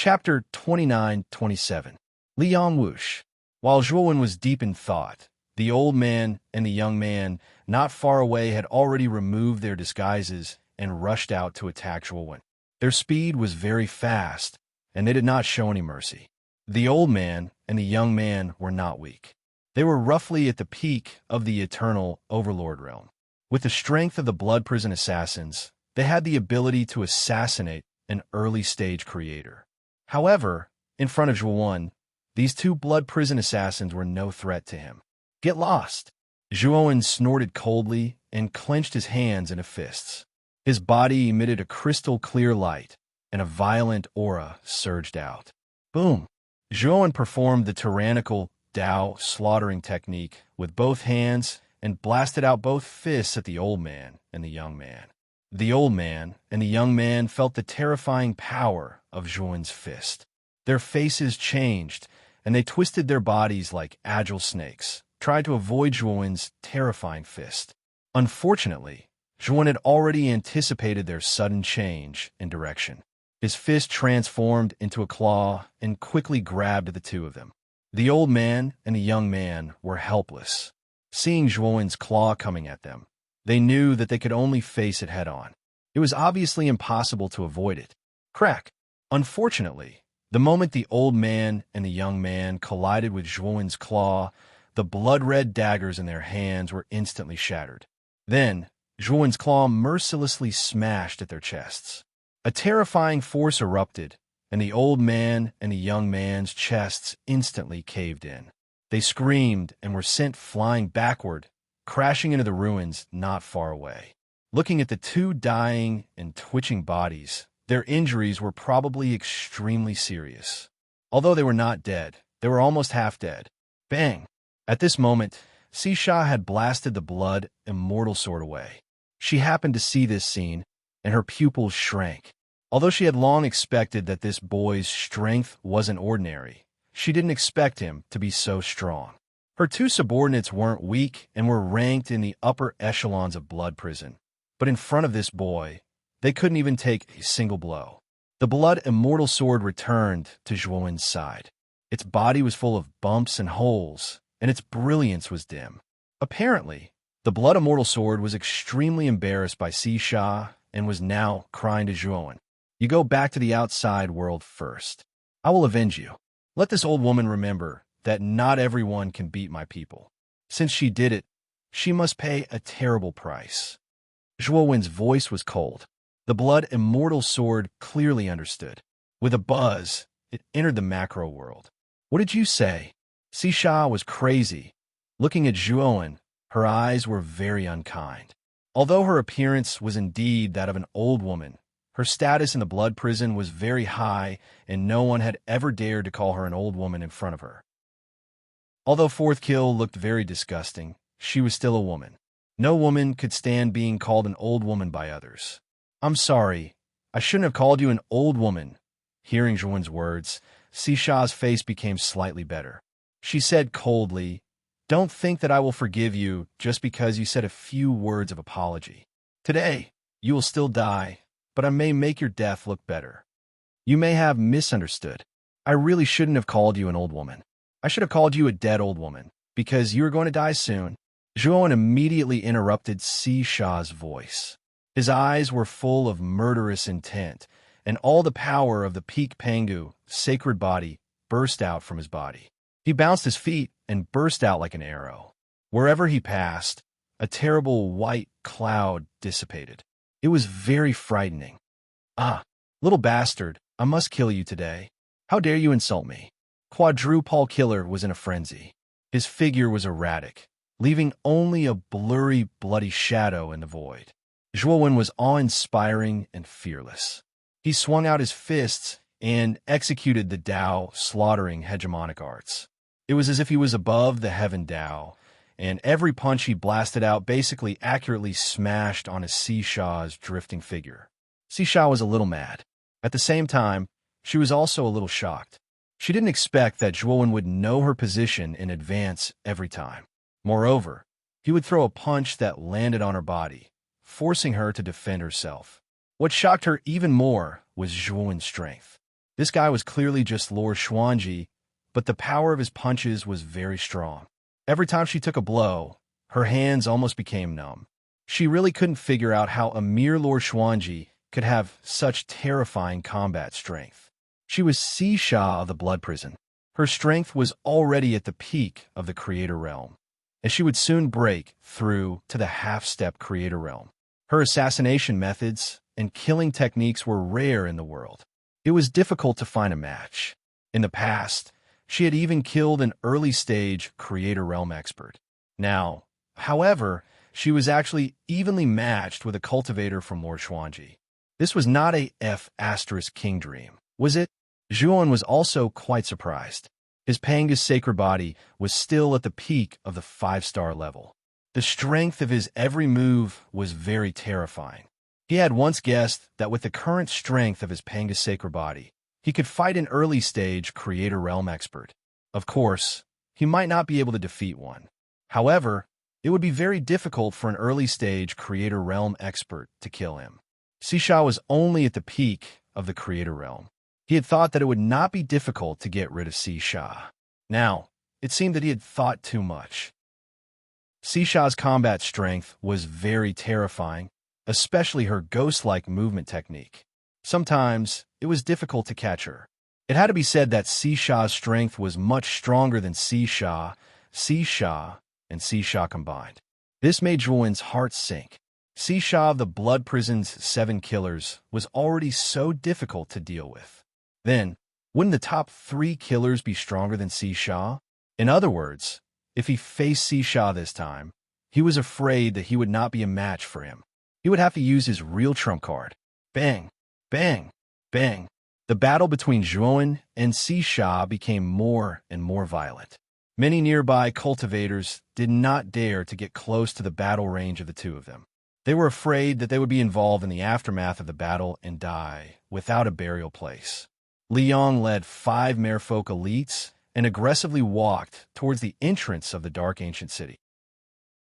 Chapter 29-27. Liang Wush. While Zhuowen was deep in thought, the old man and the young man not far away had already removed their disguises and rushed out to attack Zhuowen. Their speed was very fast, and they did not show any mercy. The old man and the young man were not weak. They were roughly at the peak of the eternal Overlord realm. With the strength of the Blood Prison assassins, they had the ability to assassinate an early-stage creator. However, in front of Zhuowen, these two Blood Prison assassins were no threat to him. Get lost! Zhuowen snorted coldly and clenched his hands into fists. His body emitted a crystal-clear light, and a violent aura surged out. Boom! Zhuowen performed the tyrannical Dao slaughtering technique with both hands and blasted out both fists at the old man and the young man. The old man and the young man felt the terrifying power of Zhuowen's fist. Their faces changed, and they twisted their bodies like agile snakes, tried to avoid Zhuowen's terrifying fist. Unfortunately, Zhuowen had already anticipated their sudden change in direction. His fist transformed into a claw and quickly grabbed the two of them. The old man and the young man were helpless. Seeing Zhuowen's claw coming at them, they knew that they could only face it head-on. It was obviously impossible to avoid it. Crack! Unfortunately, the moment the old man and the young man collided with Zhuowen's claw, the blood-red daggers in their hands were instantly shattered. Then, Zhuowen's claw mercilessly smashed at their chests. A terrifying force erupted, and the old man and the young man's chests instantly caved in. They screamed and were sent flying backward, crashing into the ruins not far away. Looking at the two dying and twitching bodies, their injuries were probably extremely serious. Although they were not dead, they were almost half dead. Bang! At this moment, Sisha had blasted the blood immortal sword away. She happened to see this scene, and her pupils shrank. Although she had long expected that this boy's strength wasn't ordinary, she didn't expect him to be so strong. Her two subordinates weren't weak and were ranked in the upper echelons of Blood Prison. But in front of this boy, they couldn't even take a single blow. The blood immortal sword returned to Zhuowen's side. Its body was full of bumps and holes, and its brilliance was dim. Apparently, the blood immortal sword was extremely embarrassed by Sisha and was now crying to Zhuowen, "You go back to the outside world first. I will avenge you. Let this old woman remember that not everyone can beat my people. Since she did it, she must pay a terrible price." Zhuowen's voice was cold. The blood immortal sword clearly understood. With a buzz, it entered the macro world. "What did you say?" Sisha was crazy. Looking at Zhuowen, her eyes were very unkind. Although her appearance was indeed that of an old woman, her status in the Blood Prison was very high, and no one had ever dared to call her an old woman in front of her. Although Fourth Kill looked very disgusting, she was still a woman. No woman could stand being called an old woman by others. "I'm sorry. I shouldn't have called you an old woman." Hearing Zhuowen's words, Sisha's face became slightly better. She said coldly, "Don't think that I will forgive you just because you said a few words of apology. Today, you will still die, but I may make your death look better. You may have misunderstood. I really shouldn't have called you an old woman. I should have called you a dead old woman, because you are going to die soon." Zhuowen immediately interrupted Sisha's voice. His eyes were full of murderous intent, and all the power of the Peak Pangu, sacred body, burst out from his body. He bounced his feet and burst out like an arrow. Wherever he passed, a terrible white cloud dissipated. It was very frightening. "Ah, little bastard, I must kill you today. How dare you insult me?" Quadruple Killer was in a frenzy. His figure was erratic, leaving only a blurry, bloody shadow in the void. Zhuowen was awe-inspiring and fearless. He swung out his fists and executed the Dao slaughtering hegemonic arts. It was as if he was above the heaven Dao, and every punch he blasted out basically accurately smashed on his Sisha's drifting figure. Sisha was a little mad. At the same time, she was also a little shocked. She didn't expect that Zhuowen would know her position in advance every time. Moreover, he would throw a punch that landed on her body, forcing her to defend herself. What shocked her even more was Zhuowen's strength. This guy was clearly just Lord Xuanji, but the power of his punches was very strong. Every time she took a blow, her hands almost became numb. She really couldn't figure out how a mere Lord Xuanji could have such terrifying combat strength. She was Xia of the Blood Prison. Her strength was already at the peak of the Creator Realm, and she would soon break through to the half-step Creator Realm. Her assassination methods and killing techniques were rare in the world. It was difficult to find a match. In the past, she had even killed an early-stage Creator Realm expert. Now, however, she was actually evenly matched with a cultivator from Lord Xuanji. This was not a F***king dream, was it? Zhuan was also quite surprised. His Panga's sacred body was still at the peak of the 5-star level. The strength of his every move was very terrifying. He had once guessed that with the current strength of his Panga's sacred body, he could fight an early-stage Creator Realm expert. Of course, he might not be able to defeat one. However, it would be very difficult for an early-stage Creator Realm expert to kill him. Xia was only at the peak of the Creator Realm. He had thought that it would not be difficult to get rid of Xia. Now, it seemed that he had thought too much. Xia's combat strength was very terrifying, especially her ghost-like movement technique. Sometimes, it was difficult to catch her. It had to be said that Xia's strength was much stronger than Xia, and Xia combined. This made Zhuan's heart sink. Xia of the Blood Prison's 7 killers was already so difficult to deal with. Then, wouldn't the top 3 killers be stronger than Xia? In other words, if he faced Xia this time, he was afraid that he would not be a match for him. He would have to use his real trump card. Bang, bang, bang. The battle between Zhuan and Xia became more and more violent. Many nearby cultivators did not dare to get close to the battle range of the two of them. They were afraid that they would be involved in the aftermath of the battle and die without a burial place. Liang led 5 merfolk elites and aggressively walked towards the entrance of the Dark Ancient City.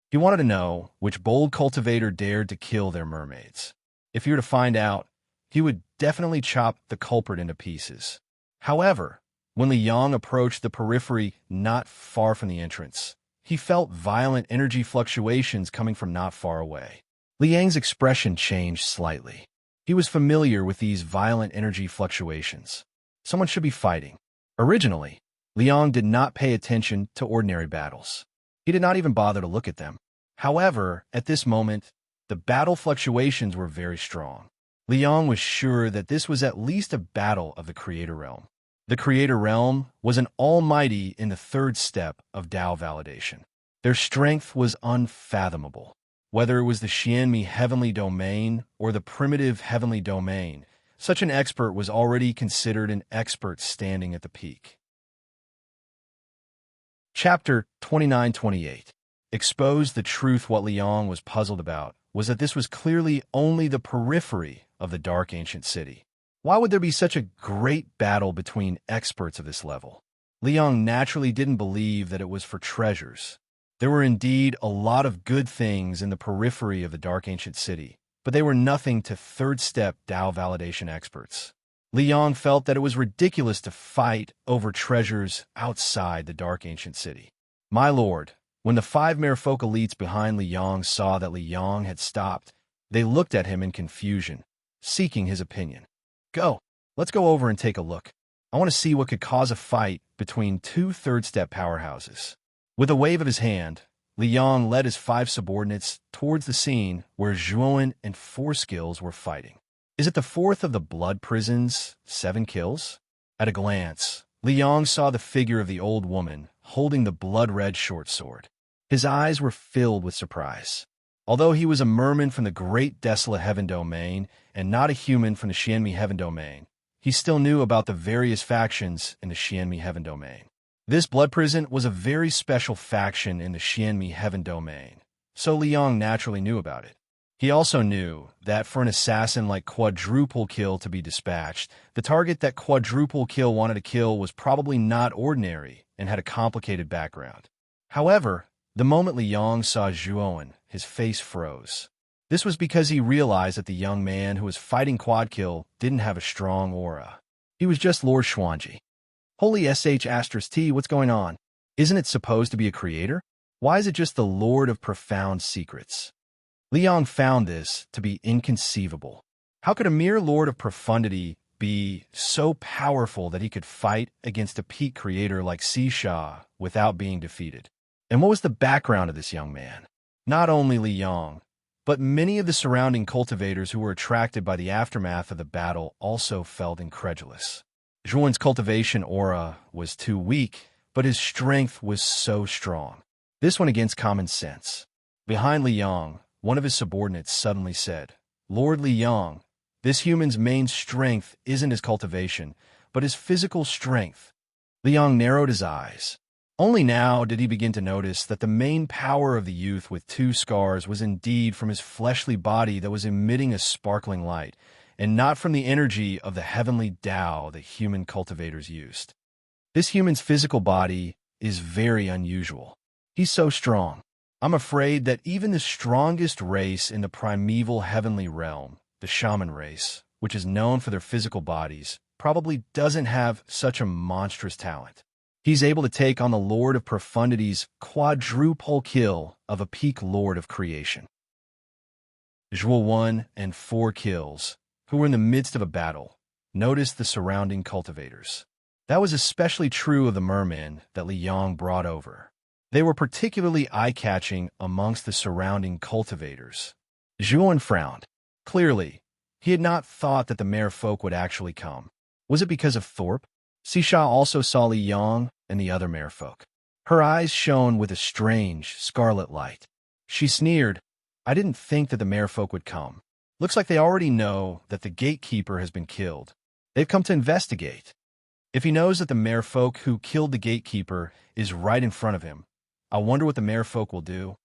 He wanted to know which bold cultivator dared to kill their mermaids. If he were to find out, he would definitely chop the culprit into pieces. However, when Liang approached the periphery not far from the entrance, he felt violent energy fluctuations coming from not far away. Liang's expression changed slightly. He was familiar with these violent energy fluctuations. Someone should be fighting. Originally, Liang did not pay attention to ordinary battles. He did not even bother to look at them. However, at this moment, the battle fluctuations were very strong. Liang was sure that this was at least a battle of the Creator Realm. The Creator Realm was an almighty in the 3rd step of Tao validation. Their strength was unfathomable. Whether it was the Xianmi heavenly domain or the primitive heavenly domain, such an expert was already considered an expert standing at the peak. Chapter 29-28 exposed the truth. What Liang was puzzled about was that this was clearly only the periphery of the Dark Ancient City. Why would there be such a great battle between experts of this level? Liang naturally didn't believe that it was for treasures. There were indeed a lot of good things in the periphery of the Dark Ancient City, but they were nothing to 3rd step Tao validation experts. Liang felt that it was ridiculous to fight over treasures outside the Dark Ancient City. My lord, when the 5 merfolk elites behind Liang saw that Liang had stopped, they looked at him in confusion, seeking his opinion. Go, let's go over and take a look. I want to see what could cause a fight between 2 3rd-step powerhouses. With a wave of his hand, Liang led his 5 subordinates towards the scene where Zhuan and 4 skills were fighting. Is it the 4th of the Blood Prison's 7 kills? At a glance, Liang saw the figure of the old woman holding the blood-red short sword. His eyes were filled with surprise. Although he was a merman from the Great Desolate Heaven Domain and not a human from the Xianmi Heaven Domain, he still knew about the various factions in the Xianmi Heaven Domain. This blood prison was a very special faction in the Xianmi Heaven Domain, so Liang naturally knew about it. He also knew that for an assassin like Quadruple Kill to be dispatched, the target that Quadruple Kill wanted to kill was probably not ordinary and had a complicated background. However, the moment Liang saw Zhuan, his face froze. This was because he realized that the young man who was fighting Quad Kill didn't have a strong aura. He was just Lord Xuanji. Holy sh*t, what's going on? Isn't it supposed to be a creator? Why is it just the Lord of Profound Secrets? Liang found this to be inconceivable. How could a mere Lord of Profundity be so powerful that he could fight against a peak creator like Xisha without being defeated? And what was the background of this young man? Not only Liang, but many of the surrounding cultivators who were attracted by the aftermath of the battle also felt incredulous. Zhuan's cultivation aura was too weak, but his strength was so strong. This went against common sense. Behind Liang, one of his subordinates suddenly said, "Lord Liang, this human's main strength isn't his cultivation, but his physical strength." Liang narrowed his eyes. Only now did he begin to notice that the main power of the youth with 2 scars was indeed from his fleshly body that was emitting a sparkling light, and not from the energy of the heavenly Tao that human cultivators used. This human's physical body is very unusual. He's so strong. I'm afraid that even the strongest race in the primeval heavenly realm, the shaman race, which is known for their physical bodies, probably doesn't have such a monstrous talent. He's able to take on the Lord of Profundity's quadruple kill of a peak Lord of Creation. Zhuo 1 and 4 kills, who were in the midst of a battle, noticed the surrounding cultivators. That was especially true of the mermen that Liang brought over. They were particularly eye-catching amongst the surrounding cultivators. Zhuan frowned. Clearly, he had not thought that the merfolk would actually come. Was it because of Thorpe? Xisha also saw Liang and the other merfolk. Her eyes shone with a strange, scarlet light. She sneered, "I didn't think that the merfolk would come. Looks like they already know that the gatekeeper has been killed. They've come to investigate. If he knows that the merfolk who killed the gatekeeper is right in front of him, I wonder what the merfolk will do."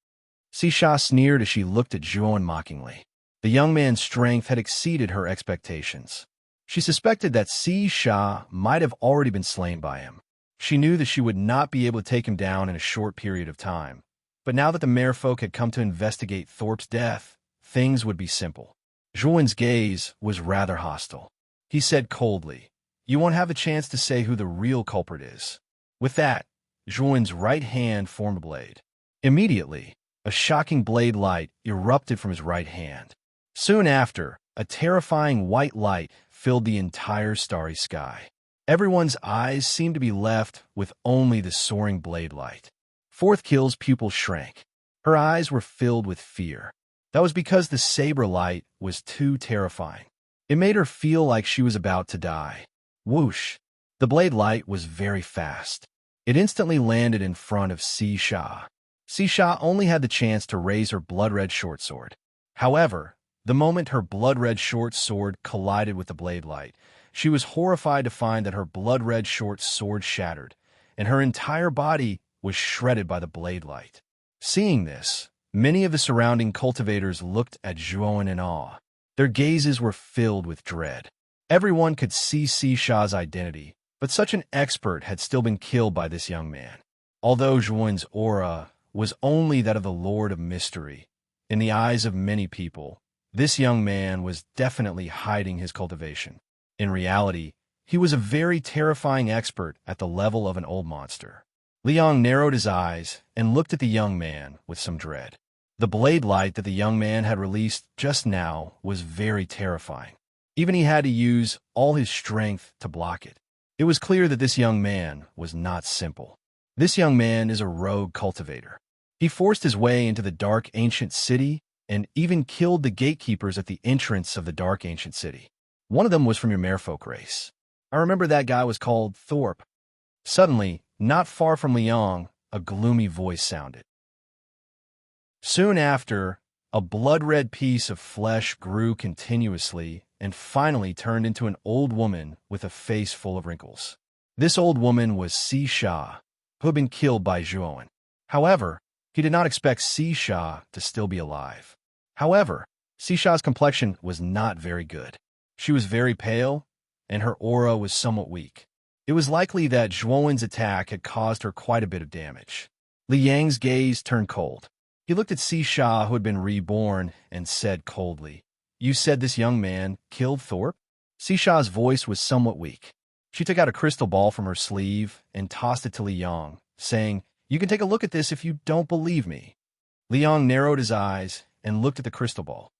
Xisha sneered as she looked at Zhuan mockingly. The young man's strength had exceeded her expectations. She suspected that Xisha might have already been slain by him. She knew that she would not be able to take him down in a short period of time. But now that the merfolk had come to investigate Thorpe's death, things would be simple. Zhuan's gaze was rather hostile. He said coldly, "You won't have a chance to say who the real culprit is." With that, Zhuan's right hand formed a blade. Immediately, a shocking blade light erupted from his right hand. Soon after, a terrifying white light filled the entire starry sky. Everyone's eyes seemed to be left with only the soaring blade light. Fourth kill's pupil shrank. Her eyes were filled with fear. That was because the saber light was too terrifying. It made her feel like she was about to die. Whoosh! The blade light was very fast. It instantly landed in front of Xisha. Xisha only had the chance to raise her blood-red short sword. However, the moment her blood-red short sword collided with the blade light, she was horrified to find that her blood-red short sword shattered, and her entire body was shredded by the blade light. Seeing this, many of the surrounding cultivators looked at Zhuan in awe. Their gazes were filled with dread. Everyone could see Xisha's identity, but such an expert had still been killed by this young man. Although Zhuan's aura was only that of the Lord of Mystery, in the eyes of many people, this young man was definitely hiding his cultivation. In reality, he was a very terrifying expert at the level of an old monster. Liang narrowed his eyes and looked at the young man with some dread. The blade light that the young man had released just now was very terrifying. Even he had to use all his strength to block it. It was clear that this young man was not simple. This young man is a rogue cultivator. He forced his way into the dark ancient city and even killed the gatekeepers at the entrance of the dark ancient city. One of them was from your merfolk race. I remember that guy was called Thorpe. Suddenly, not far from Liang, a gloomy voice sounded. Soon after, a blood-red piece of flesh grew continuously and finally turned into an old woman with a face full of wrinkles. This old woman was Xisha, who had been killed by Zhuan. However, he did not expect Xisha to still be alive. However, Xisha's complexion was not very good. She was very pale, and her aura was somewhat weak. It was likely that Zhuan's attack had caused her quite a bit of damage. Liang's gaze turned cold. He looked at Xisha, who had been reborn, and said coldly, "You said this young man killed Thorpe?" Xisha's voice was somewhat weak. She took out a crystal ball from her sleeve and tossed it to Li Yong, saying, "You can take a look at this if you don't believe me." Li Yong narrowed his eyes and looked at the crystal ball.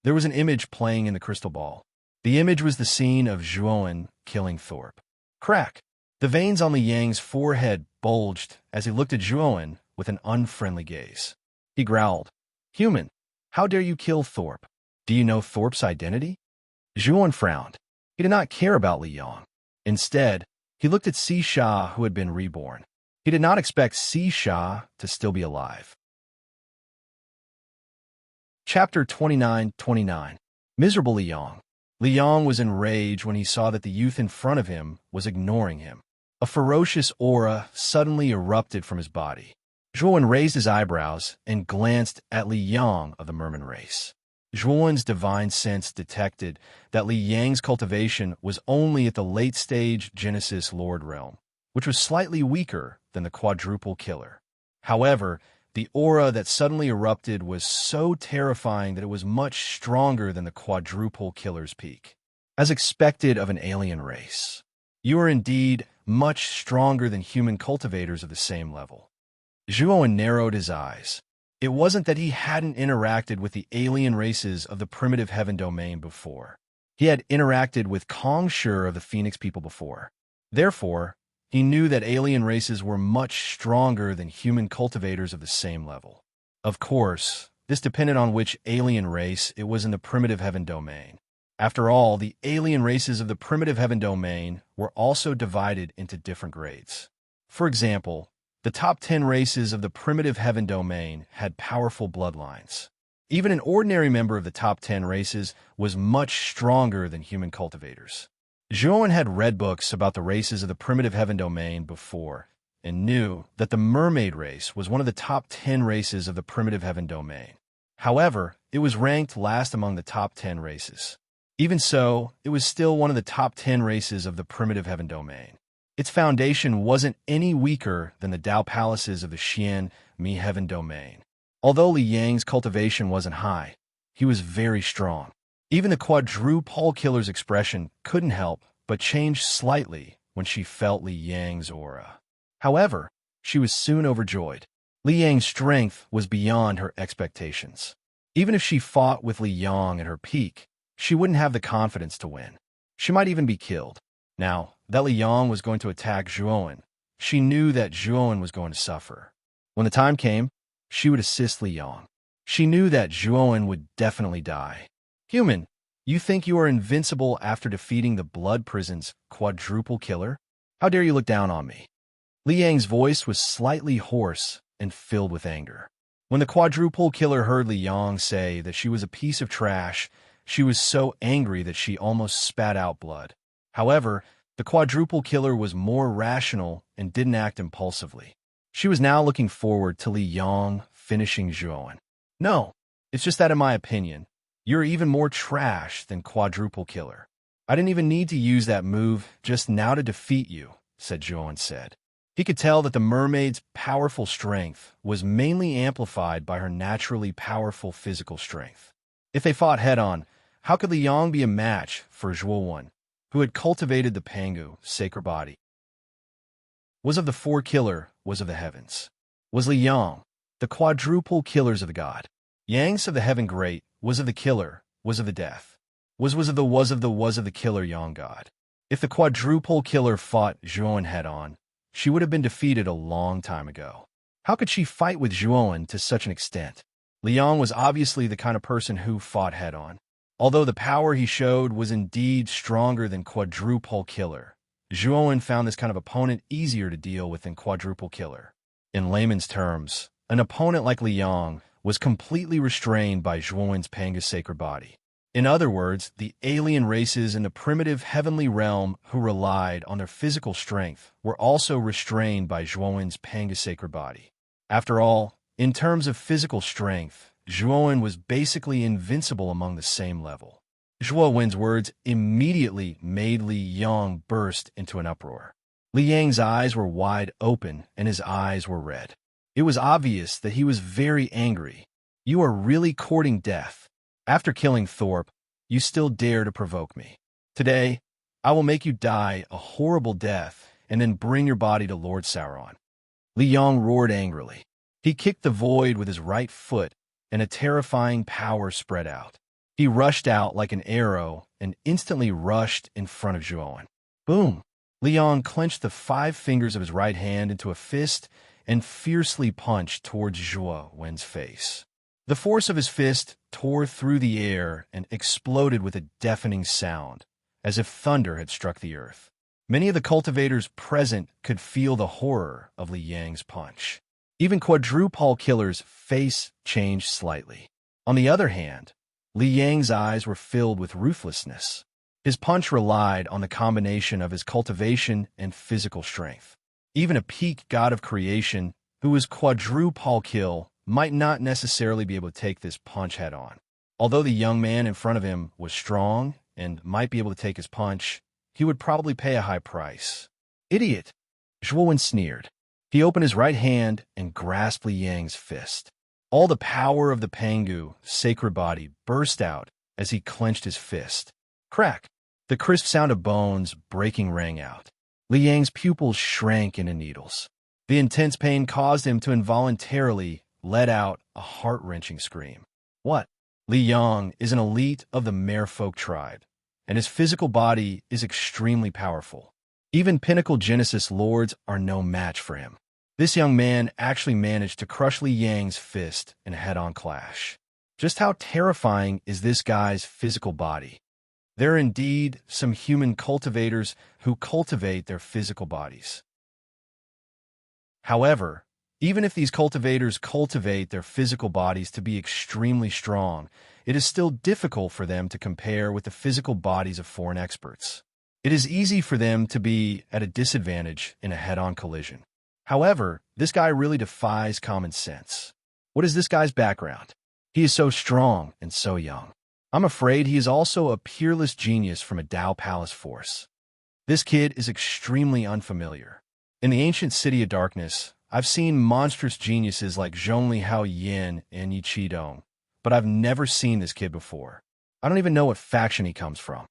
There was an image playing in the crystal ball. The image was the scene of Zhuowen killing Thorpe. Crack! The veins on Li Yang's forehead bulged as he looked at Zhuowen with an unfriendly gaze. He growled, "Human, how dare you kill Thorpe? Do you know Thorpe's identity?" Zhuowen frowned. He did not care about Li Yong. Instead, he looked at Si Sha, who had been reborn. He did not expect Si Sha to still be alive. Chapter 29:29. Miserable Li Yong. Li Yong was enraged when he saw that the youth in front of him was ignoring him. A ferocious aura suddenly erupted from his body. Zhuowen raised his eyebrows and glanced at Li Yong of the merman race. Zhuowen's divine sense detected that Li Yang's cultivation was only at the late-stage Genesis Lord realm, which was slightly weaker than the quadruple killer. However, the aura that suddenly erupted was so terrifying that it was much stronger than the quadruple killer's peak. As expected of an alien race, you are indeed much stronger than human cultivators of the same level. Zhuowen narrowed his eyes. It wasn't that he hadn't interacted with the alien races of the primitive heaven domain before. He had interacted with Kong Shi of the Phoenix people before. Therefore, he knew that alien races were much stronger than human cultivators of the same level. Of course, this depended on which alien race it was in the primitive heaven domain. After all, the alien races of the primitive heaven domain were also divided into different grades. For example, the top 10 races of the primitive heaven domain had powerful bloodlines. Even an ordinary member of the top 10 races was much stronger than human cultivators. Zhuowen had read books about the races of the primitive heaven domain before and knew that the mermaid race was one of the top 10 races of the primitive heaven domain. However, it was ranked last among the top 10 races. Even so, it was still one of the top 10 races of the primitive heaven domain. Its foundation wasn't any weaker than the Dao palaces of the Xian Mi heaven domain. Although Li Yang's cultivation wasn't high, he was very strong. Even the quadruple killer's expression couldn't help but change slightly when she felt Li Yang's aura. However, she was soon overjoyed. Li Yang's strength was beyond her expectations. Even if she fought with Li Yang at her peak, she wouldn't have the confidence to win. She might even be killed. Now, that Li Yang was going to attack Zhuowen, she knew that Zhuowen was going to suffer. When the time came, she would assist Li Yang. She knew that Zhuowen would definitely die. "Human, you think you are invincible after defeating the Blood Prison's quadruple killer? How dare you look down on me?" Li Yang's voice was slightly hoarse and filled with anger. When the quadruple killer heard Li Yang say that she was a piece of trash, she was so angry that she almost spat out blood. However, the quadruple killer was more rational and didn't act impulsively. She was now looking forward to Li Yang finishing Zhuowen. "No, it's just that in my opinion, you're even more trash than quadruple killer. I didn't even need to use that move just now to defeat you," Zhuowen said. He could tell that the mermaid's powerful strength was mainly amplified by her naturally powerful physical strength. If they fought head-on, how could Li Yang be a match for Zhuowen, who had cultivated the Pangu, sacred body? Was of the four killer, was of the heavens. Was Li Yang, the quadruple killers of the god. Yangs of the heaven great, was of the killer, was of the death. Was of the killer Yang god. If the quadruple killer fought Zhuowen head-on, she would have been defeated a long time ago. How could she fight with Zhuowen to such an extent? Li Yang was obviously the kind of person who fought head-on. Although the power he showed was indeed stronger than quadruple killer, Zhuowen found this kind of opponent easier to deal with than quadruple killer. In layman's terms, an opponent like Li Yang was completely restrained by Zhuowen's Panga's sacred body. In other words, the alien races in the primitive heavenly realm who relied on their physical strength were also restrained by Zhuowen's Panga's sacred body. After all, in terms of physical strength, Zhuowen was basically invincible among the same level. Zhuowen's words immediately made Li Yang burst into an uproar. Li Yang's eyes were wide open and his eyes were red. It was obvious that he was very angry. "You are really courting death. After killing Thorpe, you still dare to provoke me. Today, I will make you die a horrible death and then bring your body to Lord Sauron." Li Yong roared angrily. He kicked the void with his right foot, and a terrifying power spread out. He rushed out like an arrow and instantly rushed in front of Zhuowen. Boom! Li Yong clenched the 5 fingers of his right hand into a fist and fiercely punched towards Zhuowen's face. The force of his fist tore through the air and exploded with a deafening sound, as if thunder had struck the earth. Many of the cultivators present could feel the horror of Li Yang's punch. Even quadrupole killer's face changed slightly. On the other hand, Li Yang's eyes were filled with ruthlessness. His punch relied on the combination of his cultivation and physical strength. Even a peak god of creation, who was quadrupole kill, might not necessarily be able to take this punch head-on. Although the young man in front of him was strong and might be able to take his punch, he would probably pay a high price. "Idiot!" Zhuowen sneered. He opened his right hand and grasped Li Yang's fist. All the power of the Pangu, sacred body, burst out as he clenched his fist. Crack! The crisp sound of bones breaking rang out. Li Yang's pupils shrank into needles. The intense pain caused him to involuntarily let out a heart-wrenching scream. What? Li Yang is an elite of the Merfolk tribe, and his physical body is extremely powerful. Even pinnacle Genesis lords are no match for him. This young man actually managed to crush Li Yang's fist in a head-on clash. Just how terrifying is this guy's physical body? There are indeed some human cultivators who cultivate their physical bodies. However, even if these cultivators cultivate their physical bodies to be extremely strong, it is still difficult for them to compare with the physical bodies of foreign experts. It is easy for them to be at a disadvantage in a head-on collision. However, this guy really defies common sense. What is this guy's background? He is so strong and so young. I'm afraid he is also a peerless genius from a Dao Palace force. This kid is extremely unfamiliar. In the ancient City of Darkness, I've seen monstrous geniuses like Zhongli Hao Yin and Yi Qidong, but I've never seen this kid before. I don't even know what faction he comes from.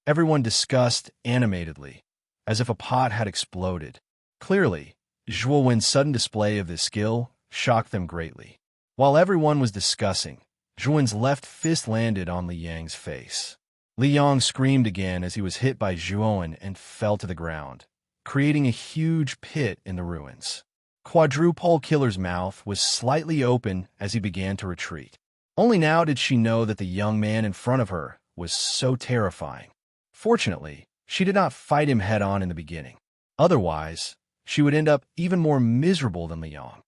Everyone discussed animatedly, as if a pot had exploded. Clearly, Zhuowen's sudden display of this skill shocked them greatly. While everyone was discussing, Zhuowen's left fist landed on Li Yang's face. Li Yang screamed again as he was hit by Zhuowen and fell to the ground, creating a huge pit in the ruins. Quadrupole Killer's mouth was slightly open as he began to retreat. Only now did she know that the young man in front of her was so terrifying. Fortunately, she did not fight him head-on in the beginning. Otherwise, she would end up even more miserable than Li Yang.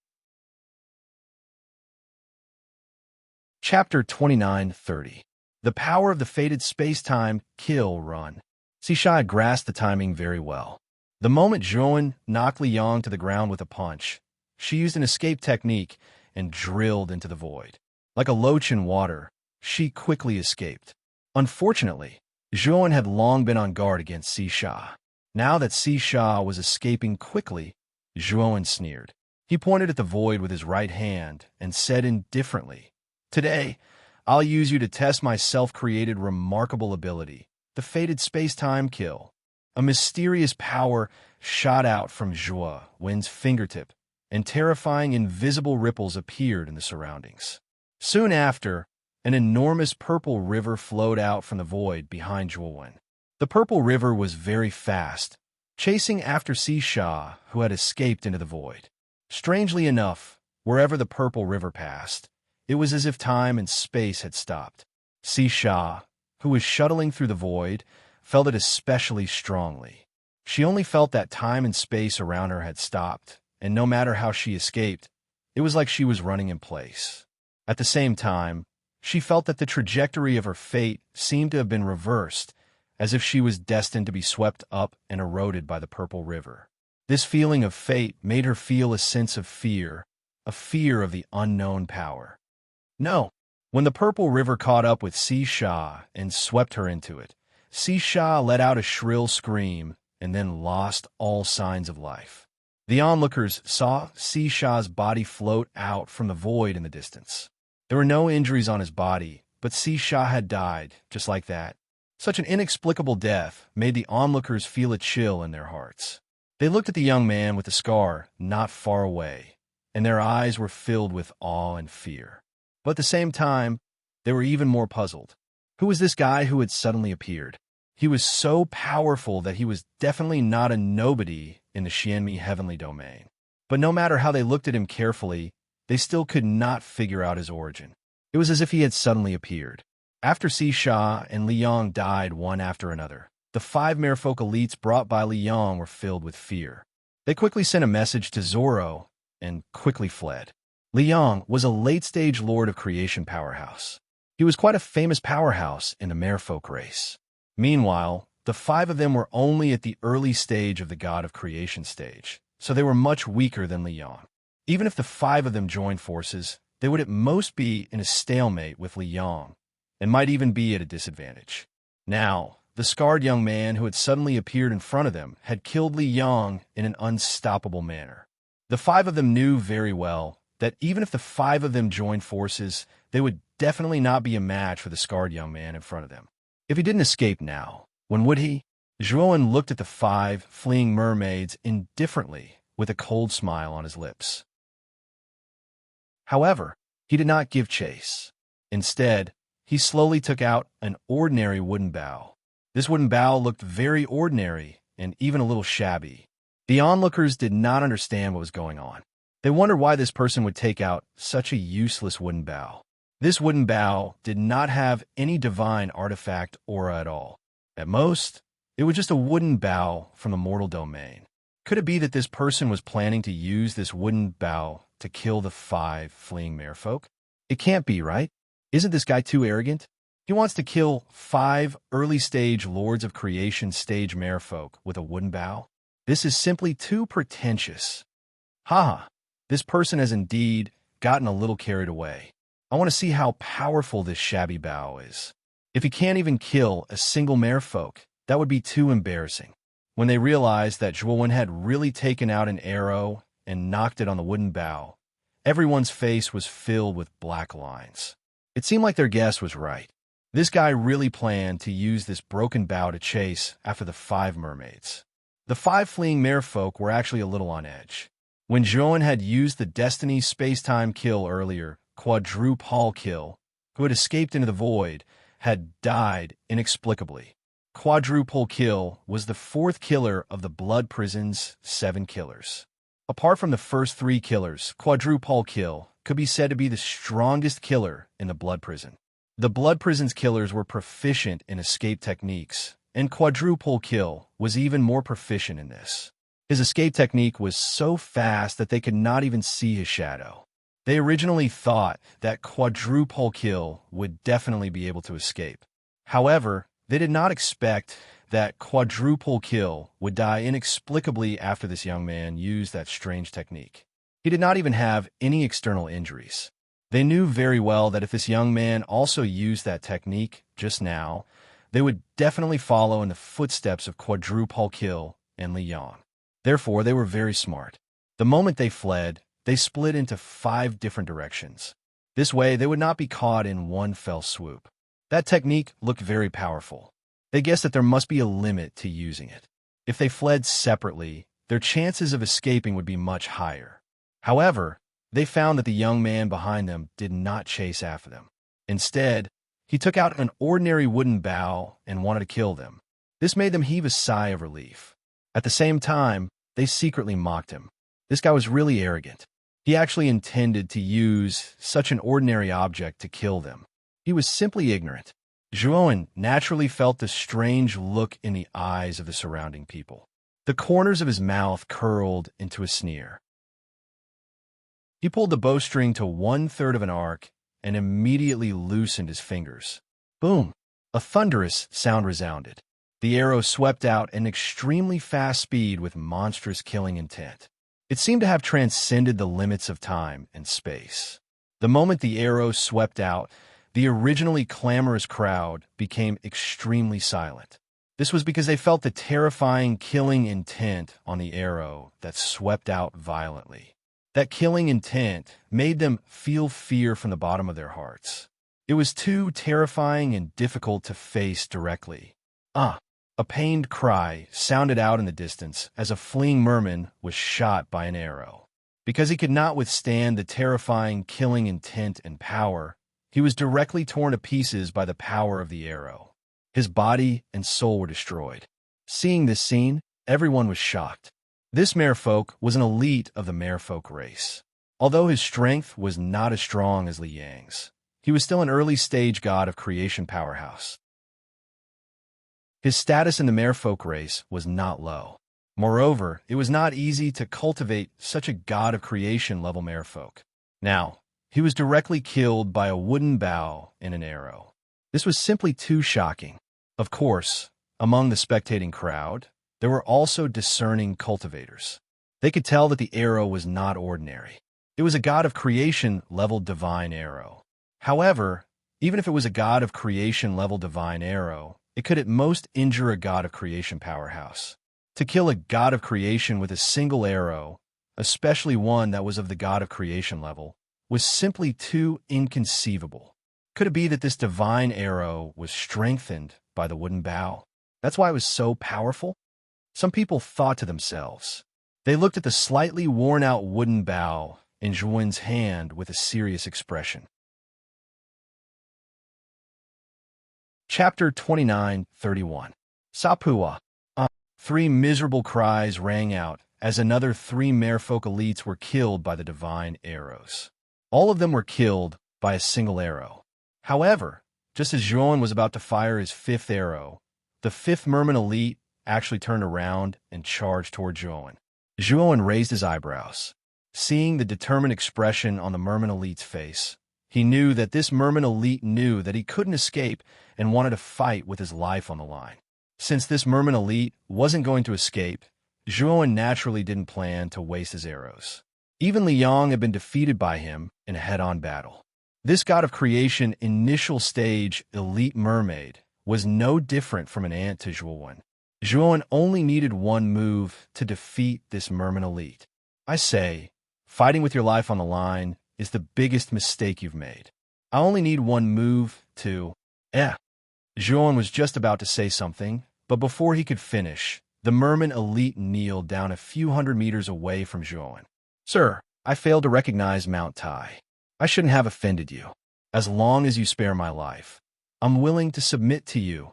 Chapter 29:30. The Power of the Fated Space-Time Kill Run. Sisha grasped the timing very well. The moment Zhuowen knocked Li Yang to the ground with a punch, she used an escape technique and drilled into the void. Like a loach in water, she quickly escaped. Unfortunately, Zhuowen had long been on guard against Sisha. Now that Sisha was escaping quickly, Zhuowen sneered. He pointed at the void with his right hand and said indifferently, "Today, I'll use you to test my self-created remarkable ability, the Fated Space-Time Kill." A mysterious power shot out from Zhuowen's fingertip, and terrifying invisible ripples appeared in the surroundings. Soon after, an enormous purple river flowed out from the void behind Zhuowen. The purple river was very fast, chasing after Sisha, who had escaped into the void. Strangely enough, wherever the purple river passed, it was as if time and space had stopped. Sisha, who was shuttling through the void, felt it especially strongly. She only felt that time and space around her had stopped, and no matter how she escaped, it was like she was running in place. At the same time, she felt that the trajectory of her fate seemed to have been reversed, as if she was destined to be swept up and eroded by the purple river. This feeling of fate made her feel a sense of fear, a fear of the unknown power. No! When the purple river caught up with Sisha and swept her into it, Sisha let out a shrill scream and then lost all signs of life. The onlookers saw Sisha's body float out from the void in the distance. There were no injuries on his body, but Sisha had died, just like that. Such an inexplicable death made the onlookers feel a chill in their hearts. They looked at the young man with the scar not far away, and their eyes were filled with awe and fear. But at the same time, they were even more puzzled. Who was this guy who had suddenly appeared? He was so powerful that he was definitely not a nobody in the Xianmi heavenly domain. But no matter how they looked at him carefully, they still could not figure out his origin. It was as if he had suddenly appeared. After Xisha and Li Yong died one after another, the 5 merfolk elites brought by Li Yong were filled with fear. They quickly sent a message to Zoro and quickly fled. Li Yong was a late-stage Lord of Creation powerhouse. He was quite a famous powerhouse in the merfolk race. Meanwhile, the 5 of them were only at the early stage of the God of Creation stage, so they were much weaker than Li Yong. Even if the 5 of them joined forces, they would at most be in a stalemate with Li Yong, and might even be at a disadvantage. Now, the scarred young man who had suddenly appeared in front of them had killed Li Yong in an unstoppable manner. The 5 of them knew very well that even if the 5 of them joined forces, they would definitely not be a match for the scarred young man in front of them. If he didn't escape now, when would he? Zhuowen looked at the 5 fleeing mermaids indifferently with a cold smile on his lips. However, he did not give chase. Instead, he slowly took out an ordinary wooden bow. This wooden bow looked very ordinary and even a little shabby. The onlookers did not understand what was going on. They wondered why this person would take out such a useless wooden bow. This wooden bow did not have any divine artifact aura at all. At most, it was just a wooden bow from the mortal domain. Could it be that this person was planning to use this wooden bow to kill the 5 fleeing merfolk? It can't be, right? Isn't this guy too arrogant? He wants to kill 5 early-stage Lords of Creation stage merfolk with a wooden bow? This is simply too pretentious. Haha, this person has indeed gotten a little carried away. I want to see how powerful this shabby bow is. If he can't even kill a single merfolk, that would be too embarrassing. When they realized that Zhuowen had really taken out an arrow and knocked it on the wooden bow, everyone's face was filled with black lines. It seemed like their guess was right. This guy really planned to use this broken bow to chase after the 5 mermaids. The 5 fleeing merfolk were actually a little on edge. When Zhuowen had used the Destiny space-time kill earlier, quadruple kill, who had escaped into the void, had died inexplicably. Quadruple kill was the 4th killer of the Blood Prison's 7 killers. Apart from the first 3 killers, quadruple kill could be said to be the strongest killer in the Blood Prison. The Blood Prison's killers were proficient in escape techniques, and quadruple kill was even more proficient in this. His escape technique was so fast that they could not even see his shadow. They originally thought that quadruple kill would definitely be able to escape. However, they did not expect that quadruple kill would die inexplicably after this young man used that strange technique. He did not even have any external injuries. They knew very well that if this young man also used that technique just now, they would definitely follow in the footsteps of quadruple kill and Li Yong. Therefore, they were very smart. The moment they fled, they split into 5 different directions. This way, they would not be caught in one fell swoop. That technique looked very powerful. They guessed that there must be a limit to using it. If they fled separately, their chances of escaping would be much higher. However, they found that the young man behind them did not chase after them. Instead, he took out an ordinary wooden bow and wanted to kill them. This made them heave a sigh of relief. At the same time, they secretly mocked him. This guy was really arrogant. He actually intended to use such an ordinary object to kill them. He was simply ignorant. Zhuowen naturally felt the strange look in the eyes of the surrounding people. The corners of his mouth curled into a sneer. He pulled the bowstring to 1/3 of an arc and immediately loosened his fingers. Boom! A thunderous sound resounded. The arrow swept out at an extremely fast speed with monstrous killing intent. It seemed to have transcended the limits of time and space. The moment the arrow swept out, the originally clamorous crowd became extremely silent. This was because they felt the terrifying killing intent on the arrow that swept out violently. That killing intent made them feel fear from the bottom of their hearts. It was too terrifying and difficult to face directly. Ah! A pained cry sounded out in the distance as a fleeing merman was shot by an arrow. Because he could not withstand the terrifying killing intent and power, he was directly torn to pieces by the power of the arrow. His body and soul were destroyed. Seeing this scene, everyone was shocked. This merfolk was an elite of the merfolk race. Although his strength was not as strong as Li Yang's, he was still an early-stage god of creation powerhouse. His status in the merfolk race was not low. Moreover, it was not easy to cultivate such a god of creation level merfolk. Now, he was directly killed by a wooden bow and an arrow. This was simply too shocking. Of course, among the spectating crowd, there were also discerning cultivators. They could tell that the arrow was not ordinary. It was a god of creation level divine arrow. However, even if it was a god of creation level divine arrow, it could at most injure a god of creation powerhouse. To kill a god of creation with a single arrow, especially one that was of the god of creation level, was simply too inconceivable. Could it be that this divine arrow was strengthened by the wooden bow? That's why it was so powerful? Some people thought to themselves. They looked at the slightly worn-out wooden bow in Zhuan's hand with a serious expression. Chapter 29:31. Sapua. Three miserable cries rang out as another three merfolk elites were killed by the divine arrows. All of them were killed by a single arrow. However, just as Zhuan was about to fire his fifth arrow, the fifth merman elite actually turned around and charged toward Zhuan. Zhuan raised his eyebrows. Seeing the determined expression on the merman elite's face, he knew that this merman elite knew that he couldn't escape and wanted to fight with his life on the line. Since this merman elite wasn't going to escape, Zhuan naturally didn't plan to waste his arrows. Even Li Yang had been defeated by him in a head-on battle. This god of creation initial stage elite mermaid was no different from an ant to Zhuan. Zhuan only needed one move to defeat this merman elite. I say, fighting with your life on the line is the biggest mistake you've made. I only need one move to... Zhuan was just about to say something, but before he could finish, the merman elite kneeled down a few hundred meters away from Zhuan. Sir, I failed to recognize Mount Tai. I shouldn't have offended you. As long as you spare my life, I'm willing to submit to you.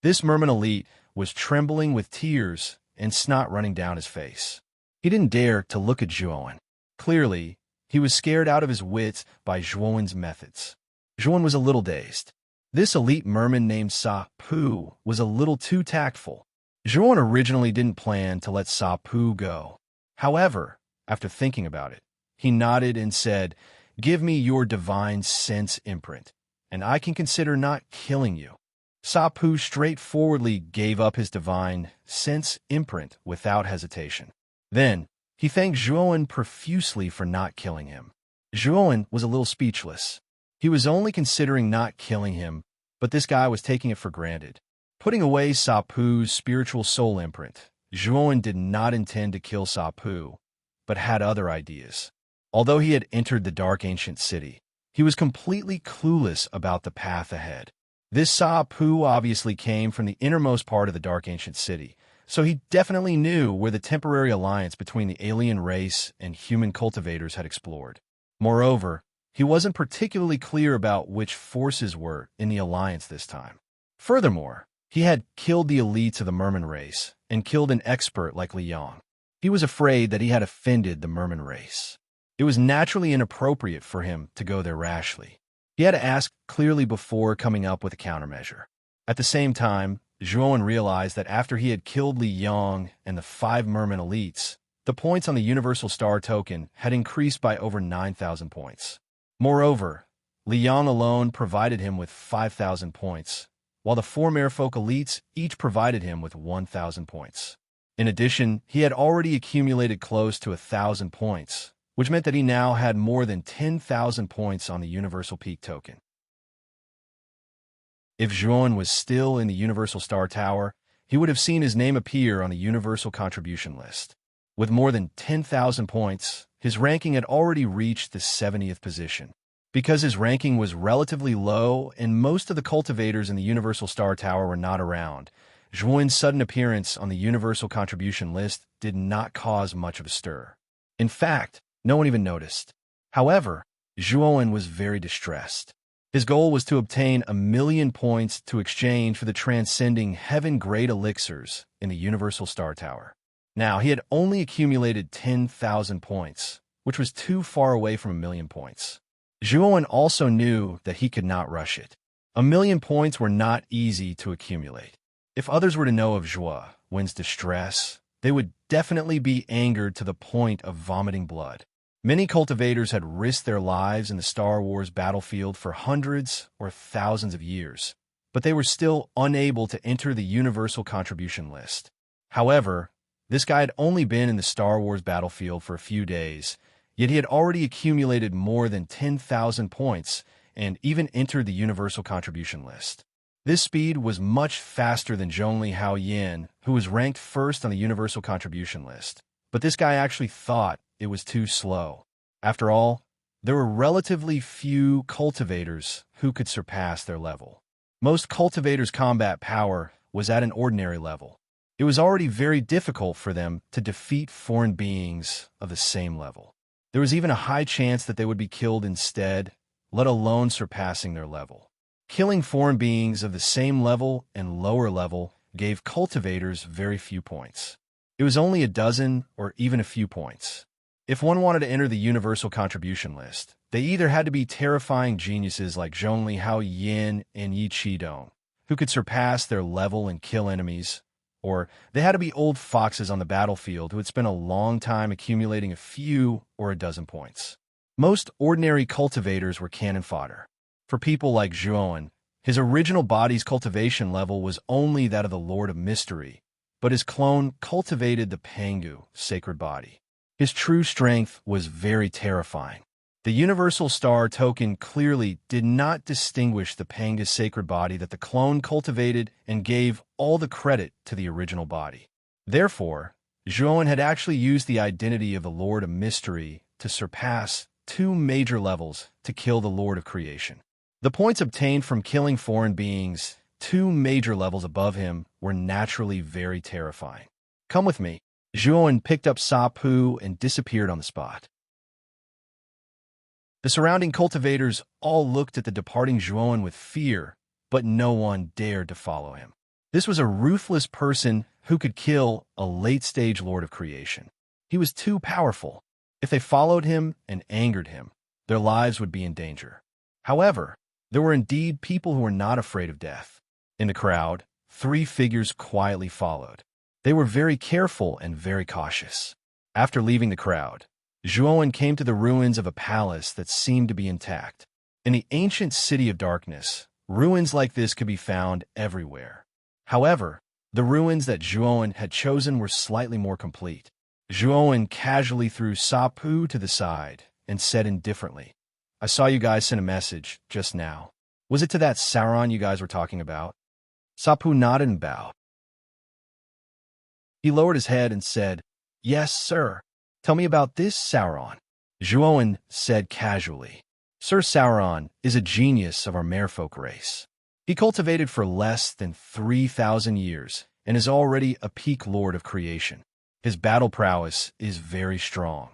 This merman elite was trembling with tears and snot running down his face. He didn't dare to look at Zhuan. Clearly, he was scared out of his wits by Zhuan's methods. Zhuan was a little dazed. This elite merman named Sa Pu was a little too tactful. Zhuan originally didn't plan to let Sa Pu go. However, after thinking about it, he nodded and said, "Give me your divine sense imprint, and I can consider not killing you." Sa Pu straightforwardly gave up his divine sense imprint without hesitation. Then, he thanked Zhuan profusely for not killing him. Zhuan was a little speechless. He was only considering not killing him, but this guy was taking it for granted. Putting away Sa Pu's spiritual soul imprint, Zhuan did not intend to kill Sa Pu, but had other ideas. Although he had entered the dark ancient city, he was completely clueless about the path ahead. This Sa Pu obviously came from the innermost part of the dark ancient city, so he definitely knew where the temporary alliance between the alien race and human cultivators had explored. Moreover, he wasn't particularly clear about which forces were in the alliance this time. Furthermore, he had killed the elites of the merman race and killed an expert like Li Yang. He was afraid that he had offended the merman race. It was naturally inappropriate for him to go there rashly. He had to ask clearly before coming up with a countermeasure. At the same time, Zhuan realized that after he had killed Li Yang and the 5 merman elites, the points on the Universal Star token had increased by over 9,000 points. Moreover, Li Yang alone provided him with 5,000 points, while the 4 merfolk elites each provided him with 1,000 points. In addition, he had already accumulated close to 1,000 points, which meant that he now had more than 10,000 points on the Universal Peak token. If Zhuan was still in the Universal Star Tower, he would have seen his name appear on the Universal Contribution list. With more than 10,000 points, his ranking had already reached the 70th position. Because his ranking was relatively low and most of the cultivators in the Universal Star Tower were not around, Zhuowen's sudden appearance on the Universal Contribution list did not cause much of a stir. In fact, no one even noticed. However, Zhuowen was very distressed. His goal was to obtain 1,000,000 points to exchange for the transcending heaven-grade elixirs in the Universal Star Tower. Now, he had only accumulated 10,000 points, which was too far away from 1,000,000 points. Zhuowen also knew that he could not rush it. 1,000,000 points were not easy to accumulate. If others were to know of Zhuowen's distress, they would definitely be angered to the point of vomiting blood. Many cultivators had risked their lives in the Star Wars battlefield for hundreds or thousands of years, but they were still unable to enter the Universal Contribution list. However, this guy had only been in the Star Wars battlefield for a few days, yet he had already accumulated more than 10,000 points and even entered the Universal Contribution list. This speed was much faster than Zhongli Haoyin, who was ranked first on the Universal Contribution list. But this guy actually thought it was too slow. After all, there were relatively few cultivators who could surpass their level. Most cultivators' combat power was at an ordinary level. It was already very difficult for them to defeat foreign beings of the same level. There was even a high chance that they would be killed instead, let alone surpassing their level. Killing foreign beings of the same level and lower level gave cultivators very few points. It was only a dozen or even a few points. If one wanted to enter the Universal Contribution list, they either had to be terrifying geniuses like Zhongli Haoyin and Yi Qidong, who could surpass their level and kill enemies, or they had to be old foxes on the battlefield who had spent a long time accumulating a few or a dozen points. Most ordinary cultivators were cannon fodder. For people like Zhuowen, his original body's cultivation level was only that of the Lord of Mystery, but his clone cultivated the Pangu, sacred body. His true strength was very terrifying. The Universal Star token clearly did not distinguish the Pangu sacred body that the clone cultivated and gave all the credit to the original body. Therefore, Zhuowen had actually used the identity of the Lord of Mystery to surpass 2 major levels to kill the Lord of Creation. The points obtained from killing foreign beings 2 major levels above him were naturally very terrifying. Come with me. Zhuowen picked up Sapu and disappeared on the spot. The surrounding cultivators all looked at the departing Zhuowen with fear, but no one dared to follow him. This was a ruthless person who could kill a late-stage Lord of Creation. He was too powerful. If they followed him and angered him, their lives would be in danger. However, there were indeed people who were not afraid of death. In the crowd, 3 figures quietly followed. They were very careful and very cautious. After leaving the crowd, Zhuowen came to the ruins of a palace that seemed to be intact. In the ancient city of darkness, ruins like this could be found everywhere. However, the ruins that Zhuowen had chosen were slightly more complete. Zhuowen casually threw Sapu to the side and said indifferently, "I saw you guys send a message just now. Was it to that Sauron you guys were talking about?" Sapu nodded and bowed. He lowered his head and said, "Yes, sir. Tell me about this Sauron." Zhuowen said casually, "Sir Sauron is a genius of our merfolk race. He cultivated for less than 3,000 years and is already a peak Lord of Creation. His battle prowess is very strong,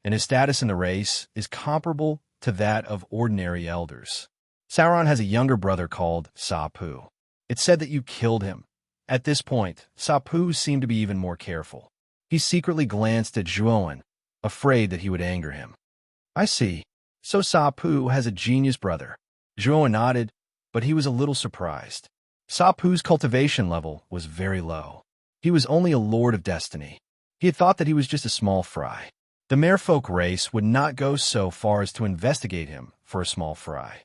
and his status in the race is comparable to that of ordinary elders. Sauron has a younger brother called Sapu. It's said that you killed him." At this point, Sapu seemed to be even more careful. He secretly glanced at Zhuowen, afraid that he would anger him. "I see. So Sapu has a genius brother." Zhuowen nodded, but he was a little surprised. Sapu's cultivation level was very low. He was only a Lord of Destiny. He had thought that he was just a small fry. The merfolk race would not go so far as to investigate him for a small fry.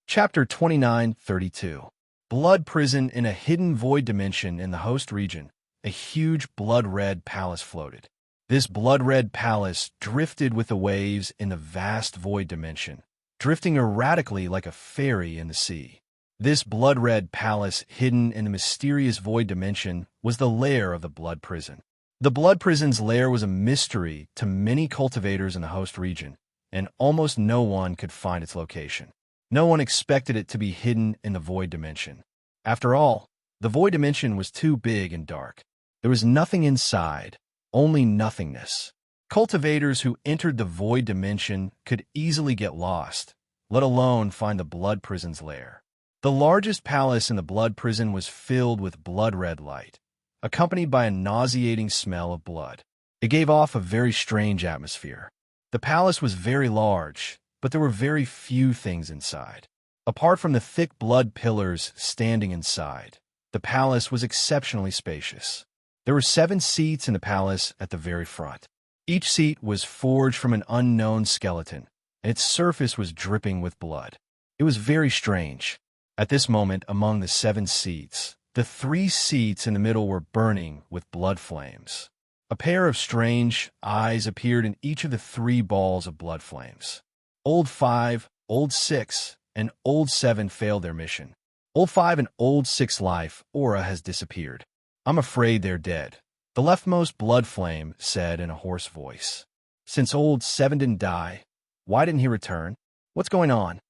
Chapter 29:32. Blood Prison. In a hidden void dimension in the host region, a huge blood-red palace floated. This blood-red palace drifted with the waves in the vast void dimension, drifting erratically like a fairy in the sea. This blood-red palace hidden in the mysterious void dimension was the lair of the blood prison. The blood prison's lair was a mystery to many cultivators in the host region, and almost no one could find its location. No one expected it to be hidden in the void dimension. After all, the void dimension was too big and dark. There was nothing inside, only nothingness. Cultivators who entered the void dimension could easily get lost, let alone find the blood prison's lair. The largest palace in the blood prison was filled with blood-red light, accompanied by a nauseating smell of blood. It gave off a very strange atmosphere. The palace was very large, but there were very few things inside. Apart from the thick blood pillars standing inside, the palace was exceptionally spacious. There were 7 seats in the palace at the very front. Each seat was forged from an unknown skeleton, and its surface was dripping with blood. It was very strange. At this moment, among the 7 seats, the 3 seats in the middle were burning with blood flames. A pair of strange eyes appeared in each of the 3 balls of blood flames. Old 5, Old 6, and Old 7 failed their mission. Old 5 and Old 6 life aura has disappeared. I'm afraid they're dead, the leftmost blood flame said in a hoarse voice. Since Old 7 didn't die, why didn't he return? What's going on?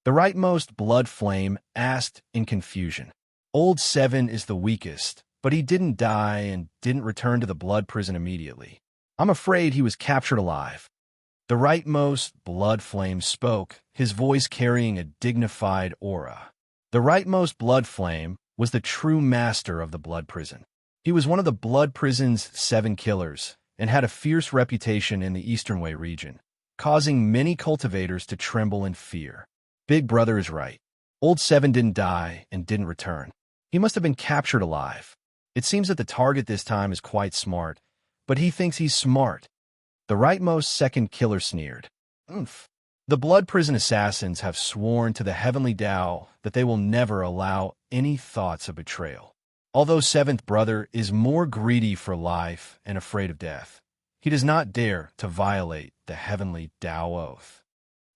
The rightmost blood flame asked in confusion. Old 7 is the weakest, but he didn't die and didn't return to the blood prison immediately. I'm afraid he was captured alive. The rightmost blood flame spoke, his voice carrying a dignified aura. The rightmost blood flame was the true master of the blood prison. He was one of the blood prison's 7 killers and had a fierce reputation in the Eastern Way region, causing many cultivators to tremble in fear. Big Brother is right. Old 7 didn't die and didn't return. He must have been captured alive. It seems that the target this time is quite smart, but he thinks he's smart. The rightmost second killer sneered. Oomph. The blood prison assassins have sworn to the heavenly Tao that they will never allow any thoughts of betrayal. Although 7th Brother is more greedy for life and afraid of death, he does not dare to violate the heavenly Tao oath.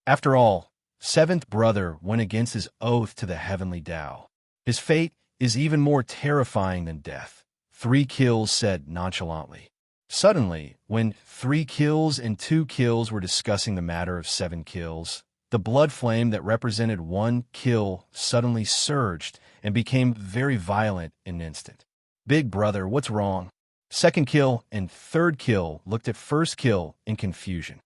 After all, 7th Brother went against his oath to the heavenly Tao. His fate is even more terrifying than death, 3 kills said nonchalantly. Suddenly, when 3 kills and 2 kills were discussing the matter of 7 kills, the blood flame that represented 1 kill suddenly surged and became very violent in an instant. Big Brother, what's wrong? 2nd kill and 3rd kill looked at 1st kill in confusion.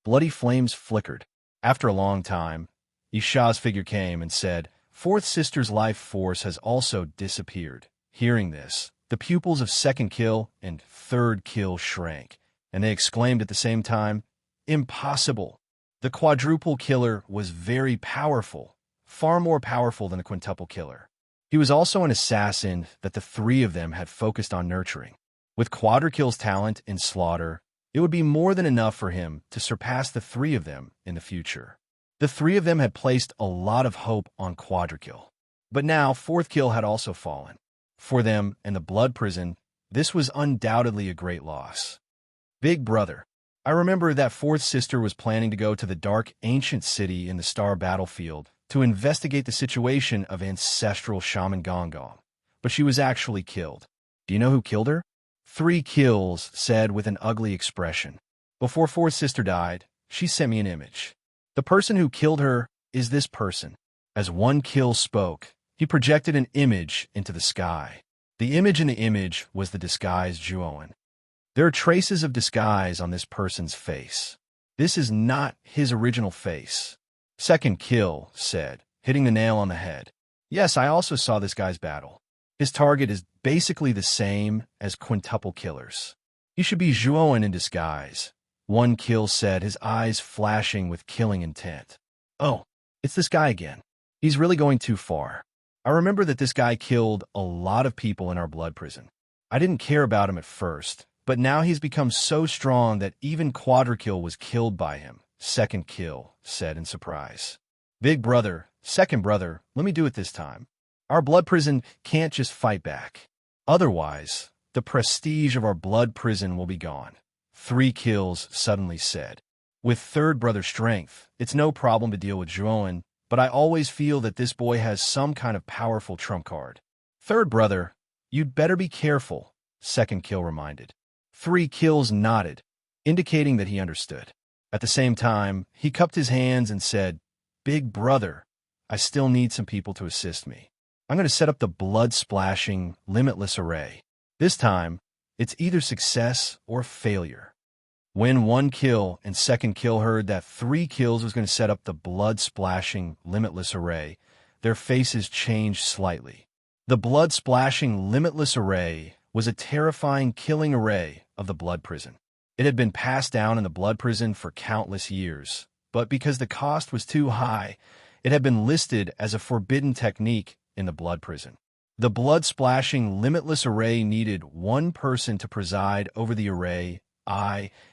Bloody flames flickered. After a long time, Isha's figure came and said, 4th sister's life force has also disappeared. Hearing this, the pupils of 2nd kill and 3rd kill shrank, and they exclaimed at the same time, Impossible! The quadruple killer was very powerful, far more powerful than the quintuple killer. He was also an assassin that the 3 of them had focused on nurturing. With Quadrikill's talent in slaughter, it would be more than enough for him to surpass the 3 of them in the future. The 3 of them had placed a lot of hope on Quadrikill. But now 4th kill had also fallen. For them and the blood prison, this was undoubtedly a great loss. Big Brother, I remember that 4th sister was planning to go to the dark ancient city in the star battlefield to investigate the situation of ancestral shaman Gongong, but she was actually killed. Do you know who killed her? 3 kills said with an ugly expression. Before 4th sister died, she sent me an image. The person who killed her is this person. As 1 kill spoke, he projected an image into the sky. The image in the image was the disguised Zhuowen. There are traces of disguise on this person's face. This is not his original face. 2nd kill said, hitting the nail on the head. Yes, I also saw this guy's battle. His target is basically the same as quintuple killers. He should be Zhuowen in disguise. 1 kill said, his eyes flashing with killing intent. Oh, it's this guy again. He's really going too far. I remember that this guy killed a lot of people in our blood prison. I didn't care about him at first, but now he's become so strong that even Quadrikill was killed by him, 2nd kill said in surprise. Big Brother, 2nd Brother, let me do it this time. Our blood prison can't just fight back. Otherwise, the prestige of our blood prison will be gone, 3 kills suddenly said. With 3rd Brother strength, it's no problem to deal with Zhuowen, but I always feel that this boy has some kind of powerful trump card. 3rd Brother, you'd better be careful. second kill reminded. 3 kills nodded, indicating that he understood. At the same time, he cupped his hands and said, "Big brother, I still need some people to assist me. I'm going to set up the blood-splashing, limitless array. This time, it's either success or failure." When 1 kill and second kill heard that 3 kills was going to set up the blood-splashing, limitless array, their faces changed slightly. The blood-splashing, limitless array was a terrifying, killing array of the blood prison. It had been passed down in the blood prison for countless years, but because the cost was too high, it had been listed as a forbidden technique in the blood prison. The blood-splashing, limitless array needed 1 person to preside over the array,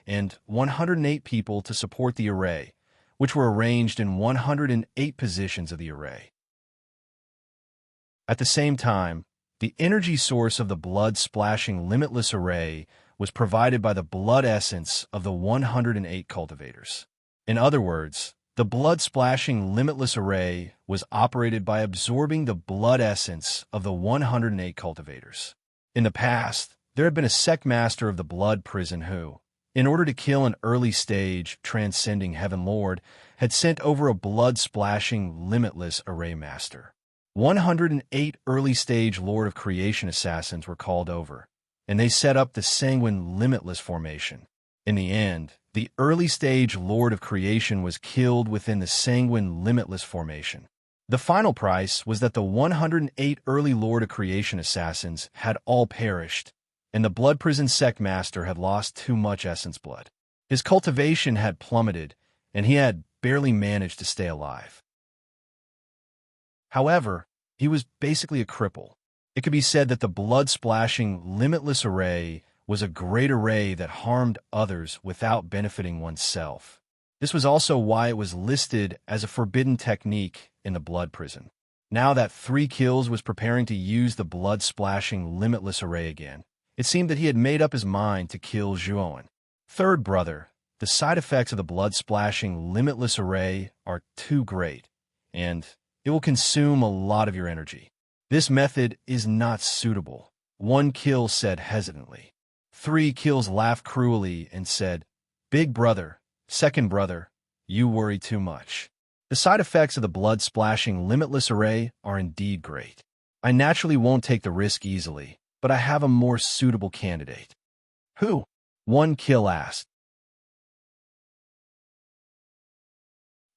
and 108 people to support the array, which were arranged in 108 positions of the array. At the same time, the energy source of the blood-splashing, limitless array was provided by the blood essence of the 108 cultivators. In other words, the blood-splashing, limitless array was operated by absorbing the blood essence of the 108 cultivators. In the past, there had been a sect master of the blood prison who, in order to kill an early-stage, transcending heaven lord, had sent over a blood-splashing, limitless array master. 108 early-stage Lord of Creation assassins were called over, and they set up the sanguine, limitless formation. In the end, the early-stage Lord of Creation was killed within the sanguine, limitless formation. The final price was that the 108 early Lord of Creation assassins had all perished, and the blood prison sect master had lost too much essence blood. His cultivation had plummeted, and he had barely managed to stay alive. However, he was basically a cripple. It could be said that the blood-splashing, limitless array was a great array that harmed others without benefiting oneself. This was also why it was listed as a forbidden technique in the blood prison. Now that 3 kills was preparing to use the blood-splashing, limitless array again, it seemed that he had made up his mind to kill Zhuowen. Third brother, the side effects of the blood-splashing, limitless array are too great, and it will consume a lot of your energy. This method is not suitable, 1 kill said hesitantly. 3 kills laughed cruelly and said, "Big brother, second brother, you worry too much. The side effects of the blood-splashing, limitless array are indeed great. I naturally won't take the risk easily, but I have a more suitable candidate." "Who?" 1 kill asked.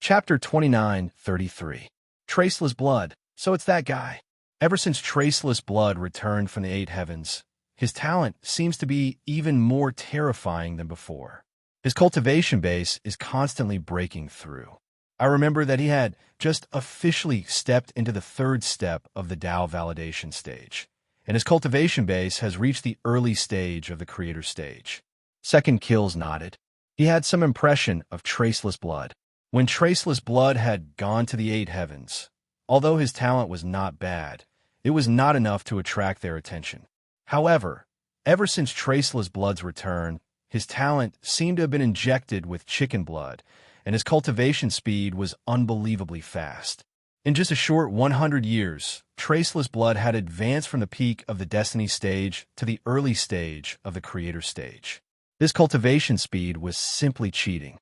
Chapter 29:33. Traceless Blood. So it's that guy. Ever since Traceless Blood returned from the 8 heavens, his talent seems to be even more terrifying than before. His cultivation base is constantly breaking through. I remember that he had just officially stepped into the 3rd step of the Tao validation stage, and his cultivation base has reached the early stage of the creator stage. Second kills nodded. He had some impression of Traceless Blood. When Traceless Blood had gone to the 8 heavens, although his talent was not bad, it was not enough to attract their attention. However, ever since Traceless Blood's return, his talent seemed to have been injected with chicken blood, and his cultivation speed was unbelievably fast. In just a short 100 years, Traceless Blood had advanced from the peak of the Destiny stage to the early stage of the Creator stage. This cultivation speed was simply cheating.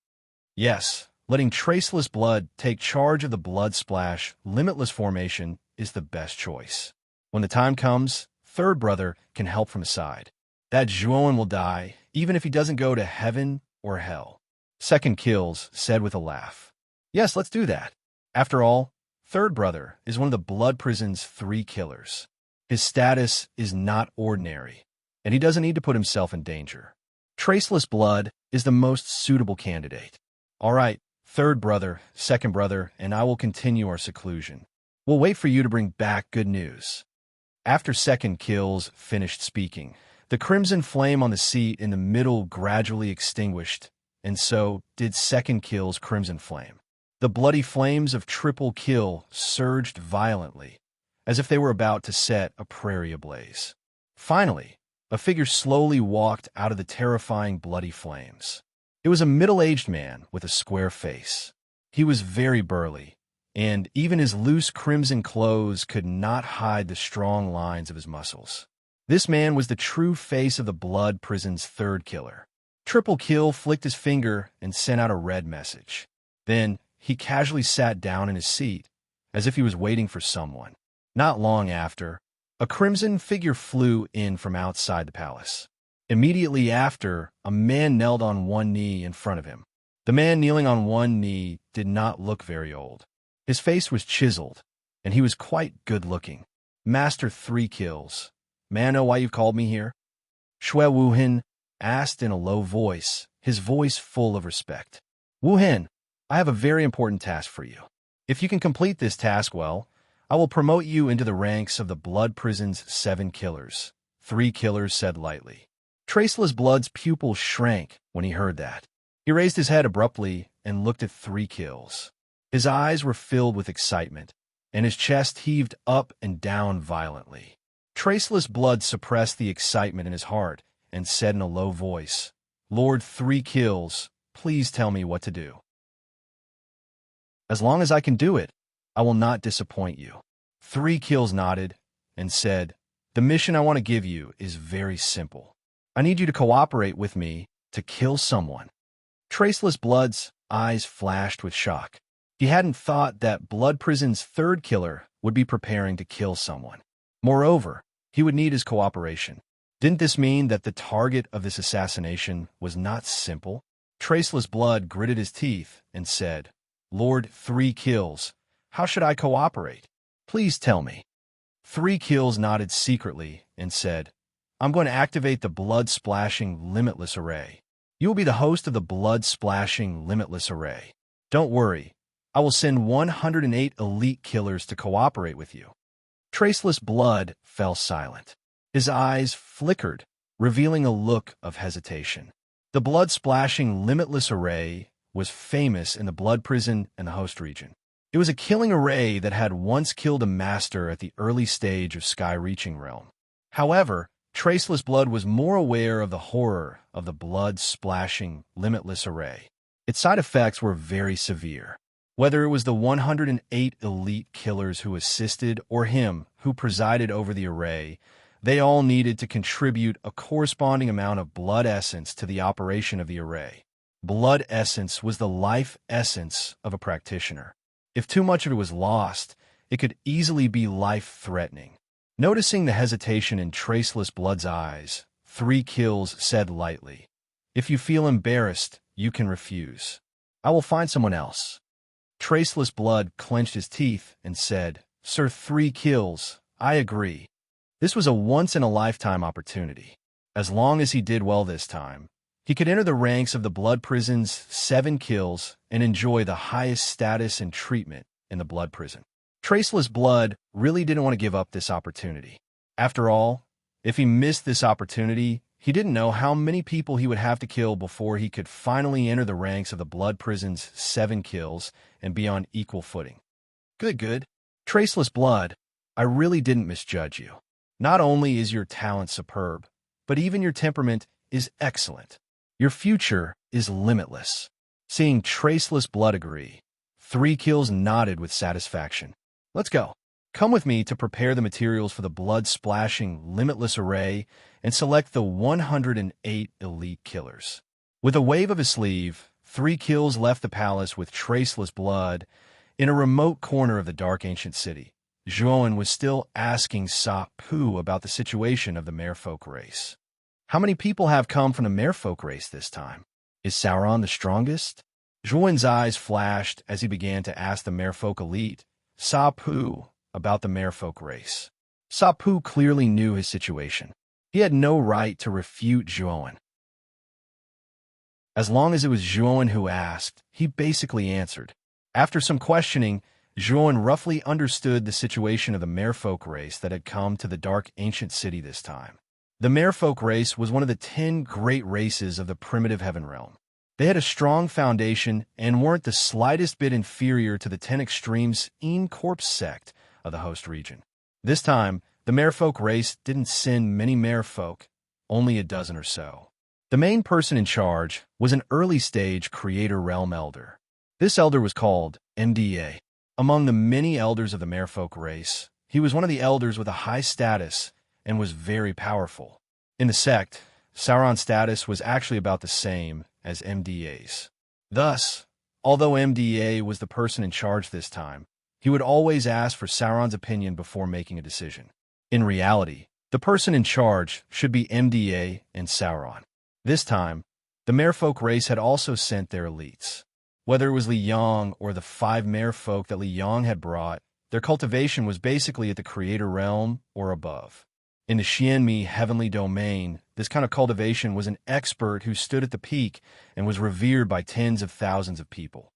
Yes, letting Traceless Blood take charge of the blood splash, limitless formation is the best choice. When the time comes, third brother can help from his side. That Zhuowen will die, even if he doesn't go to heaven or hell. Second kills said with a laugh. Yes, let's do that. After all, third brother is one of the blood prison's 3 killers. His status is not ordinary, and he doesn't need to put himself in danger. Traceless Blood is the most suitable candidate. All right, third brother, second brother, and I will continue our seclusion. We'll wait for you to bring back good news. After second kills finished speaking, the crimson flame on the seat in the middle gradually extinguished, and so did second kill's crimson flame. The bloody flames of triple kill surged violently, as if they were about to set a prairie ablaze. Finally, a figure slowly walked out of the terrifying bloody flames. It was a middle-aged man with a square face. He was very burly, and even his loose crimson clothes could not hide the strong lines of his muscles. This man was the true face of the Blood Prison's third killer. Triple Kill flicked his finger and sent out a red message. Then, he casually sat down in his seat, as if he was waiting for someone. Not long after, a crimson figure flew in from outside the palace. Immediately after, a man knelt on one knee in front of him. The man kneeling on one knee did not look very old. His face was chiseled, and he was quite good-looking. Master 3 Kills. May I know why you've called me here? Shui Wuhen asked in a low voice, his voice full of respect. Wuhen, I have a very important task for you. If you can complete this task well, I will promote you into the ranks of the Blood Prison's 7 killers. 3 Killers said lightly. Traceless Blood's pupils shrank when he heard that. He raised his head abruptly and looked at 3 Kills. His eyes were filled with excitement, and his chest heaved up and down violently. Traceless Blood suppressed the excitement in his heart and said in a low voice, Lord 3 Kills, please tell me what to do. As long as I can do it, I will not disappoint you. 3 Kills nodded and said, the mission I want to give you is very simple. I need you to cooperate with me to kill someone. Traceless Blood's eyes flashed with shock. He hadn't thought that Blood Prison's third killer would be preparing to kill someone. Moreover, he would need his cooperation. Didn't this mean that the target of this assassination was not simple? Traceless Blood gritted his teeth and said, Lord 3 Kills, how should I cooperate? Please tell me. 3 Kills nodded secretly and said, I'm going to activate the blood-splashing limitless array. You will be the host of the blood-splashing limitless array. Don't worry, I will send 108 elite killers to cooperate with you. Traceless Blood fell silent. His eyes flickered, revealing a look of hesitation. The blood-splashing limitless array was famous in the Blood Prison and the host region. It was a killing array that had once killed a master at the early stage of Sky-Reaching Realm. However, Traceless Blood was more aware of the horror of the blood-splashing limitless array. Its side effects were very severe. Whether it was the 108 elite killers who assisted or him who presided over the array, they all needed to contribute a corresponding amount of blood essence to the operation of the array. Blood essence was the life essence of a practitioner. If too much of it was lost, it could easily be life-threatening. Noticing the hesitation in Traceless Blood's eyes, 3 Kills said lightly, If you feel embarrassed, you can refuse. I will find someone else. Traceless Blood clenched his teeth and said, Sir 3 Kills, I agree. This was a once-in-a-lifetime opportunity. As long as he did well this time, he could enter the ranks of the Blood Prison's 7 kills and enjoy the highest status and treatment in the Blood Prison. Traceless Blood really didn't want to give up this opportunity. After all, if he missed this opportunity, he didn't know how many people he would have to kill before he could finally enter the ranks of the Blood Prison's 7 kills and be on equal footing. Good. Traceless Blood, I really didn't misjudge you. Not only is your talent superb, but even your temperament is excellent. Your future is limitless. Seeing Traceless Blood agree, 3 Kills nodded with satisfaction. Let's go. Come with me to prepare the materials for the blood-splashing limitless array and select the 108 elite killers. With a wave of his sleeve, 3 Kills left the palace with Traceless Blood. In a remote corner of the dark ancient city, Zhuowen was still asking Sa Pu about the situation of the merfolk race. How many people have come from the merfolk race this time? Is Sauron the strongest? Zhuowen's eyes flashed as he began to ask the merfolk elite, Sa Pu, about the merfolk race. Sa Pu clearly knew his situation. He had no right to refute Zhuowen. As long as it was Zhuowen who asked, he basically answered. After some questioning, Zhuowen roughly understood the situation of the merfolk race that had come to the dark ancient city this time. The merfolk race was one of the 10 great races of the primitive heaven realm. They had a strong foundation and weren't the slightest bit inferior to the 10 extremes Corpse sect of the host region. This time, the merfolk race didn't send many merfolk, only a dozen or so. The main person in charge was an early-stage creator realm elder. This elder was called MDA. Among the many elders of the merfolk race, he was one of the elders with a high status and was very powerful. In the sect, Sauron's status was actually about the same as MDA's. Thus, although MDA was the person in charge this time, he would always ask for Sauron's opinion before making a decision. In reality, the person in charge should be MDA and Sauron. This time, the merfolk race had also sent their elites. Whether it was Li Yong or the 5 merfolk that Li Yong had brought, their cultivation was basically at the creator realm or above. In the Xianmi heavenly domain, this kind of cultivation was an expert who stood at the peak and was revered by tens of thousands of people.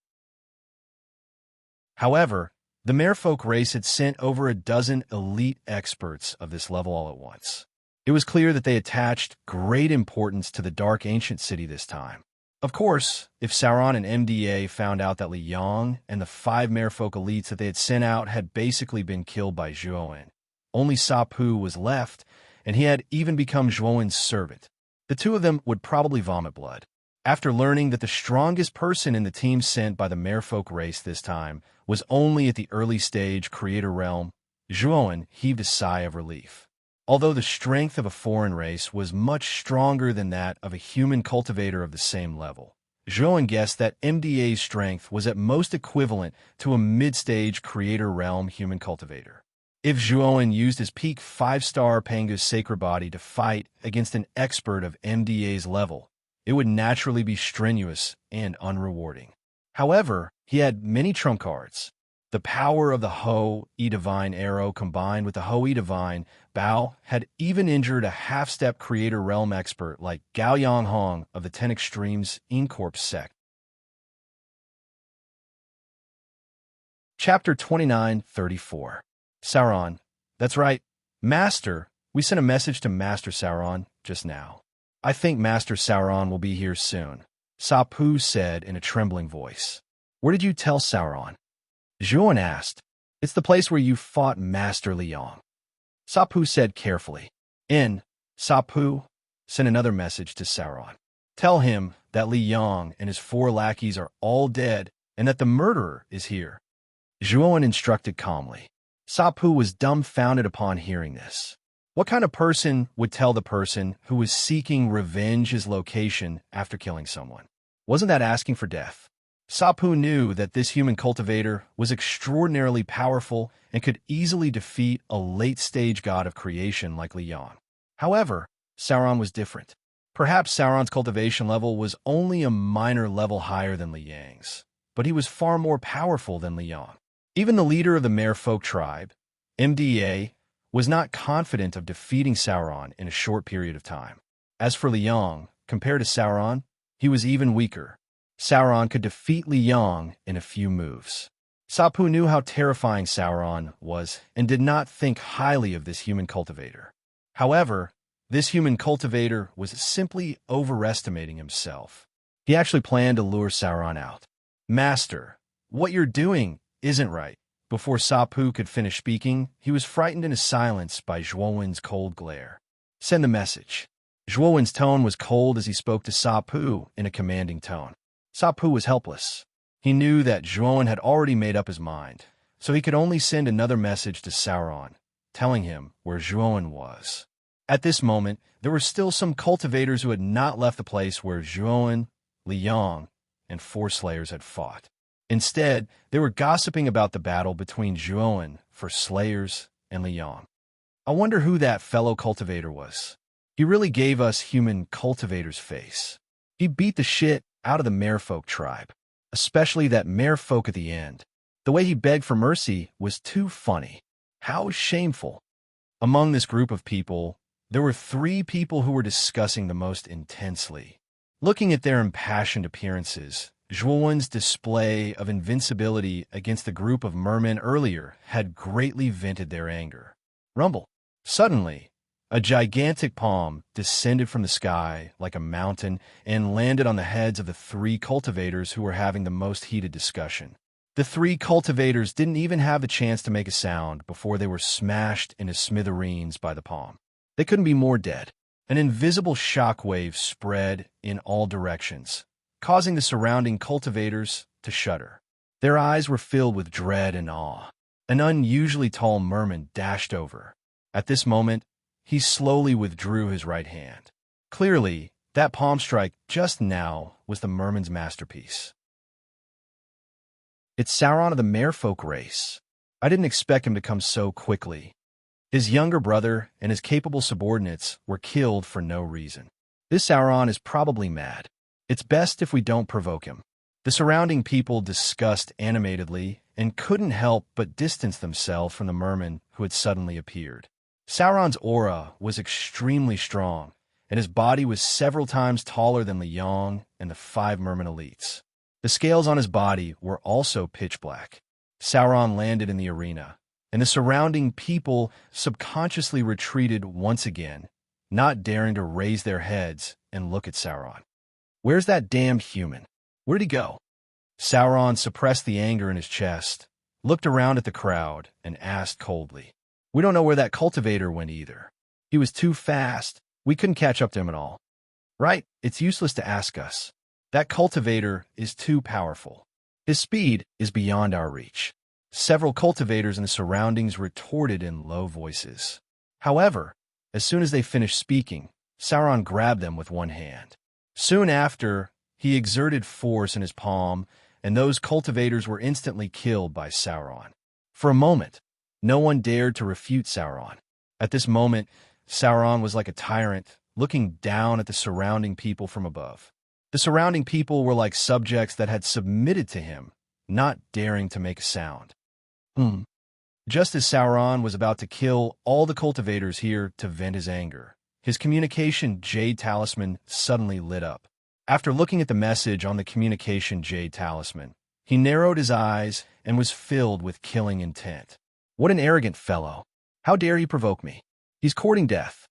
However, the merfolk race had sent over a dozen elite experts of this level all at once. It was clear that they attached great importance to the Dark Ancient City this time. Of course, if Sauron and MDA found out that Li Yong and the 5 merfolk elites that they had sent out had basically been killed by Zhuowen, only Sapu was left, and he had even become Zhuowen's servant. The two of them would probably vomit blood. After learning that the strongest person in the team sent by the merfolk race this time was only at the early stage creator realm, Zhuowen heaved a sigh of relief. Although the strength of a foreign race was much stronger than that of a human cultivator of the same level, Zhuowen guessed that MDA's strength was at most equivalent to a mid-stage creator realm human cultivator. If Zhuowen used his peak 5-star Panga's sacred body to fight against an expert of MDA's level, it would naturally be strenuous and unrewarding. However, he had many trump cards. The power of the Ho-E Divine Arrow combined with the Ho-E Divine Bow had even injured a half-step creator realm expert like Gao Yang Hong of the 10 Extremes Incorp sect. Chapter 29:34. Sauron. That's right. Master, we sent a message to Master Sauron just now. I think Master Sauron will be here soon, Sapu said in a trembling voice. Where did you tell Sauron? Zhuowen asked. It's the place where you fought Master Li Yong. Sapu said carefully. Sapu sent another message to Sauron. Tell him that Li Yong and his 4 lackeys are all dead and that the murderer is here. Zhuowen instructed calmly. Sapu was dumbfounded upon hearing this. What kind of person would tell the person who was seeking revenge his location after killing someone? Wasn't that asking for death? Sapu knew that this human cultivator was extraordinarily powerful and could easily defeat a late-stage god of creation like Li Yong. However, Sauron was different. Perhaps Sauron's cultivation level was only a minor level higher than Li Yang's, but he was far more powerful than Li Yong. Even the leader of the merfolk tribe, MDA, was not confident of defeating Sauron in a short period of time. As for Li Yong, compared to Sauron, he was even weaker. Sauron could defeat Li Yong in a few moves. Sapu knew how terrifying Sauron was and did not think highly of this human cultivator. However, this human cultivator was simply overestimating himself. He actually planned to lure Sauron out. Master, what you're doing isn't right. Before Sapu could finish speaking, he was frightened into silence by Zhuowen's cold glare. Send the message. Zhuowen's tone was cold as he spoke to Sapu in a commanding tone. Sapu was helpless. He knew that Zhuowen had already made up his mind, so he could only send another message to Sauron, telling him where Zhuowen was. At this moment, there were still some cultivators who had not left the place where Zhuowen, Li Yong, and 4 slayers had fought. Instead, they were gossiping about the battle between Zhuowen for slayers and Li Yong. I wonder who that fellow cultivator was. He really gave us human cultivators face. He beat the shit out of the merfolk tribe, especially that merfolk at the end. The way he begged for mercy was too funny. How shameful. Among this group of people, there were 3 people who were discussing the most intensely. Looking at their impassioned appearances, Zhuowen's display of invincibility against the group of mermen earlier had greatly vented their anger. Rumble. Suddenly, a gigantic palm descended from the sky like a mountain and landed on the heads of the 3 cultivators who were having the most heated discussion. The 3 cultivators didn't even have the chance to make a sound before they were smashed into smithereens by the palm. They couldn't be more dead. An invisible shockwave spread in all directions, causing the surrounding cultivators to shudder. Their eyes were filled with dread and awe. An unusually tall merman dashed over. At this moment, he slowly withdrew his right hand. Clearly, that palm strike just now was the merman's masterpiece. It's Sauron of the merfolk race. I didn't expect him to come so quickly. His younger brother and his capable subordinates were killed for no reason. This Sauron is probably mad. It's best if we don't provoke him. The surrounding people discussed animatedly and couldn't help but distance themselves from the merman who had suddenly appeared. Sauron's aura was extremely strong, and his body was several times taller than Liang and the 5 merman elites. The scales on his body were also pitch black. Sauron landed in the arena, and the surrounding people subconsciously retreated once again, not daring to raise their heads and look at Sauron. Where's that damned human? Where'd he go? Sauron suppressed the anger in his chest, looked around at the crowd, and asked coldly. We don't know where that cultivator went either. He was too fast. We couldn't catch up to him at all. Right? It's useless to ask us. That cultivator is too powerful. His speed is beyond our reach. Several cultivators in the surroundings retorted in low voices. However, as soon as they finished speaking, Sauron grabbed them with one hand. Soon after, he exerted force in his palm, and those cultivators were instantly killed by Sauron. For a moment, no one dared to refute Sauron. At this moment, Sauron was like a tyrant, looking down at the surrounding people from above. The surrounding people were like subjects that had submitted to him, not daring to make a sound. Just as Sauron was about to kill all the cultivators here to vent his anger, his communication jade talisman suddenly lit up. After looking at the message on the communication jade talisman, he narrowed his eyes and was filled with killing intent. What an arrogant fellow. How dare he provoke me? He's courting death.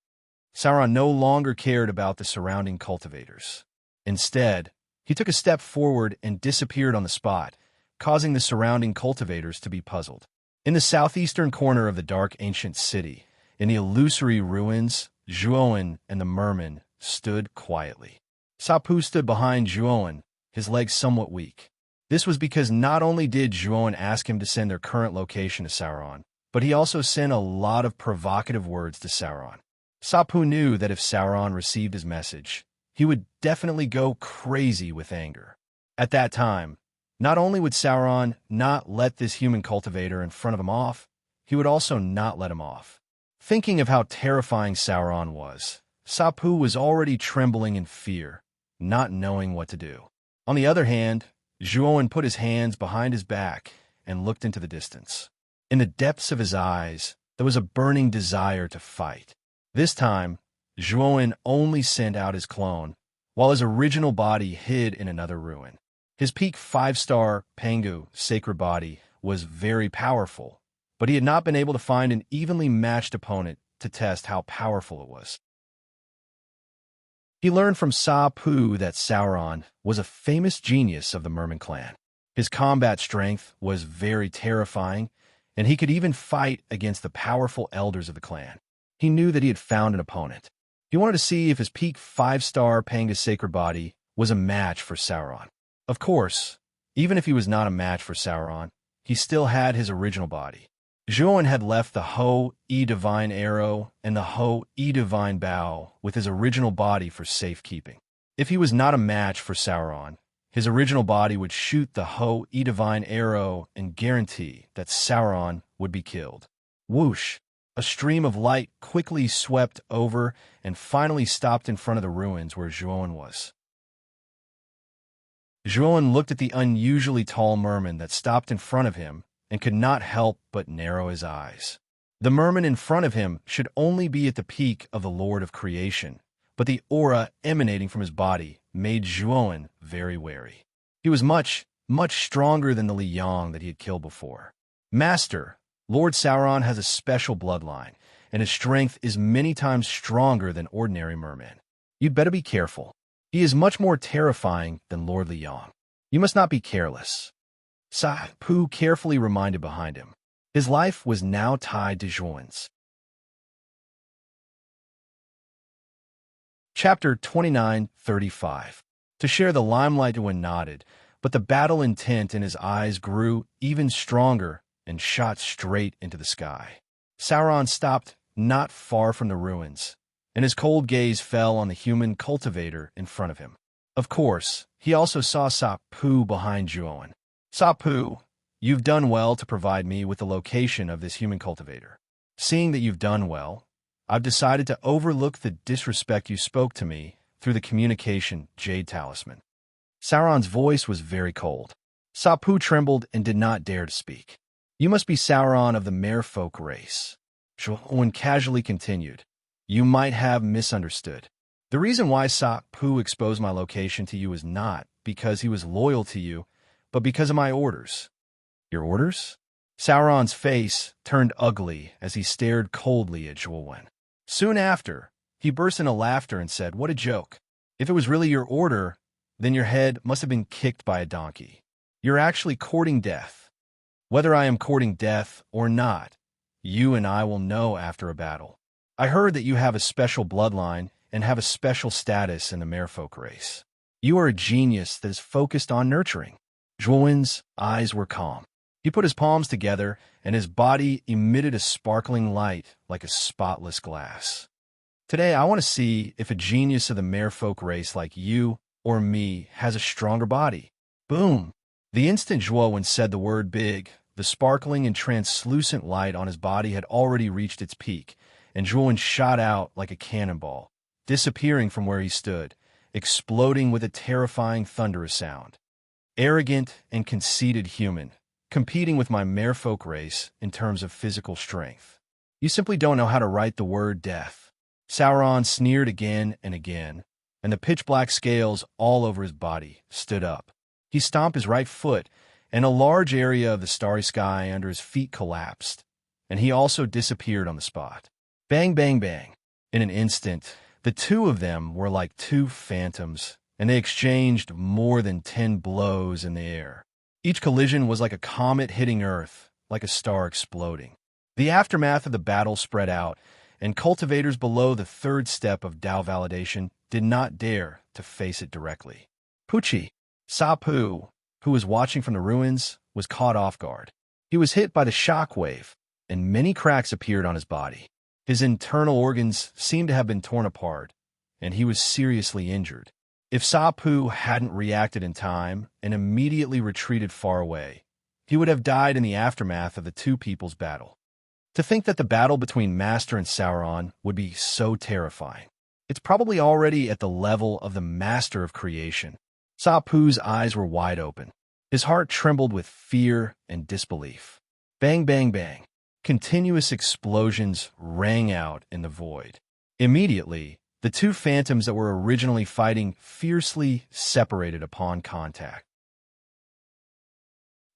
Sauron no longer cared about the surrounding cultivators. Instead, he took a step forward and disappeared on the spot, causing the surrounding cultivators to be puzzled. In the southeastern corner of the dark ancient city, in the illusory ruins, Zhuowen and the merman stood quietly. Sapu stood behind Zhuowen, his legs somewhat weak. This was because not only did Zhuowen ask him to send their current location to Sauron, but he also sent a lot of provocative words to Sauron. Sapu knew that if Sauron received his message, he would definitely go crazy with anger. At that time, not only would Sauron not let this human cultivator in front of him off, he would also not let him off. Thinking of how terrifying Sauron was, Sapu was already trembling in fear, not knowing what to do. On the other hand, Zhuowen put his hands behind his back and looked into the distance. In the depths of his eyes, there was a burning desire to fight. This time, Zhuowen only sent out his clone, while his original body hid in another ruin. His peak 5-star Pangu sacred body was very powerful, but he had not been able to find an evenly matched opponent to test how powerful it was. He learned from Sapu that Sauron was a famous genius of the Merman clan. His combat strength was very terrifying, and he could even fight against the powerful elders of the clan. He knew that he had found an opponent. He wanted to see if his peak 5-star Pangu sacred body was a match for Sauron. Of course, even if he was not a match for Sauron, he still had his original body. Zhuowen had left the Ho-E Divine Arrow and the Ho-E Divine Bow with his original body for safekeeping. If he was not a match for Sauron, his original body would shoot the Ho-E Divine Arrow and guarantee that Sauron would be killed. Whoosh! A stream of light quickly swept over and finally stopped in front of the ruins where Zhuowen was. Zhuowen looked at the unusually tall merman that stopped in front of him and could not help but narrow his eyes. The merman in front of him should only be at the peak of the Lord of Creation, but the aura emanating from his body made Zhuowen very wary. He was much, much stronger than the Liang that he had killed before. Master, Lord Sauron has a special bloodline, and his strength is many times stronger than ordinary mermen. You'd better be careful. He is much more terrifying than Lord Liang. You must not be careless. Sapu carefully reminded behind him. His life was now tied to Zhuowen's. Chapter 29:35. To share the limelight, Zhuowen nodded, but the battle intent in his eyes grew even stronger and shot straight into the sky. Sauron stopped not far from the ruins, and his cold gaze fell on the human cultivator in front of him. Of course, he also saw Sapu behind Zhuowen. Sapu, you've done well to provide me with the location of this human cultivator. Seeing that you've done well, I've decided to overlook the disrespect you spoke to me through the communication Jade Talisman. Sauron's voice was very cold. Sapu trembled and did not dare to speak. You must be Sauron of the merfolk race. Zhuowen casually continued. You might have misunderstood. The reason why Sapu exposed my location to you is not because he was loyal to you, but because of my orders. Your orders? Sauron's face turned ugly as he stared coldly at Zhuowen. Soon after, he burst into laughter and said, What a joke. If it was really your order, then your head must have been kicked by a donkey. You're actually courting death. Whether I am courting death or not, you and I will know after a battle. I heard that you have a special bloodline and have a special status in the merfolk race. You are a genius that is focused on nurturing. Zhuowen's eyes were calm. He put his palms together, and his body emitted a sparkling light like a spotless glass. Today, I want to see if a genius of the merfolk race like you or me has a stronger body. Boom! The instant Zhuowen said the word big, the sparkling and translucent light on his body had already reached its peak, and Zhuowen shot out like a cannonball, disappearing from where he stood, exploding with a terrifying thunderous sound. Arrogant and conceited human, competing with my merfolk race in terms of physical strength. You simply don't know how to write the word death. Sauron sneered again and again, and the pitch-black scales all over his body stood up. He stomped his right foot, and a large area of the starry sky under his feet collapsed, and he also disappeared on the spot. Bang, bang, bang. In an instant, the two of them were like two phantoms, and they exchanged more than 10 blows in the air. Each collision was like a comet hitting Earth, like a star exploding. The aftermath of the battle spread out, and cultivators below the third step of Dao validation did not dare to face it directly. Pucci, Sapu, who was watching from the ruins, was caught off guard. He was hit by the shock wave, and many cracks appeared on his body. His internal organs seemed to have been torn apart, and he was seriously injured. If Sapu hadn't reacted in time and immediately retreated far away, he would have died in the aftermath of the two people's battle. To think that the battle between Master and Sauron would be so terrifying. It's probably already at the level of the Master of Creation. Sapu's eyes were wide open. His heart trembled with fear and disbelief. Bang, bang, bang. Continuous explosions rang out in the void. Immediately, the two phantoms that were originally fighting fiercely separated upon contact.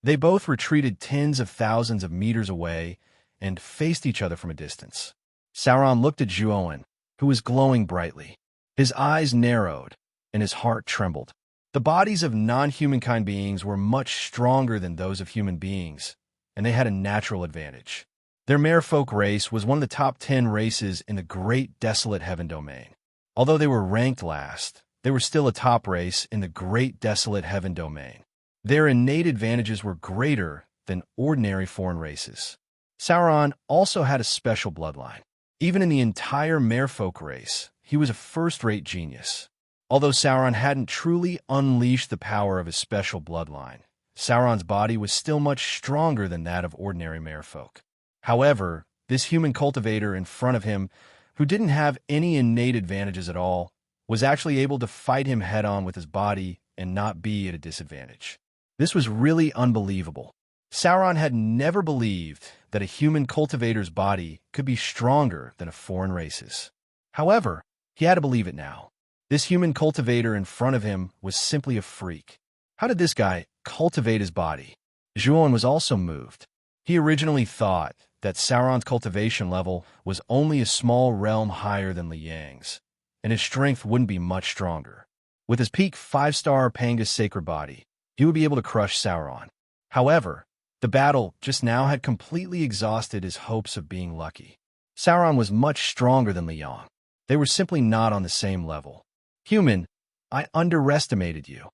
They both retreated tens of thousands of meters away and faced each other from a distance. Sauron looked at Zhuowen, who was glowing brightly. His eyes narrowed, and his heart trembled. The bodies of non-humankind beings were much stronger than those of human beings, and they had a natural advantage. Their merfolk race was one of the top 10 races in the Great Desolate Heaven domain. Although they were ranked last, they were still a top race in the Great Desolate Heaven domain. Their innate advantages were greater than ordinary foreign races. Sauron also had a special bloodline. Even in the entire merfolk race, he was a first-rate genius. Although Sauron hadn't truly unleashed the power of his special bloodline, Sauron's body was still much stronger than that of ordinary merfolk. However, this human cultivator in front of him, who didn't have any innate advantages at all, was actually able to fight him head-on with his body and not be at a disadvantage. This was really unbelievable. Sauron had never believed that a human cultivator's body could be stronger than a foreign race's. However, he had to believe it now. This human cultivator in front of him was simply a freak. How did this guy cultivate his body? Zhuowen was also moved. He originally thought that Sauron's cultivation level was only a small realm higher than Liang's, and his strength wouldn't be much stronger. With his peak 5-star Panga's sacred body, he would be able to crush Sauron. However, the battle just now had completely exhausted his hopes of being lucky. Sauron was much stronger than Liang. They were simply not on the same level. Human, I underestimated you.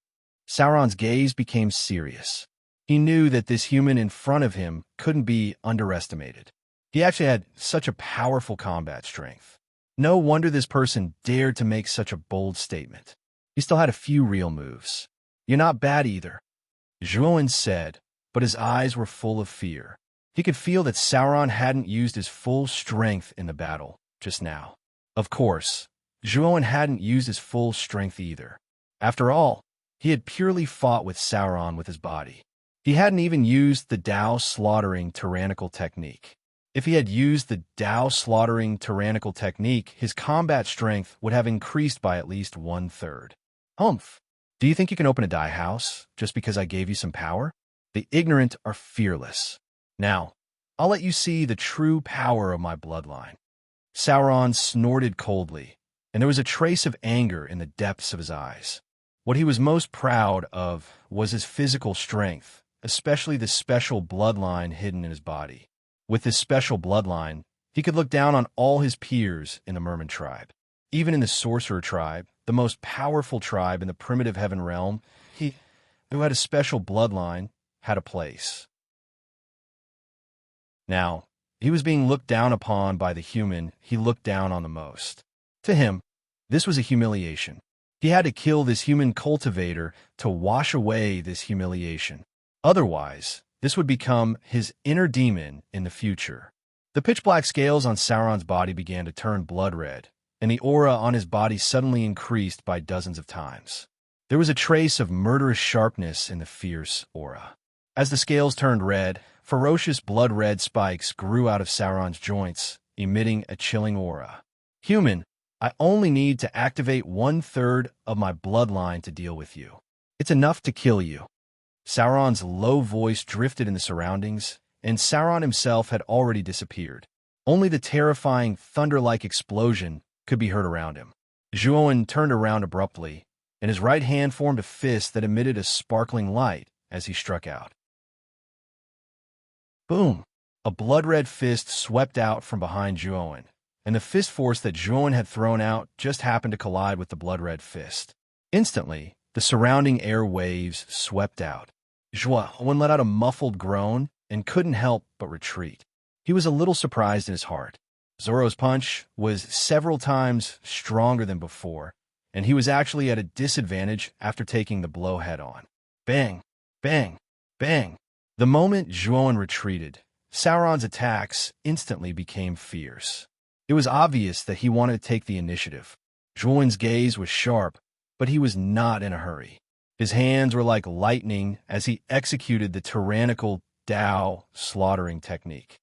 Sauron's gaze became serious. He knew that this human in front of him couldn't be underestimated. He actually had such a powerful combat strength. No wonder this person dared to make such a bold statement. He still had a few real moves. You're not bad either, Zhuowen said, but his eyes were full of fear. He could feel that Sauron hadn't used his full strength in the battle just now. Of course, Zhuowen hadn't used his full strength either. After all, he had purely fought with Sauron with his body. He hadn't even used the Dao slaughtering tyrannical technique. If he had used the Dao slaughtering tyrannical technique, his combat strength would have increased by at least 1/3. Humph! Do you think you can open a dye house just because I gave you some power? The ignorant are fearless. Now, I'll let you see the true power of my bloodline. Sauron snorted coldly, and there was a trace of anger in the depths of his eyes. What he was most proud of was his physical strength, especially the special bloodline hidden in his body. With this special bloodline, he could look down on all his peers in the Merman tribe. Even in the Sorcerer tribe, the most powerful tribe in the primitive heaven realm, he who had a special bloodline had a place. Now, he was being looked down upon by the human he looked down on the most. To him, this was a humiliation. He had to kill this human cultivator to wash away this humiliation. Otherwise, this would become his inner demon in the future. The pitch-black scales on Sauron's body began to turn blood red, and the aura on his body suddenly increased by dozens of times. There was a trace of murderous sharpness in the fierce aura. As the scales turned red, ferocious blood-red spikes grew out of Sauron's joints, emitting a chilling aura. Human, I only need to activate 1/3 of my bloodline to deal with you. It's enough to kill you. Sauron's low voice drifted in the surroundings, and Sauron himself had already disappeared. Only the terrifying, thunder-like explosion could be heard around him. Zhuowen turned around abruptly, and his right hand formed a fist that emitted a sparkling light as he struck out. Boom! A blood-red fist swept out from behind Zhuowen, and the fist force that Zhuowen had thrown out just happened to collide with the blood-red fist. Instantly, the surrounding air waves swept out. Zhuowen let out a muffled groan and couldn't help but retreat. He was a little surprised in his heart. Zoro's punch was several times stronger than before, and he was actually at a disadvantage after taking the blow head-on. Bang! Bang! Bang! The moment Zhuowen retreated, Sauron's attacks instantly became fierce. It was obvious that he wanted to take the initiative. Zhuowen's gaze was sharp, but he was not in a hurry. His hands were like lightning as he executed the tyrannical Dao slaughtering technique.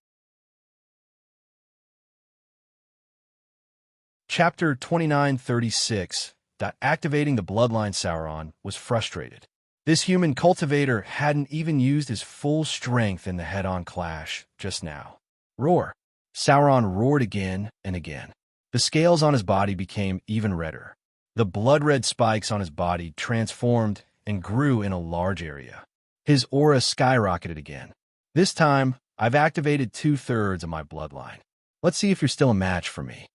Chapter 2936. Activating the bloodline. Sauron was frustrated. This human cultivator hadn't even used his full strength in the head-on clash just now. Roar! Sauron roared again and again. The scales on his body became even redder. The blood-red spikes on his body transformed and grew in a large area. His aura skyrocketed again. This time, I've activated 2/3 of my bloodline. Let's see if you're still a match for me.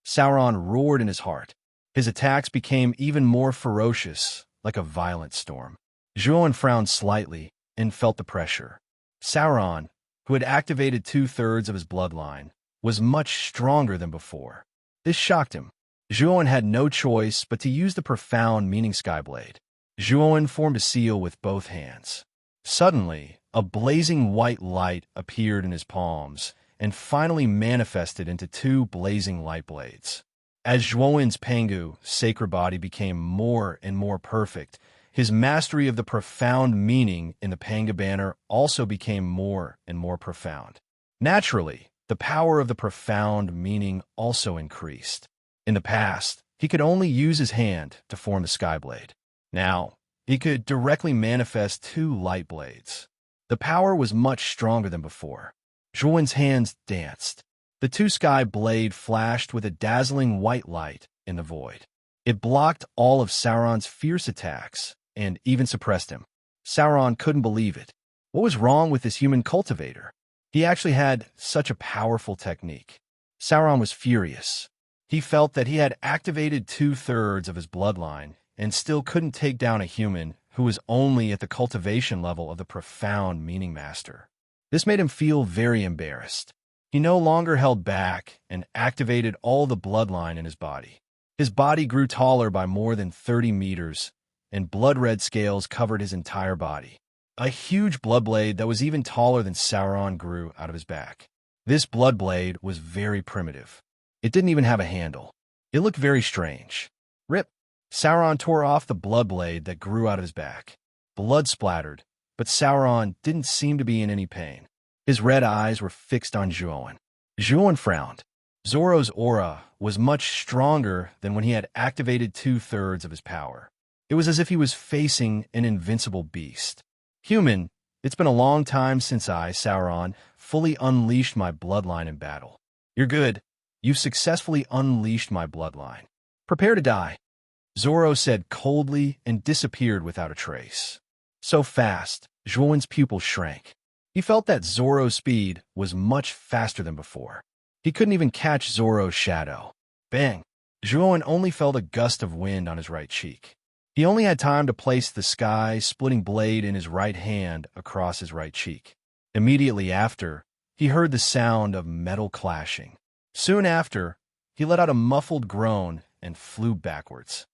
Sauron roared in his heart. His attacks became even more ferocious, like a violent storm. Zhuowen frowned slightly and felt the pressure. Sauron, who had activated 2/3 of his bloodline, was much stronger than before. This shocked him. Zhuowen had no choice but to use the profound meaning Skyblade. Zhuowen formed a seal with both hands. Suddenly, a blazing white light appeared in his palms and finally manifested into 2 blazing light blades. As Zhuowen's Pangu, sacred body, became more and more perfect, his mastery of the profound meaning in the Panga banner also became more and more profound. Naturally, the power of the profound meaning also increased. In the past, he could only use his hand to form the Skyblade. Now, he could directly manifest 2 light blades. The power was much stronger than before. Zhuowen's hands danced. The 2 sky blade flashed with a dazzling white light in the void. It blocked all of Sauron's fierce attacks and even suppressed him. Sauron couldn't believe it. What was wrong with this human cultivator? He actually had such a powerful technique. Sauron was furious. He felt that he had activated 2/3 of his bloodline and still couldn't take down a human who was only at the cultivation level of the profound meaning master. This made him feel very embarrassed. He no longer held back and activated all the bloodline in his body. His body grew taller by more than 30 meters, and blood-red scales covered his entire body. A huge blood blade that was even taller than Sauron grew out of his back. This blood blade was very primitive. It didn't even have a handle. It looked very strange. Rip! Sauron tore off the blood blade that grew out of his back. Blood splattered, but Sauron didn't seem to be in any pain. His red eyes were fixed on Zhuowen. Zhuowen frowned. Zorro's aura was much stronger than when he had activated 2/3 of his power. It was as if he was facing an invincible beast. Human, it's been a long time since I, Sauron, fully unleashed my bloodline in battle. You're good. You've successfully unleashed my bloodline. Prepare to die. Zorro said coldly and disappeared without a trace. So fast, Zhuowen's pupils shrank. He felt that Zorro's speed was much faster than before. He couldn't even catch Zorro's shadow. Bang! Zhuowen only felt a gust of wind on his right cheek. He only had time to place the sky-splitting blade in his right hand across his right cheek. Immediately after, he heard the sound of metal clashing. Soon after, he let out a muffled groan and flew backwards.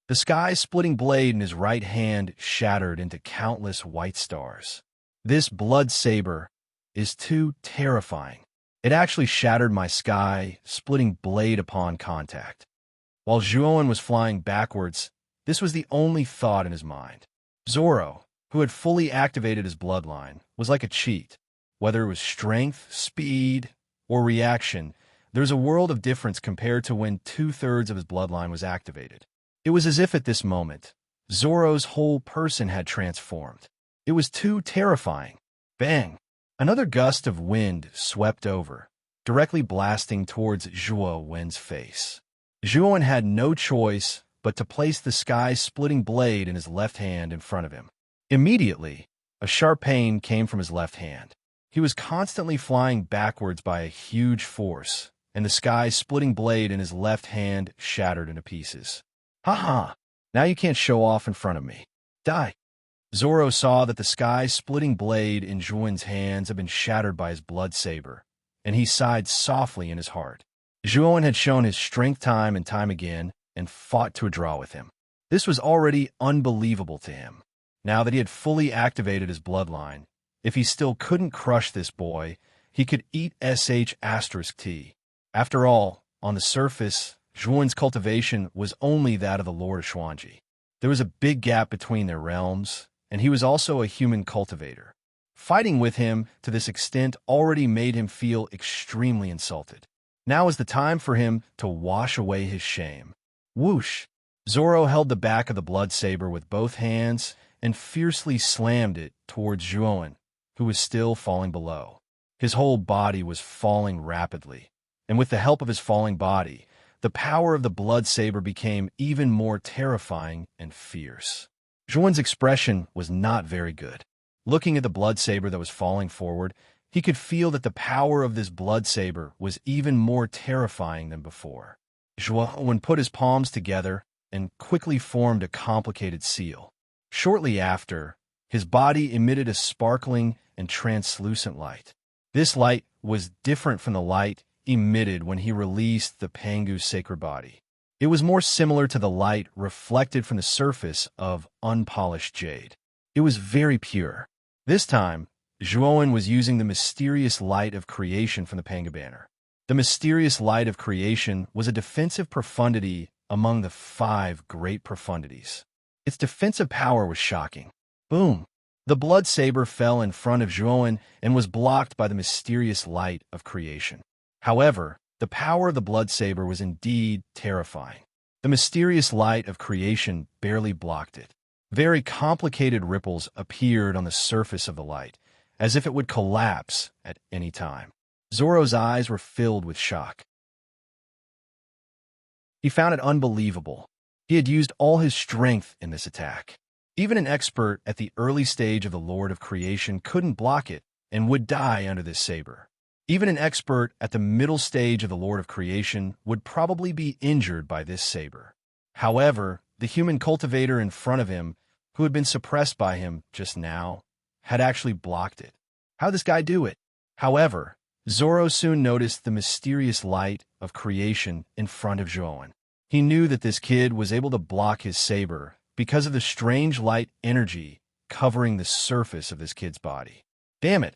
The sky-splitting blade in his right hand shattered into countless white stars. This blood saber is too terrifying. It actually shattered my sky-splitting blade upon contact. While Zhuowen was flying backwards, this was the only thought in his mind. Zorro, who had fully activated his bloodline, was like a cheat. Whether it was strength, speed, or reaction, there's a world of difference compared to when 2/3 of his bloodline was activated. It was as if at this moment, Zorro's whole person had transformed. It was too terrifying. Bang! Another gust of wind swept over, directly blasting towards Zhuowen's face. Zhuowen had no choice but to place the sky-splitting blade in his left hand in front of him. Immediately, a sharp pain came from his left hand. He was constantly flying backwards by a huge force, and the sky-splitting blade in his left hand shattered into pieces. Ha! Now you can't show off in front of me. Die! Zorro saw that the sky-splitting blade in Zhuowen's hands had been shattered by his blood saber, and he sighed softly in his heart. Zhuowen had shown his strength time and time again and fought to a draw with him. This was already unbelievable to him. Now that he had fully activated his bloodline, if he still couldn't crush this boy, he could eat *T. After all, on the surface, Zhuowen's cultivation was only that of the Lord of Xuanji. There was a big gap between their realms, and he was also a human cultivator. Fighting with him to this extent already made him feel extremely insulted. Now was the time for him to wash away his shame. Whoosh! Zorro held the back of the blood saber with both hands and fiercely slammed it towards Zhuowen, who was still falling below. His whole body was falling rapidly, and with the help of his falling body, the power of the blood saber became even more terrifying and fierce. Zhuowen's expression was not very good. Looking at the blood saber that was falling forward, he could feel that the power of this blood saber was even more terrifying than before. Zhuowen put his palms together and quickly formed a complicated seal. Shortly after, his body emitted a sparkling and translucent light. This light was different from the light emitted when he released the Pangu's sacred body. It was more similar to the light reflected from the surface of unpolished jade. It was very pure. This time, Zhuowen was using the mysterious light of creation from the Pangu banner. The mysterious light of creation was a defensive profundity among the 5 great profundities. Its defensive power was shocking. Boom! The blood saber fell in front of Zhuowen and was blocked by the mysterious light of creation. However, the power of the blood saber was indeed terrifying. The mysterious light of creation barely blocked it. Very complicated ripples appeared on the surface of the light, as if it would collapse at any time. Zorro's eyes were filled with shock. He found it unbelievable. He had used all his strength in this attack. Even an expert at the early stage of the Lord of Creation couldn't block it and would die under this saber. Even an expert at the middle stage of the Lord of Creation would probably be injured by this saber. However, the human cultivator in front of him, who had been suppressed by him just now, had actually blocked it. How did this guy do it? However, Zoro soon noticed the mysterious light of creation in front of Zhuowen. He knew that this kid was able to block his saber because of the strange light energy covering the surface of this kid's body. Damn it!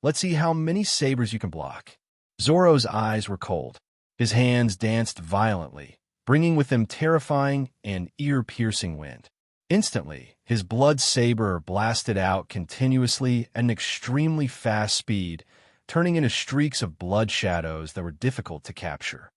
Let's see how many sabers you can block. Zoro's eyes were cold. His hands danced violently, bringing with them terrifying and ear-piercing wind. Instantly, his blood saber blasted out continuously at an extremely fast speed, turning into streaks of blood shadows that were difficult to capture.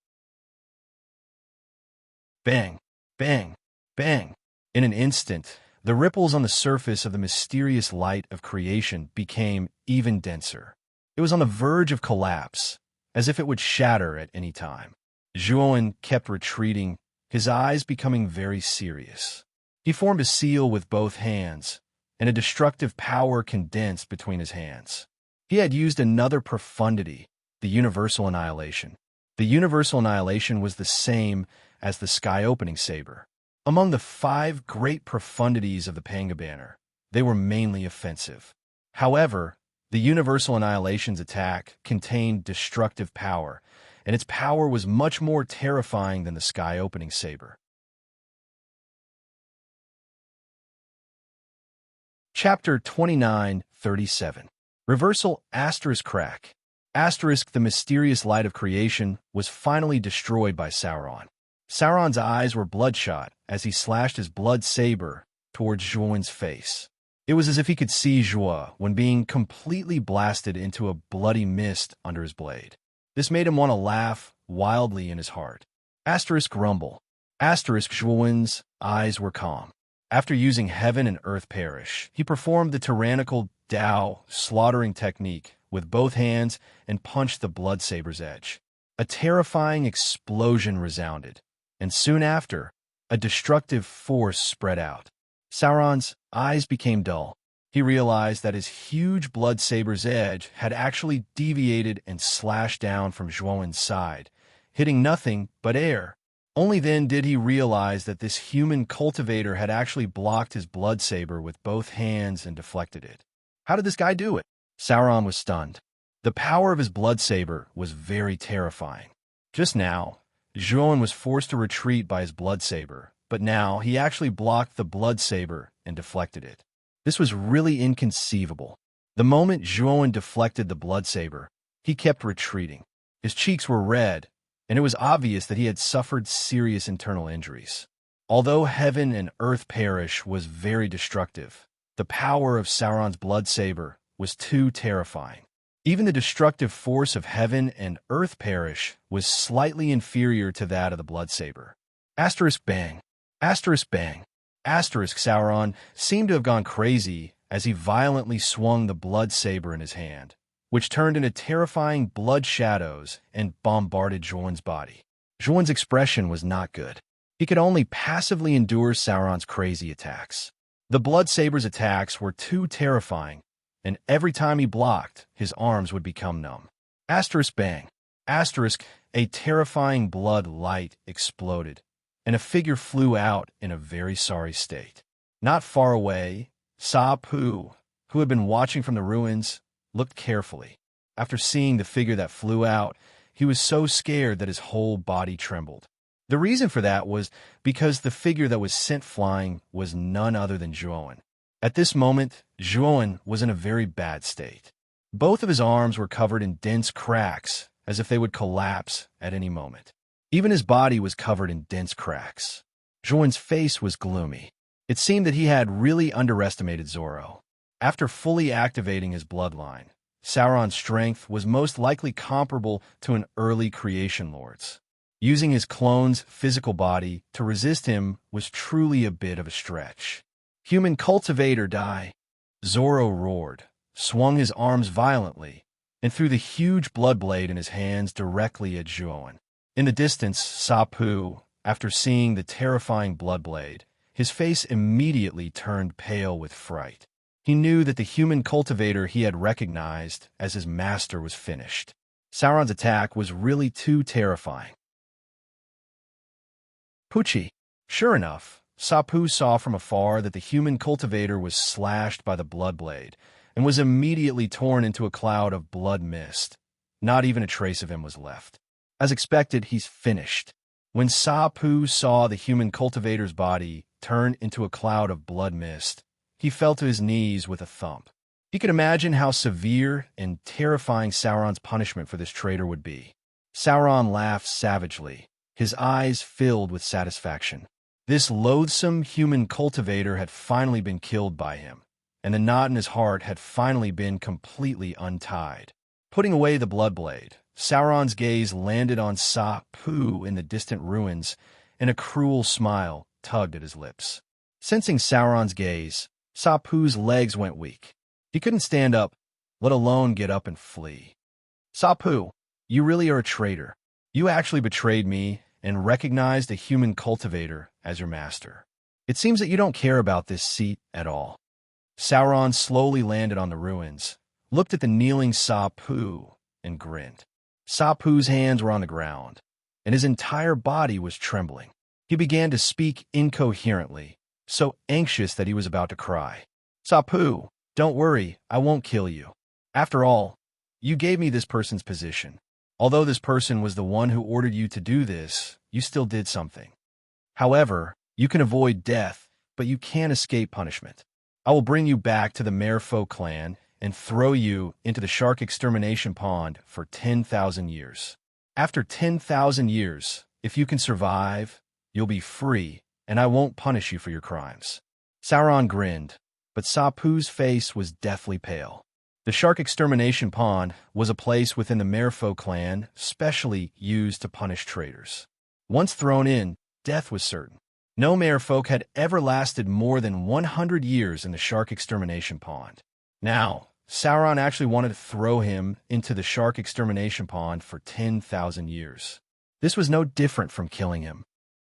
Bang! Bang! Bang! In an instant, the ripples on the surface of the mysterious light of creation became even denser. It was on the verge of collapse, as if it would shatter at any time. Zhuowen kept retreating, his eyes becoming very serious. He formed a seal with both hands, and a destructive power condensed between his hands. He had used another profundity, the universal annihilation. The universal annihilation was the same as the sky-opening saber. Among the 5 great profundities of the Panga banner, they were mainly offensive. However, the universal annihilation's attack contained destructive power, and its power was much more terrifying than the sky-opening saber. Chapter 29:37. Reversal ****. The mysterious light of creation was finally destroyed by Sauron. Sauron's eyes were bloodshot as he slashed his blood saber towards Zhuowen's face. It was as if he could see Zhuo when being completely blasted into a bloody mist under his blade. This made him want to laugh wildly in his heart. *rumble. Zhuowen's eyes were calm. After using heaven and earth perish, he performed the tyrannical Dao slaughtering technique with both hands and punched the blood saber's edge. A terrifying explosion resounded, and soon after, a destructive force spread out. Sauron's eyes became dull. He realized that his huge blood saber's edge had actually deviated and slashed down from Zhuowen's side, hitting nothing but air. Only then did he realize that this human cultivator had actually blocked his blood saber with both hands and deflected it. How did this guy do it? Sauron was stunned. The power of his blood saber was very terrifying. Just now, Zhuowen was forced to retreat by his blood saber, but now he actually blocked the blood saber and deflected it. This was really inconceivable. The moment Zhuowen deflected the blood saber, he kept retreating. His cheeks were red, and it was obvious that he had suffered serious internal injuries. Although heaven and earth perish was very destructive, the power of Sauron's blood saber was too terrifying. Even the destructive force of heaven and earth perish was slightly inferior to that of the blood saber. ***bang. ***bang. Sauron seemed to have gone crazy as he violently swung the blood saber in his hand, which turned into terrifying blood shadows and bombarded Zhuowen's body. Zhuowen's expression was not good. He could only passively endure Sauron's crazy attacks. The blood saber's attacks were too terrifying, and every time he blocked, his arms would become numb. ***bang. A terrifying blood light exploded, and a figure flew out in a very sorry state. Not far away, Sa-Pu, who had been watching from the ruins, looked carefully. After seeing the figure that flew out, he was so scared that his whole body trembled. The reason for that was because the figure that was sent flying was none other than Zhuowen. At this moment, Zhuowen was in a very bad state. Both of his arms were covered in dense cracks, as if they would collapse at any moment. Even his body was covered in dense cracks. Zhuowen's face was gloomy. It seemed that he had really underestimated Zoro. After fully activating his bloodline, Sauron's strength was most likely comparable to an early creation lord's. Using his clone's physical body to resist him was truly a bit of a stretch. Human cultivator die! Zoro roared, swung his arms violently, and threw the huge blood blade in his hands directly at Zhuowen. In the distance, Sa-Pu, after seeing the terrifying blood blade, his face immediately turned pale with fright. He knew that the human cultivator he had recognized as his master was finished. Sauron's attack was really too terrifying. Pucci. Sure enough, Sa-Pu saw from afar that the human cultivator was slashed by the blood blade, and was immediately torn into a cloud of blood mist. Not even a trace of him was left. As expected, he's finished. When Sa-Pu saw the human cultivator's body turn into a cloud of blood mist, he fell to his knees with a thump. He could imagine how severe and terrifying Sauron's punishment for this traitor would be. Sauron laughed savagely, his eyes filled with satisfaction. This loathsome human cultivator had finally been killed by him, and the knot in his heart had finally been completely untied. Putting away the blood blade, Sauron's gaze landed on Sa-Pu in the distant ruins, and a cruel smile tugged at his lips. Sensing Sauron's gaze, Sa-Pu's legs went weak. He couldn't stand up, let alone get up and flee. Sa-Pu, you really are a traitor. You actually betrayed me and recognized a human cultivator as your master. It seems that you don't care about this seat at all. Sauron slowly landed on the ruins, looked at the kneeling Sa-Pu, and grinned. Sa-Pu's hands were on the ground, and his entire body was trembling. He began to speak incoherently, so anxious that he was about to cry. Sa-Pu, don't worry, I won't kill you. After all, you gave me this person's position. Although this person was the one who ordered you to do this, you still did something. However, you can avoid death, but you can't escape punishment. I will bring you back to the Merfolk clan and throw you into the shark extermination pond for 10,000 years. After 10,000 years, if you can survive, you'll be free, and I won't punish you for your crimes. Sauron grinned, but Sa-Pu's face was deathly pale. The shark extermination pond was a place within the Merfolk clan specially used to punish traitors. Once thrown in, death was certain. No Merfolk had ever lasted more than 100 years in the shark extermination pond. Now, Sauron actually wanted to throw him into the shark extermination pond for 10,000 years. This was no different from killing him.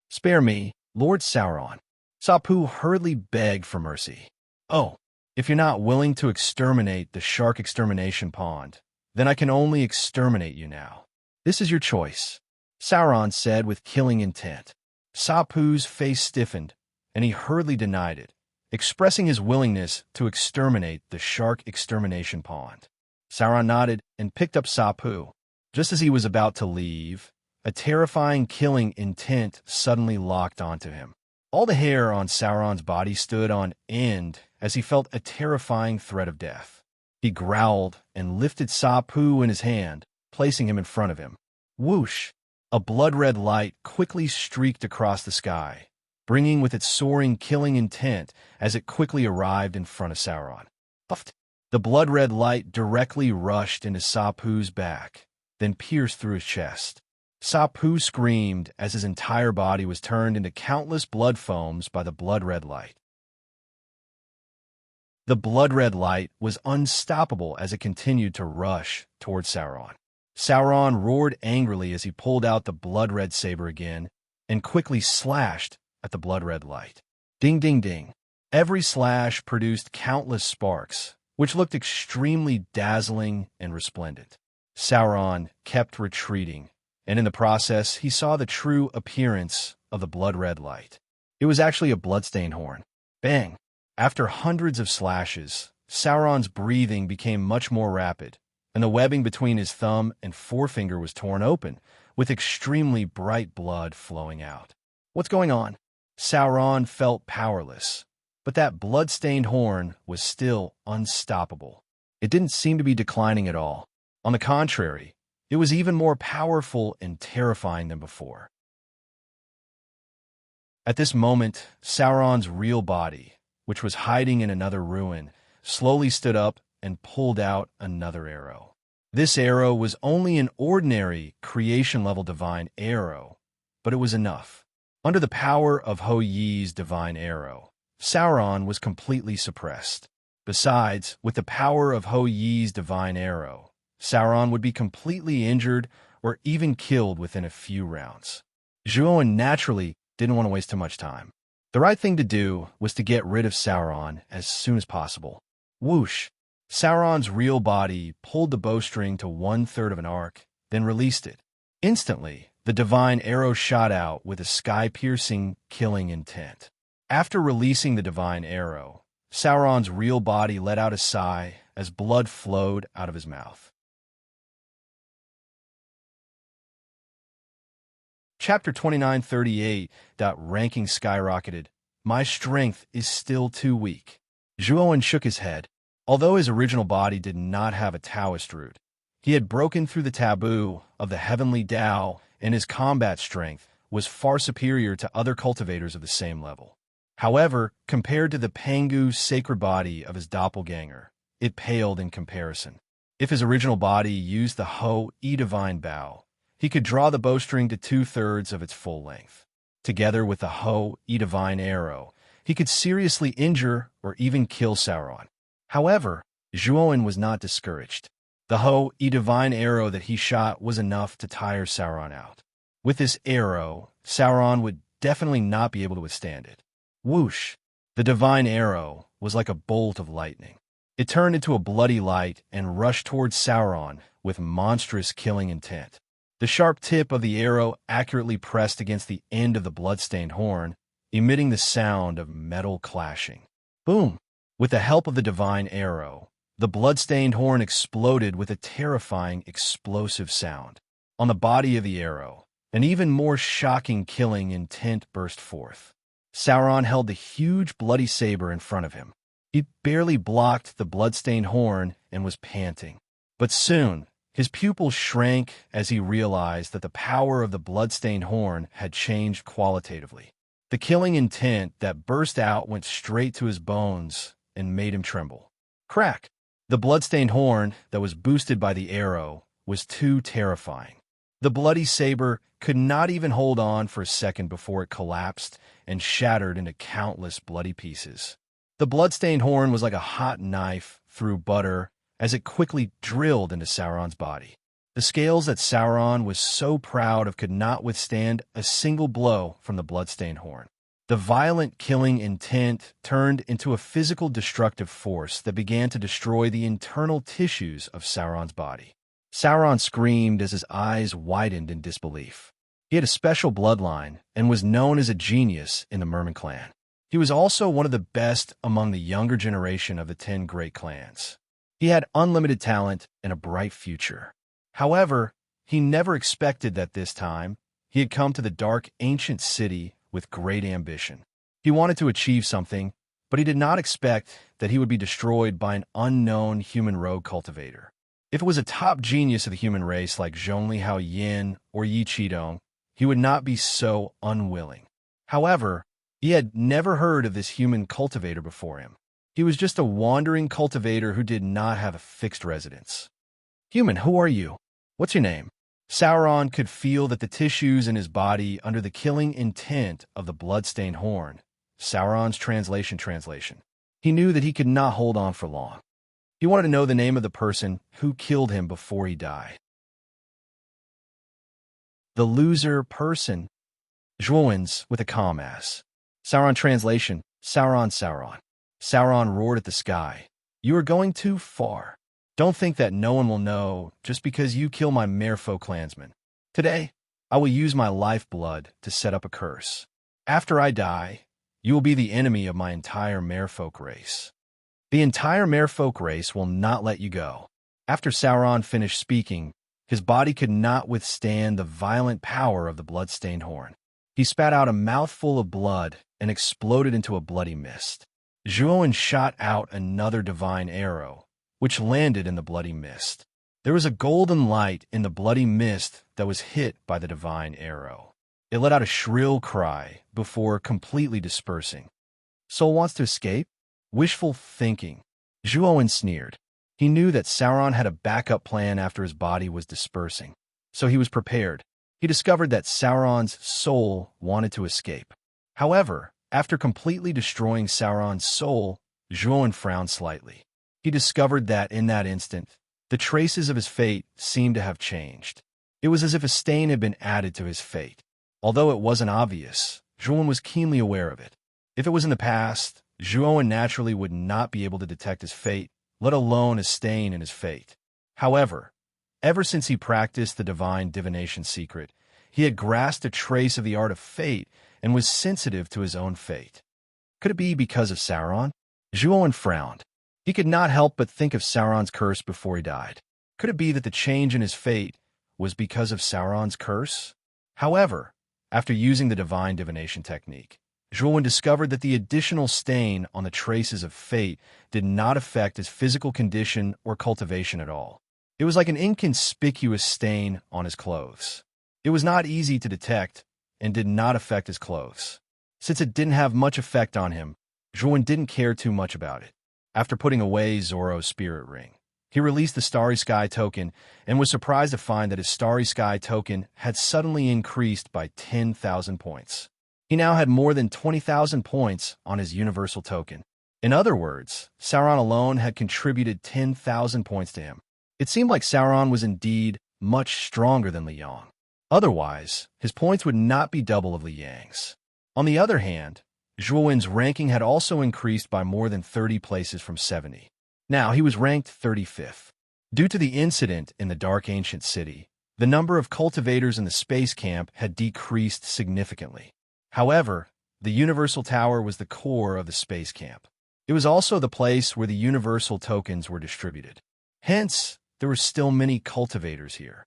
Spare me, Lord Sauron. Sa-Pu hurriedly begged for mercy. Oh, if you're not willing to exterminate the shark extermination pond, then I can only exterminate you now. This is your choice, Sauron said with killing intent. Sa-Pu's face stiffened, and he hurriedly denied it, expressing his willingness to exterminate the shark extermination pond. Sauron nodded and picked up Sa-Pu. Just as he was about to leave, a terrifying killing intent suddenly locked onto him. All the hair on Sauron's body stood on end as he felt a terrifying threat of death. He growled and lifted Sa-Pu in his hand, placing him in front of him. Whoosh! A blood-red light quickly streaked across the sky, bringing with it soaring killing intent as it quickly arrived in front of Sauron. Puffed! The blood-red light directly rushed into Sa-Pu's back, then pierced through his chest. Sa-Pu screamed as his entire body was turned into countless blood foams by the blood-red light. The blood-red light was unstoppable as it continued to rush toward Sauron. Sauron roared angrily as he pulled out the blood-red saber again and quickly slashed at the blood-red light. Ding, ding, ding. Every slash produced countless sparks, which looked extremely dazzling and resplendent. Sauron kept retreating, and in the process, he saw the true appearance of the blood-red light. It was actually a bloodstained horn. Bang! After hundreds of slashes, Sauron's breathing became much more rapid, and the webbing between his thumb and forefinger was torn open, with extremely bright blood flowing out. What's going on? Sauron felt powerless, but that blood-stained horn was still unstoppable. It didn't seem to be declining at all. On the contrary, it was even more powerful and terrifying than before. At this moment, Sauron's real body, which was hiding in another ruin, slowly stood up and pulled out another arrow. This arrow was only an ordinary creation-level divine arrow, but it was enough. Under the power of Ho-Yi's divine arrow, Sauron was completely suppressed. Besides, with the power of Ho-Yi's divine arrow, Sauron would be completely injured or even killed within a few rounds. Zhuowen naturally didn't want to waste too much time. The right thing to do was to get rid of Sauron as soon as possible. Whoosh! Sauron's real body pulled the bowstring to 1/3 of an arc, then released it. Instantly, the divine arrow shot out with a sky-piercing, killing intent. After releasing the divine arrow, Sauron's real body let out a sigh as blood flowed out of his mouth. Chapter 29:38. Ranking skyrocketed. My strength is still too weak. Zhuowen shook his head. Although his original body did not have a Taoist root, he had broken through the taboo of the heavenly Tao, and his combat strength was far superior to other cultivators of the same level. However, compared to the Pangu sacred body of his doppelganger, it paled in comparison. If his original body used the Ho-E divine bow, he could draw the bowstring to 2/3 of its full length. Together with the Ho-E divine arrow, he could seriously injure or even kill Sauron. However, Zhuowen was not discouraged. The Ho-E divine arrow that he shot was enough to tire Sauron out. With this arrow, Sauron would definitely not be able to withstand it. Whoosh! The divine arrow was like a bolt of lightning. It turned into a bloody light and rushed towards Sauron with monstrous killing intent. The sharp tip of the arrow accurately pressed against the end of the blood-stained horn, emitting the sound of metal clashing. Boom! With the help of the divine arrow, the blood-stained horn exploded with a terrifying, explosive sound. On the body of the arrow, an even more shocking killing intent burst forth. Sauron held the huge bloody saber in front of him. He barely blocked the blood-stained horn and was panting. But soon, his pupils shrank as he realized that the power of the blood-stained horn had changed qualitatively. The killing intent that burst out went straight to his bones and made him tremble. Crack! The blood-stained horn that was boosted by the arrow was too terrifying. The bloody saber could not even hold on for a second before it collapsed and shattered into countless bloody pieces. The blood-stained horn was like a hot knife through butter as it quickly drilled into Sauron's body. The scales that Sauron was so proud of could not withstand a single blow from the blood-stained horn. The violent killing intent turned into a physical destructive force that began to destroy the internal tissues of Sauron's body. Sauron screamed as his eyes widened in disbelief. He had a special bloodline and was known as a genius in the Merman clan. He was also one of the best among the younger generation of the 10 great clans. He had unlimited talent and a bright future. However, he never expected that this time he had come to the dark ancient city with great ambition. He wanted to achieve something, but he did not expect that he would be destroyed by an unknown human rogue cultivator. If it was a top genius of the human race like Zhongli Hao Yin or Yi Qidong, he would not be so unwilling. However, he had never heard of this human cultivator before him. He was just a wandering cultivator who did not have a fixed residence. Human, who are you? What's your name? Sauron could feel that the tissues in his body under the killing intent of the blood-stained horn. Sauron's translation. He knew that he could not hold on for long. He wanted to know the name of the person who killed him before he died. The loser person. Zhuowen's with a calm ass. Sauron translation. Sauron. Sauron roared at the sky. You are going too far. Don't think that no one will know just because you kill my merfolk clansmen. Today, I will use my lifeblood to set up a curse. After I die, you will be the enemy of my entire merfolk race. The entire merfolk race will not let you go. After Sauron finished speaking, his body could not withstand the violent power of the blood-stained horn. He spat out a mouthful of blood and exploded into a bloody mist. Zhuowen shot out another divine arrow, which landed in the bloody mist. There was a golden light in the bloody mist that was hit by the divine arrow. It let out a shrill cry before completely dispersing. Soul wants to escape? Wishful thinking. Zhuowen sneered. He knew that Sauron had a backup plan after his body was dispersing, so he was prepared. He discovered that Sauron's soul wanted to escape. However, after completely destroying Sauron's soul, Zhuowen frowned slightly. He discovered that in that instant, the traces of his fate seemed to have changed. It was as if a stain had been added to his fate. Although it wasn't obvious, Zhuowen was keenly aware of it. If it was in the past, Zhuowen naturally would not be able to detect his fate, let alone a stain in his fate. However, ever since he practiced the divine divination secret, he had grasped a trace of the art of fate and was sensitive to his own fate. Could it be because of Sauron? Zhuowen frowned. He could not help but think of Sauron's curse before he died. Could it be that the change in his fate was because of Sauron's curse? However, after using the divine divination technique, Jorwin discovered that the additional stain on the traces of fate did not affect his physical condition or cultivation at all. It was like an inconspicuous stain on his clothes. It was not easy to detect and did not affect his clothes. Since it didn't have much effect on him, Jorwin didn't care too much about it. After putting away Zorro's spirit ring, he released the Starry Sky token and was surprised to find that his Starry Sky token had suddenly increased by 10,000 points. He now had more than 20,000 points on his universal token. In other words, Sauron alone had contributed 10,000 points to him. It seemed like Sauron was indeed much stronger than Liang. Otherwise, his points would not be double of Liang's. On the other hand, Jorwin's ranking had also increased by more than 30 places from 70. Now he was ranked 35th. Due to the incident in the Dark Ancient City, the number of cultivators in the space camp had decreased significantly. However, the Universal Tower was the core of the space camp. It was also the place where the universal tokens were distributed. Hence, there were still many cultivators here.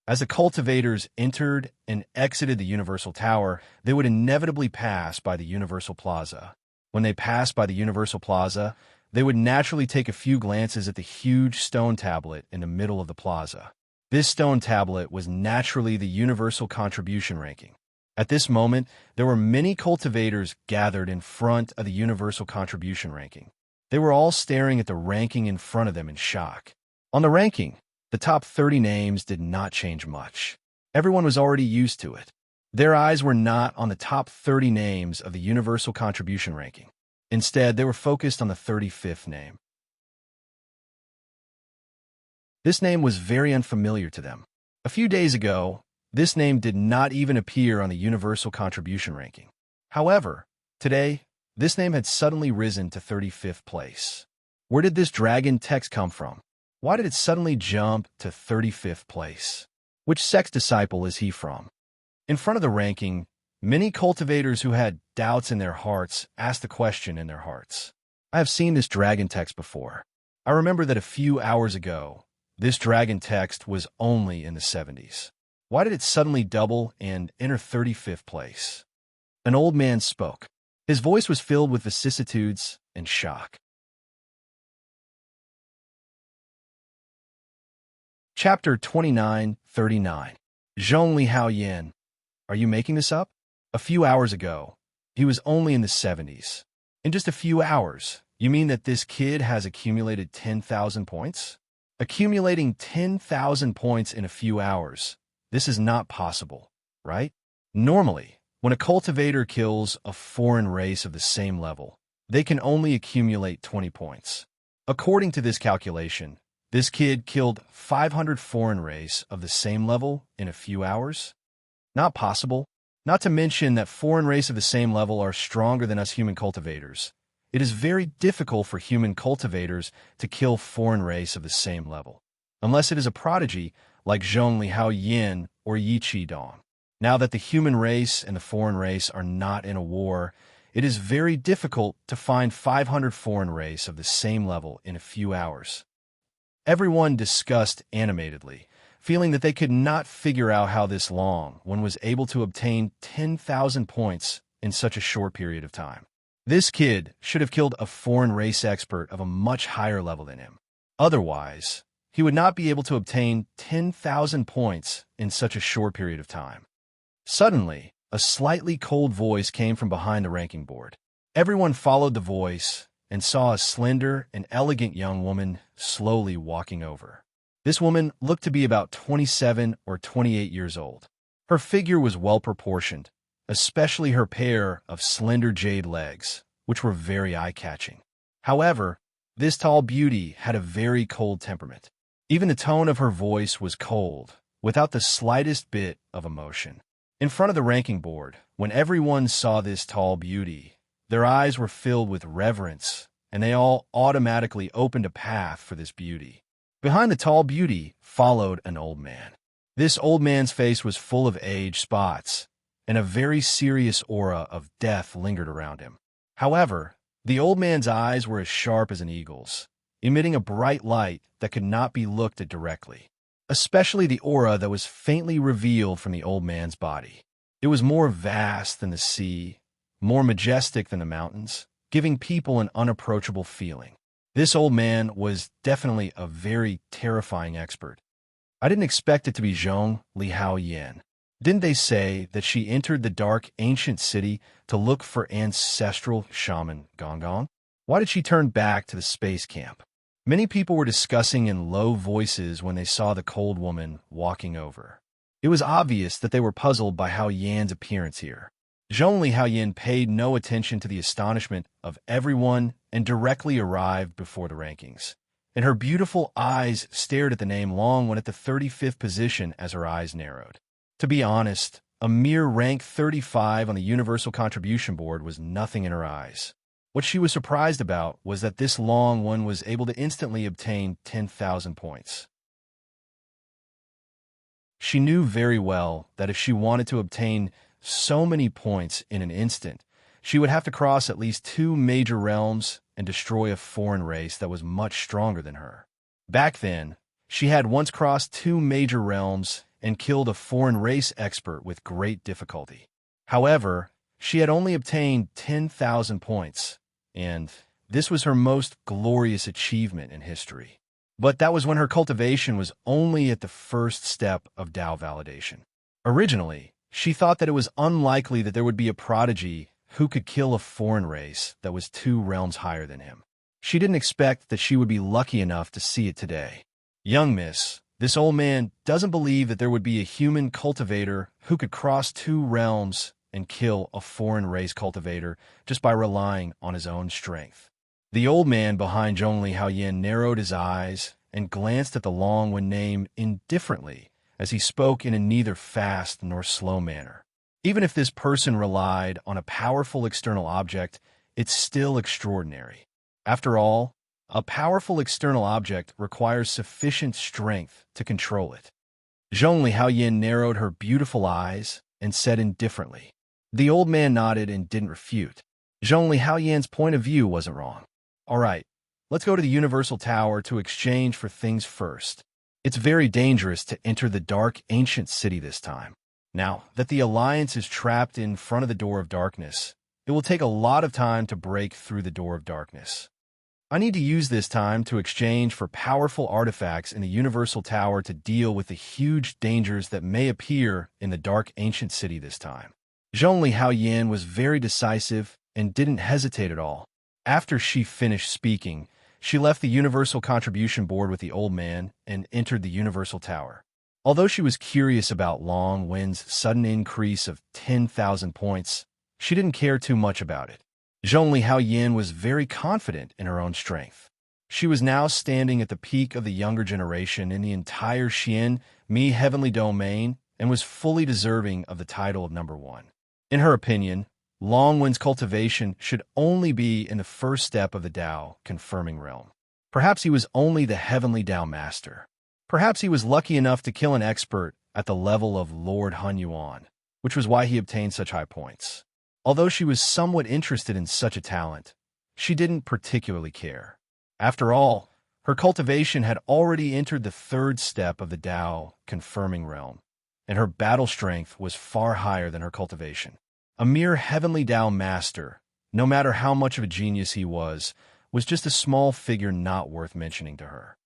As the cultivators entered and exited the Universal Tower, they would inevitably pass by the Universal Plaza. When they passed by the Universal Plaza, they would naturally take a few glances at the huge stone tablet in the middle of the plaza. This stone tablet was naturally the Universal Contribution ranking. At this moment, there were many cultivators gathered in front of the Universal Contribution ranking. They were all staring at the ranking in front of them in shock. On the ranking, the top 30 names did not change much. Everyone was already used to it. Their eyes were not on the top 30 names of the Universal Contribution ranking. Instead, they were focused on the 35th name. This name was very unfamiliar to them. A few days ago, this name did not even appear on the Universal Contribution ranking. However, today, this name had suddenly risen to 35th place. Where did this dragon text come from? Why did it suddenly jump to 35th place? Which sex disciple is he from? In front of the ranking, many cultivators who had doubts in their hearts asked the question in their hearts. I have seen this dragon text before. I remember that a few hours ago, this dragon text was only in the 70s. Why did it suddenly double and enter 35th place? An old man spoke. His voice was filled with vicissitudes and shock. Chapter 29:39. Zhongli Hao Yin. Are you making this up? A few hours ago, he was only in the 70s. In just a few hours, you mean that this kid has accumulated 10,000 points? Accumulating 10,000 points in a few hours. This is not possible, right? Normally, when a cultivator kills a foreign race of the same level, they can only accumulate 20 points. According to this calculation, this kid killed 500 foreign race of the same level in a few hours? Not possible. Not to mention that foreign race of the same level are stronger than us human cultivators. It is very difficult for human cultivators to kill foreign race of the same level, unless it is a prodigy like Zhongli Hao Yin or Yi Qi Dong. Now that the human race and the foreign race are not in a war, it is very difficult to find 500 foreign race of the same level in a few hours. Everyone discussed animatedly, feeling that they could not figure out how this long one was able to obtain 10,000 points in such a short period of time. This kid should have killed a foreign race expert of a much higher level than him. Otherwise, he would not be able to obtain 10,000 points in such a short period of time. Suddenly, a slightly cold voice came from behind the ranking board. Everyone followed the voice and saw a slender and elegant young woman slowly walking over. This woman looked to be about 27 or 28 years old. Her figure was well-proportioned, especially her pair of slender jade legs, which were very eye-catching. However, this tall beauty had a very cold temperament. Even the tone of her voice was cold, without the slightest bit of emotion. In front of the ranking board, when everyone saw this tall beauty, their eyes were filled with reverence, and they all automatically opened a path for this beauty. Behind the tall beauty followed an old man. This old man's face was full of age spots, and a very serious aura of death lingered around him. However, The old man's eyes were as sharp as an eagle's, emitting a bright light that could not be looked at directly, especially the aura that was faintly revealed from the old man's body. It was more vast than the sea, more majestic than the mountains, giving people an unapproachable feeling. This old man was definitely a very terrifying expert. I didn't expect it to be Zhong Li Hao Yin. Didn't they say that she entered the dark ancient city to look for ancestral shaman Gong? Why did she turn back to the space camp? Many people were discussing in low voices when they saw the cold woman walking over. It was obvious that they were puzzled by Hao Yan's appearance here. Zhong Li Hao Yin paid no attention to the astonishment of everyone and directly arrived before the rankings. And her beautiful eyes stared at the name Long Wen at the 35th position as her eyes narrowed. To be honest, a mere rank 35 on the Universal Contribution Board was nothing in her eyes. What she was surprised about was that this Long Wen was able to instantly obtain 10,000 points. She knew very well that if she wanted to obtain so many points in an instant, she would have to cross at least 2 major realms and destroy a foreign race that was much stronger than her. Back then, she had once crossed 2 major realms and killed a foreign race expert with great difficulty. However, she had only obtained 10,000 points, and this was her most glorious achievement in history. But that was when her cultivation was only at the first step of Tao validation. Originally, she thought that it was unlikely that there would be a prodigy who could kill a foreign race that was 2 realms higher than him. She didn't expect that she would be lucky enough to see it today. Young miss, this old man doesn't believe that there would be a human cultivator who could cross 2 realms and kill a foreign race cultivator just by relying on his own strength. The old man behind Zhong Li Hao Yin narrowed his eyes and glanced at the Long Wen name indifferently as he spoke in a neither fast nor slow manner. Even if this person relied on a powerful external object, it's still extraordinary. After all, a powerful external object requires sufficient strength to control it. Zhong Li Hao Yin narrowed her beautiful eyes and said indifferently. The old man nodded and didn't refute. Zhong Li Hao Yin's point of view wasn't wrong. All right, let's go to the Universal Tower to exchange for things first. It's very dangerous to enter the dark ancient city this time. Now that the Alliance is trapped in front of the Door of Darkness, it will take a lot of time to break through the Door of Darkness. I need to use this time to exchange for powerful artifacts in the Universal Tower to deal with the huge dangers that may appear in the dark ancient city this time. Zhong Li Hao Yin was very decisive and didn't hesitate at all. After she finished speaking, she left the Universal Contribution Board with the old man and entered the Universal Tower. Although she was curious about Long Wen's sudden increase of 10,000 points, she didn't care too much about it. Zhong Li Hao Yin was very confident in her own strength. She was now standing at the peak of the younger generation in the entire Xian Mi heavenly domain and was fully deserving of the title of number 1. In her opinion, Long Wen's cultivation should only be in the first step of the Tao confirming realm. Perhaps he was only the heavenly Tao master. Perhaps he was lucky enough to kill an expert at the level of Lord Hun Yuan, which was why he obtained such high points. Although she was somewhat interested in such a talent, she didn't particularly care. After all, her cultivation had already entered the 3rd step of the Tao confirming realm, and her battle strength was far higher than her cultivation. A mere heavenly Tao master, no matter how much of a genius he was just a small figure not worth mentioning to her.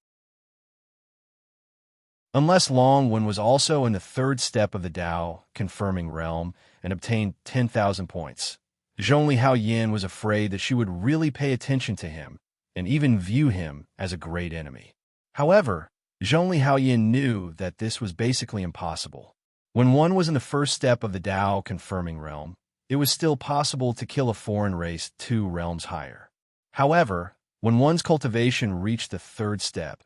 Unless Long Wen was also in the 3rd step of the Tao confirming realm and obtained 10,000 points, Zhong Li Hao Yin was afraid that she would really pay attention to him and even view him as a great enemy. However, Zhong Li Hao Yin knew that this was basically impossible. When one was in the 1st step of the Tao confirming realm, it was still possible to kill a foreign race 2 realms higher. However, when one's cultivation reached the 3rd step,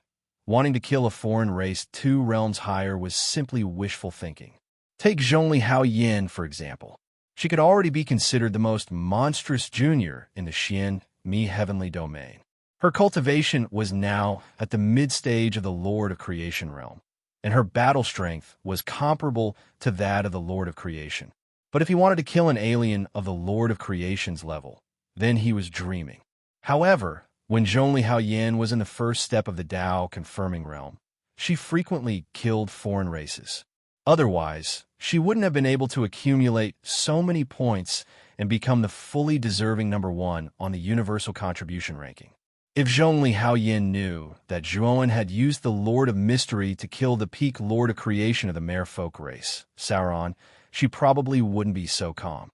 wanting to kill a foreign race 2 realms higher was simply wishful thinking. Take Zhong Li Hao Yin, for example. She could already be considered the most monstrous junior in the Xian Mi heavenly domain. Her cultivation was now at the mid-stage of the Lord of Creation realm, and her battle strength was comparable to that of the Lord of Creation. But if he wanted to kill an alien of the Lord of Creation's level, then he was dreaming. However, when Zhongli Haoyan was in the first step of the Dao confirming realm, she frequently killed foreign races. Otherwise, she wouldn't have been able to accumulate so many points and become the fully deserving number 1 on the universal contribution ranking. If Zhongli Haoyan knew that Zhuowen had used the Lord of Mystery to kill the peak Lord of Creation of the Merfolk race, Sauron, she probably wouldn't be so calm.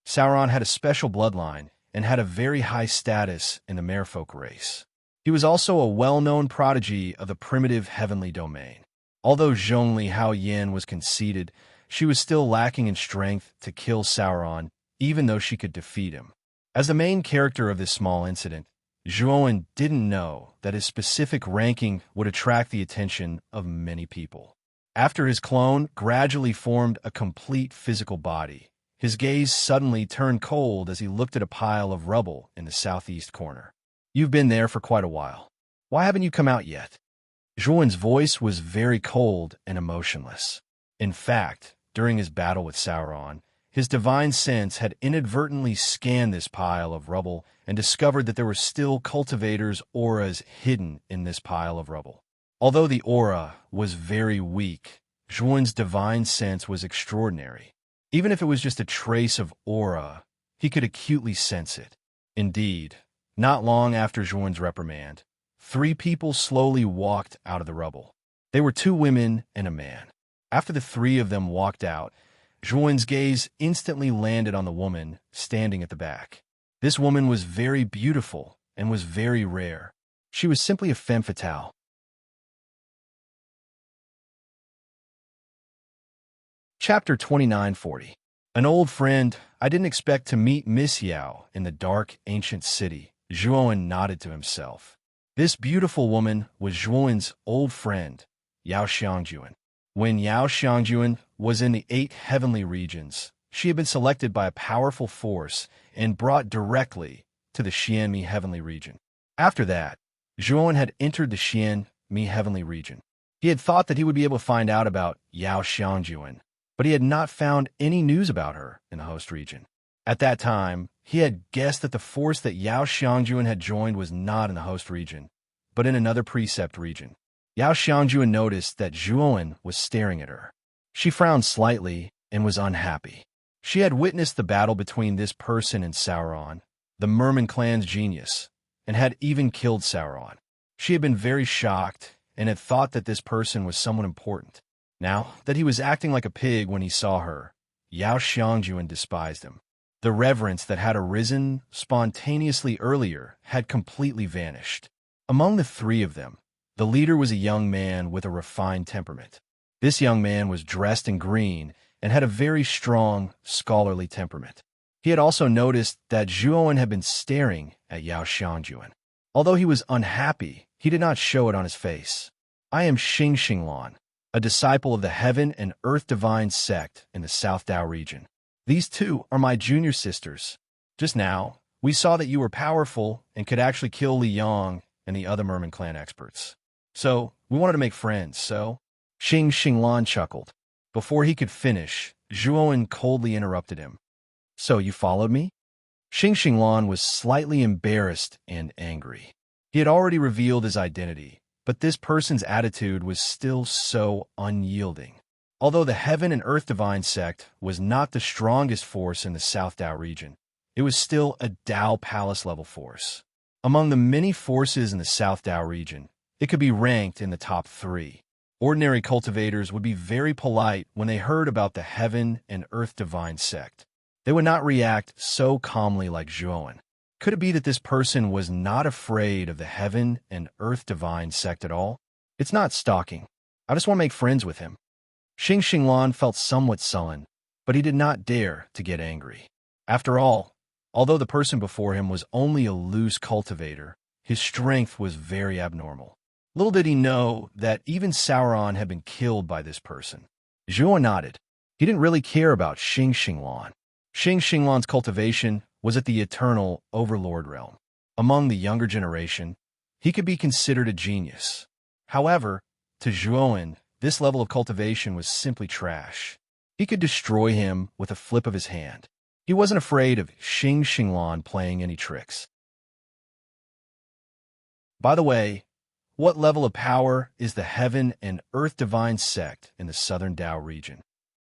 Sauron had a special bloodline and had a very high status in the Merfolk race. He was also a well-known prodigy of the primitive heavenly domain. Although Zhongli Haoyan was conceited, she was still lacking in strength to kill Sauron, even though she could defeat him. As the main character of this small incident, Zhuowen didn't know that his specific ranking would attract the attention of many people. After his clone gradually formed a complete physical body, his gaze suddenly turned cold as he looked at a pile of rubble in the southeast corner. "You've been there for quite a while. Why haven't you come out yet?" Zhuowen's voice was very cold and emotionless. In fact, during his battle with Sauron, his divine sense had inadvertently scanned this pile of rubble and discovered that there were still cultivators' auras hidden in this pile of rubble. Although the aura was very weak, Zhuowen's divine sense was extraordinary. Even if it was just a trace of aura, he could acutely sense it. Indeed, not long after Zhuowen's reprimand, 3 people slowly walked out of the rubble. They were 2 women and a man. After the 3 of them walked out, Zhuowen's gaze instantly landed on the woman standing at the back. This woman was very beautiful and was very rare. She was simply a femme fatale. Chapter 2940. An old friend. I didn't expect to meet Miss Yao in the dark, ancient city. Zhuowen nodded to himself. This beautiful woman was Zhuowen's old friend, Yao Xiangjuan. When Yao Xiangjuan was in the 8 heavenly regions, she had been selected by a powerful force and brought directly to the Xianmi heavenly region. After that, Zhuowen had entered the Xianmi heavenly region. He had thought that he would be able to find out about Yao Xiangjuan, but he had not found any news about her in the host region. At that time, he had guessed that the force that Yao Xiangjuan had joined was not in the host region, but in another precept region. Yao Xiangjuan noticed that Zhuowen was staring at her. She frowned slightly and was unhappy. She had witnessed the battle between this person and Sauron, the Merman clan's genius, and had even killed Sauron. She had been very shocked and had thought that this person was someone important. Now that he was acting like a pig when he saw her, Yao Xiangjuan despised him. The reverence that had arisen spontaneously earlier had completely vanished. Among the 3 of them, the leader was a young man with a refined temperament. This young man was dressed in green and had a very strong, scholarly temperament. He had also noticed that Zhuowen had been staring at Yao Xiangjuan. Although he was unhappy, he did not show it on his face. "I am Xingxinglan, a disciple of the Heaven and Earth Divine sect in the South Dao region. These 2 are my junior sisters. Just now, we saw that you were powerful and could actually kill Li Yong and the other Merman clan experts. So, we wanted to make friends, so..." Xingxinglan chuckled. Before he could finish, Zhuowen coldly interrupted him. "So you followed me?" Xingxinglan was slightly embarrassed and angry. He had already revealed his identity, but this person's attitude was still so unyielding. Although the Heaven and Earth Divine sect was not the strongest force in the South Dao region, it was still a Dao Palace level force. Among the many forces in the South Dao region, it could be ranked in the top 3. Ordinary cultivators would be very polite when they heard about the Heaven and Earth Divine sect. They would not react so calmly like Zhuowen. Could it be that this person was not afraid of the Heaven and Earth Divine sect at all? It's not stalking. I just want to make friends with him. Xingxinglan felt somewhat sullen, but he did not dare to get angry. After all, although the person before him was only a loose cultivator, his strength was very abnormal. Little did he know that even Sauron had been killed by this person. Zhuowen nodded. He didn't really care about Xingxinglan. Xingxinglan's cultivation was at the eternal overlord realm. Among the younger generation, he could be considered a genius. However, to Zhuowen, this level of cultivation was simply trash. He could destroy him with a flip of his hand. He wasn't afraid of Xinglan playing any tricks. By the way, what level of power is the Heaven and Earth Divine Sect in the Southern Tao region?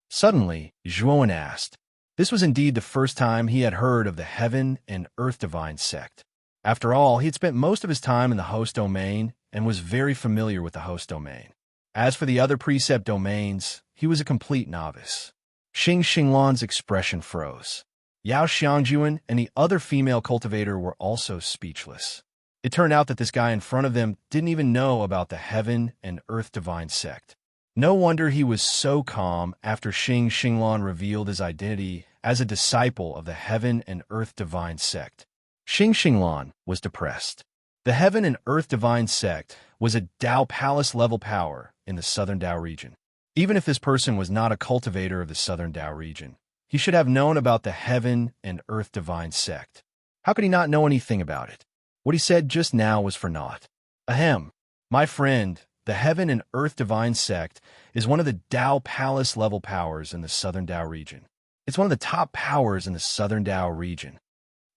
Suddenly, Zhuowen asked. This was indeed the first time he had heard of the Heaven and Earth Divine Sect. After all, he had spent most of his time in the host domain and was very familiar with the host domain. As for the other precept domains, he was a complete novice. Xinglan's expression froze. Yao Xiangjuan and the other female cultivator were also speechless. It turned out that this guy in front of them didn't even know about the Heaven and Earth Divine Sect. No wonder he was so calm after Xinglan revealed his identity as a disciple of the Heaven and Earth Divine Sect. Xinglan was depressed. The Heaven and Earth Divine Sect was a Tao Palace level power in the Southern Tao region. Even if this person was not a cultivator of the Southern Tao region, he should have known about the Heaven and Earth Divine Sect. How could he not know anything about it? What he said just now was for naught. Ahem, my friend, the Heaven and Earth Divine Sect is one of the Tao Palace level powers in the Southern Tao region. It's one of the top powers in the Southern Tao region.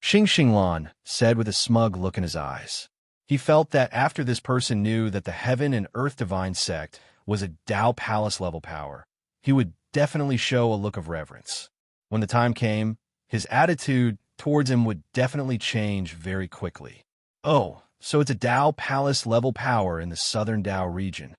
Xinglan said with a smug look in his eyes. He felt that after this person knew that the Heaven and Earth Divine Sect was a Tao Palace level power, he would definitely show a look of reverence. When the time came, his attitude towards him would definitely change very quickly. Oh, so it's a Tao Palace level power in the Southern Tao region.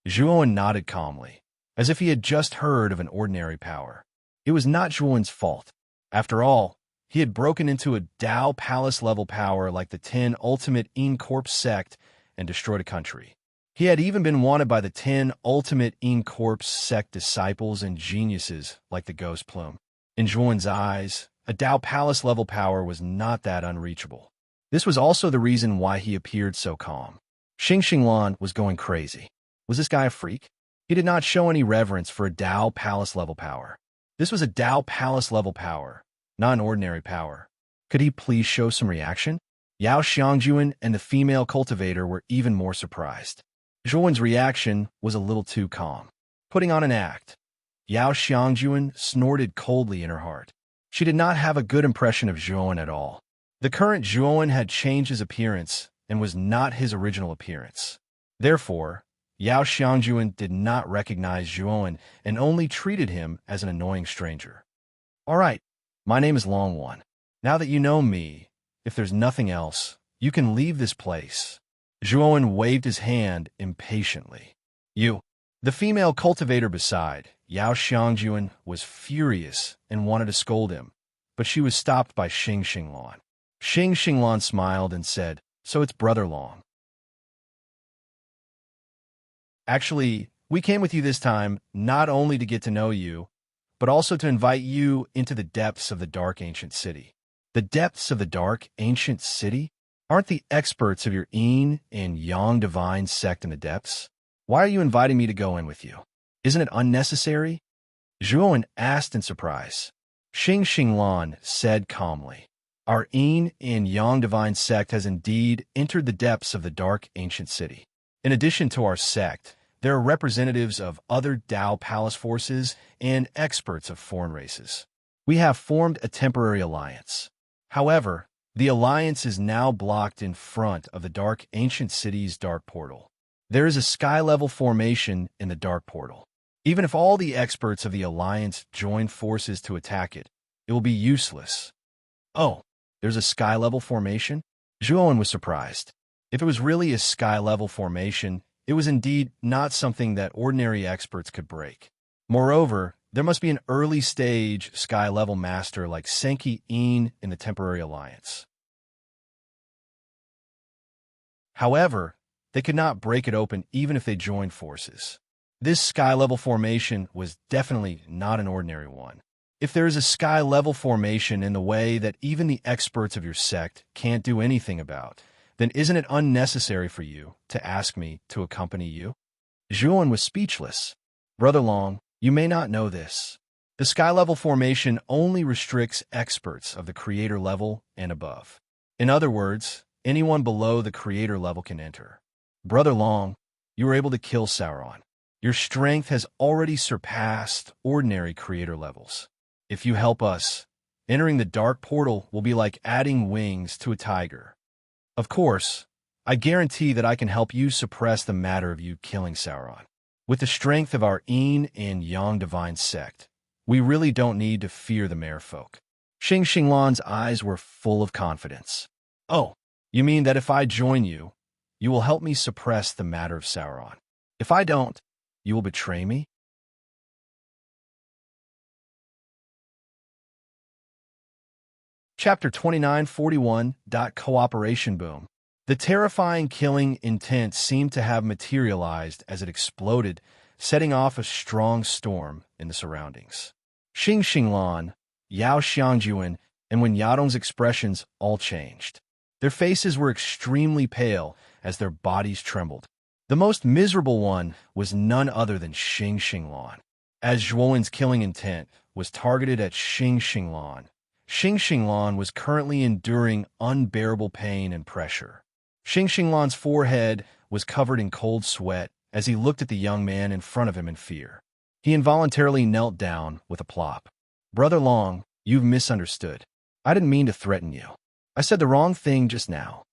Zhuowen nodded calmly, as if he had just heard of an ordinary power. It was not Zhuowen's fault. After all, he had broken into a Tao Palace level power like the 10 Ultimate Corp sect and destroyed a country. He had even been wanted by the 10 Ultimate Corp sect disciples and geniuses like the Ghost Plume. In Zhuowen's eyes, a Tao Palace level power was not that unreachable. This was also the reason why he appeared so calm. Xinglan was going crazy. Was this guy a freak? He did not show any reverence for a Tao Palace level power. This was a Tao Palace level power, not an ordinary power. Could he please show some reaction? Yao Xiangjuan and the female cultivator were even more surprised. Zhuowen's reaction was a little too calm. Putting on an act. Yao Xiangjuan snorted coldly in her heart. She did not have a good impression of Zhuowen at all. The current Zhuowen had changed his appearance and was not his original appearance. Therefore, Yao Xiangjuan did not recognize Zhuowen and only treated him as an annoying stranger. All right, my name is Long One. Now that you know me, if there's nothing else, you can leave this place. Zhuowen waved his hand impatiently. You. The female cultivator beside Yao Xiangjuan was furious and wanted to scold him, but she was stopped by Xinglan. Xinglan smiled and said, "So it's Brother Long. Actually, we came with you this time not only to get to know you, but also to invite you into the depths of the dark ancient city." The depths of the dark ancient city? Aren't the experts of your Yin and Yang divine sect in the depths? Why are you inviting me to go in with you? Isn't it unnecessary? Zhuowen asked in surprise. Xinglan said calmly, "Our Yin and Yang divine sect has indeed entered the depths of the dark ancient city. In addition to our sect, there are representatives of other Tao Palace forces and experts of foreign races. We have formed a temporary alliance. However, the alliance is now blocked in front of the dark ancient city's dark portal. There is a sky-level formation in the dark portal. Even if all the experts of the alliance join forces to attack it, it will be useless." Oh, there's a sky-level formation? Zhuowen was surprised. If it was really a sky-level formation, it was indeed not something that ordinary experts could break. Moreover, there must be an early-stage sky-level master like Senki In in the temporary alliance. However, they could not break it open even if they joined forces. This sky-level formation was definitely not an ordinary one. If there is a sky-level formation in the way that even the experts of your sect can't do anything about, then isn't it unnecessary for you to ask me to accompany you? Zhuowen was speechless. Brother Long, you may not know this. The sky-level formation only restricts experts of the creator level and above. In other words, anyone below the creator level can enter. Brother Long, you were able to kill Sauron. Your strength has already surpassed ordinary creator levels. If you help us, Entering the dark portal will be like adding wings to a tiger. Of course, I guarantee that I can help you suppress the matter of you killing Sauron. With the strength of our Yin and Yang divine sect, we really don't need to fear the merfolk. Xing Xinglan's eyes were full of confidence. Oh, you mean that if I join you, you will help me suppress the matter of Sauron? If I don't, you will betray me? Chapter 2941. Cooperation Boom. The terrifying killing intent seemed to have materialized as it exploded, setting off a strong storm in the surroundings. Xing Xinglan, Yao Xiangjuan, and Wen Yadong's expressions all changed. Their faces were extremely pale as their bodies trembled. The most miserable one was none other than Xing Xinglan. As Zhuowen's killing intent was targeted at Xing Xinglan, Xing Xinglan was currently enduring unbearable pain and pressure. Xing Xinglan's forehead was covered in cold sweat as he looked at the young man in front of him in fear. He involuntarily knelt down with a plop. "Brother Long, you've misunderstood. I didn't mean to threaten you. I said the wrong thing just now,"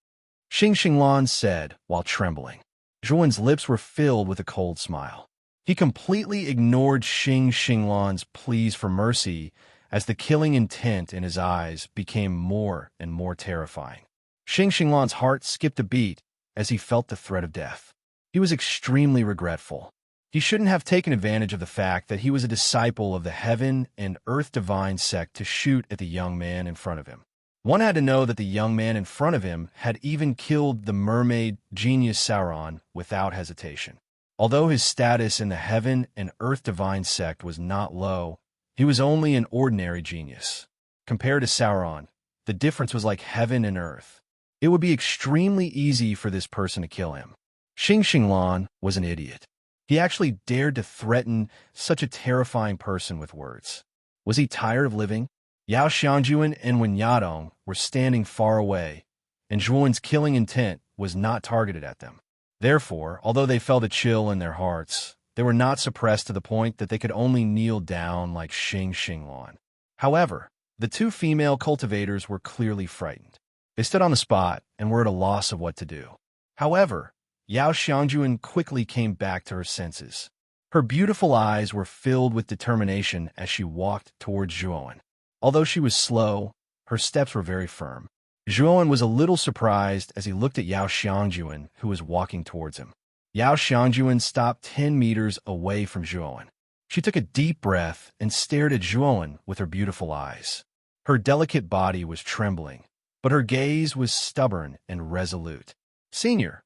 Xing Xinglan said while trembling. Zhuowen's lips were filled with a cold smile. He completely ignored Xing Xinglan's pleas for mercy as the killing intent in his eyes became more and more terrifying. Xing Xinglan's heart skipped a beat as he felt the threat of death. He was extremely regretful. He shouldn't have taken advantage of the fact that he was a disciple of the Heaven and Earth Divine sect to shoot at the young man in front of him. One had to know that the young man in front of him had even killed the mermaid genius Sauron without hesitation. Although his status in the Heaven and Earth Divine sect was not low, he was only an ordinary genius. Compared to Sauron, the difference was like heaven and earth. It would be extremely easy for this person to kill him. Xing Xinglan was an idiot. He actually dared to threaten such a terrifying person with words. Was he tired of living? Yao Xiangjuan and Wen Yadong were standing far away, and Zhuowen's killing intent was not targeted at them. Therefore, although they felt a chill in their hearts, they were not suppressed to the point that they could only kneel down like Xing Xinglan. However, the two female cultivators were clearly frightened. They stood on the spot and were at a loss of what to do. However, Yao Xiangjuan quickly came back to her senses. Her beautiful eyes were filled with determination as she walked towards Zhuowen. Although she was slow, her steps were very firm. Zhuowen was a little surprised as he looked at Yao Xiangjuan, who was walking towards him. Yao Xiangjuan stopped 10 meters away from Zhuowen. She took a deep breath and stared at Zhuowen with her beautiful eyes. Her delicate body was trembling, but her gaze was stubborn and resolute. "Senior,"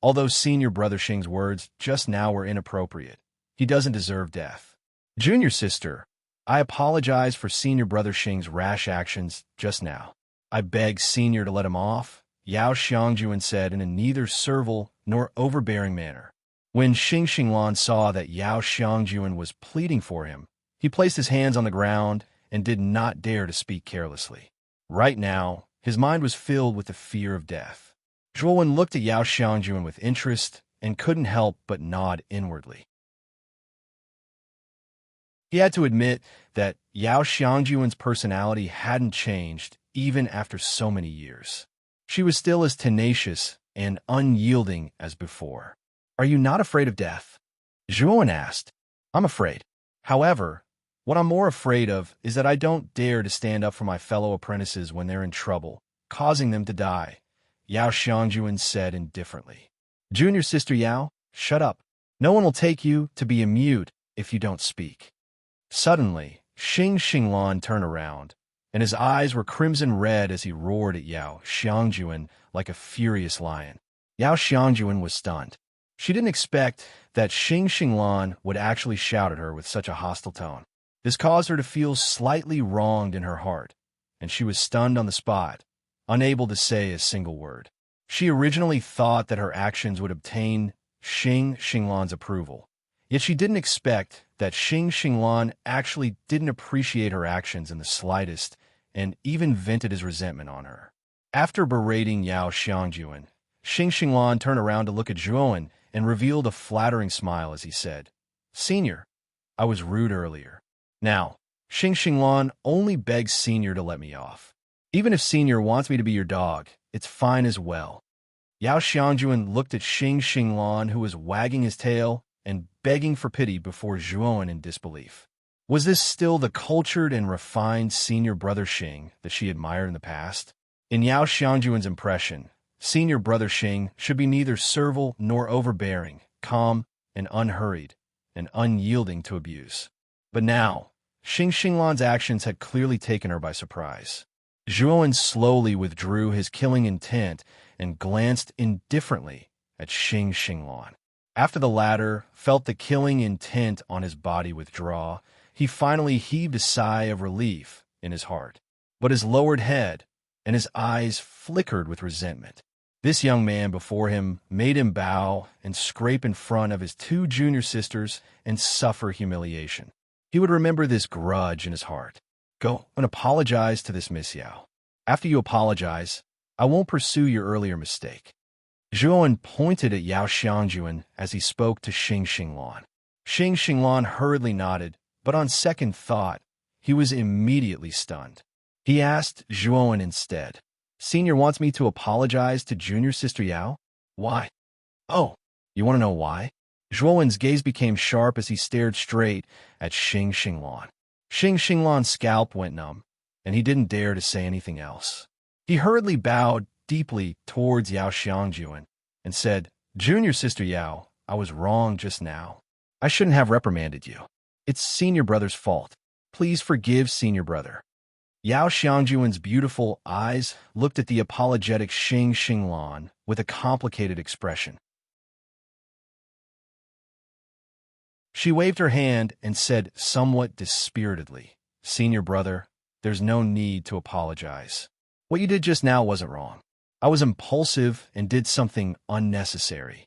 although Senior Brother Xing's words just now were inappropriate, he doesn't deserve death. "Junior sister, I apologize for Senior Brother Xing's rash actions just now. I beg Senior to let him off," Yao Xiangjuan said in a neither servile nor overbearing manner. When Xing Xinglan saw that Yao Xiangjuan was pleading for him, he placed his hands on the ground and did not dare to speak carelessly. Right now, his mind was filled with the fear of death. Zhuowen looked at Yao Xiangjuan with interest and couldn't help but nod inwardly. He had to admit that Yao Xiangjuan's personality hadn't changed even after so many years. She was still as tenacious and unyielding as before. "Are you not afraid of death?" Zhuowen asked. "I'm afraid. However, what I'm more afraid of is that I don't dare to stand up for my fellow apprentices when they're in trouble, causing them to die," Yao Xiangjuan said indifferently. "Junior sister Yao, shut up. No one will take you to be a mute if you don't speak." Suddenly, Xing Xinglan turned around, and his eyes were crimson red as he roared at Yao Xiangjuan like a furious lion. Yao Xiangjuan was stunned. She didn't expect that Xing Xinglan would actually shout at her with such a hostile tone. This caused her to feel slightly wronged in her heart, and she was stunned on the spot, unable to say a single word. She originally thought that her actions would obtain Xing Xinglan's approval, yet she didn't expect that Xing Xinglan actually didn't appreciate her actions in the slightest and even vented his resentment on her. After berating Yao Xiangjuan, Xing Xinglan turned around to look at Zhuowen and revealed a flattering smile as he said, "Senior, I was rude earlier. Now, Xing Xinglan only begs Senior to let me off. Even if Senior wants me to be your dog, it's fine as well. Yao Xiangjuan looked at Xing Xinglan, who was wagging his tail and begging for pity before Zhuowen in disbelief. Was this still the cultured and refined senior brother Xing that she admired in the past? In Yao Xiangjuan's impression, senior brother Xing should be neither servile nor overbearing, calm and unhurried, and unyielding to abuse. But now, Xing Xinglan's actions had clearly taken her by surprise. Zhuowen slowly withdrew his killing intent and glanced indifferently at Xing Xinglan. After the latter felt the killing intent on his body withdraw, he finally heaved a sigh of relief in his heart. But his lowered head and his eyes flickered with resentment. This young man before him made him bow and scrape in front of his 2 junior sisters and suffer humiliation. He would remember this grudge in his heart. Go and apologize to this Miss Yao. After you apologize, I won't pursue your earlier mistake. Zhuowen pointed at Yao Xiangjuan as he spoke to Xing Xinglan. Xing Xinglan hurriedly nodded, but on second thought, he was immediately stunned. He asked Zhuowen instead, Senior wants me to apologize to junior sister Yao? Why? Oh, you want to know why? Zhuowen's gaze became sharp as he stared straight at Xing Xinglan. Xing Xinglan's scalp went numb, and he didn't dare to say anything else. He hurriedly bowed deeply towards Yao Xiangjuan and said, Junior sister Yao, I was wrong just now. I shouldn't have reprimanded you. It's senior brother's fault. Please forgive senior brother. Yao Xiangjuan's beautiful eyes looked at the apologetic Xing Xinglan with a complicated expression. She waved her hand and said somewhat dispiritedly, Senior brother, there's no need to apologize. What you did just now wasn't wrong. I was impulsive and did something unnecessary.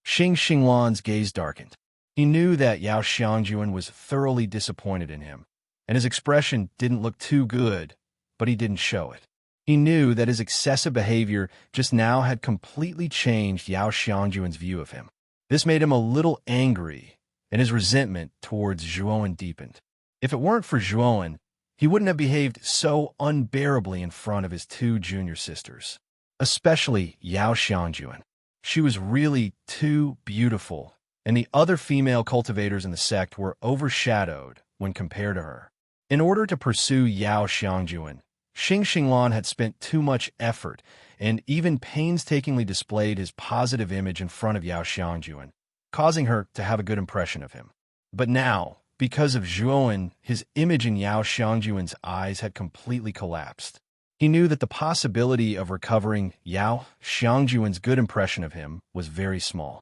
Xing Xinglan's gaze darkened. He knew that Yao Xiangjuan was thoroughly disappointed in him, and his expression didn't look too good, but he didn't show it. He knew that his excessive behavior just now had completely changed Yao Xiangjuan's view of him. This made him a little angry, and his resentment towards Zhuowen deepened. If it weren't for Zhuowen, he wouldn't have behaved so unbearably in front of his 2 junior sisters, especially Yao Xiangjuan. She was really too beautiful, and the other female cultivators in the sect were overshadowed when compared to her. In order to pursue Yao Xiangjuan, Xing Xinglan had spent too much effort and even painstakingly displayed his positive image in front of Yao Xiangjuan, causing her to have a good impression of him. But now, because of Zhuowen, his image in Yao Xiangjuan's eyes had completely collapsed. He knew that the possibility of recovering Yao Xiangjuan's good impression of him was very small.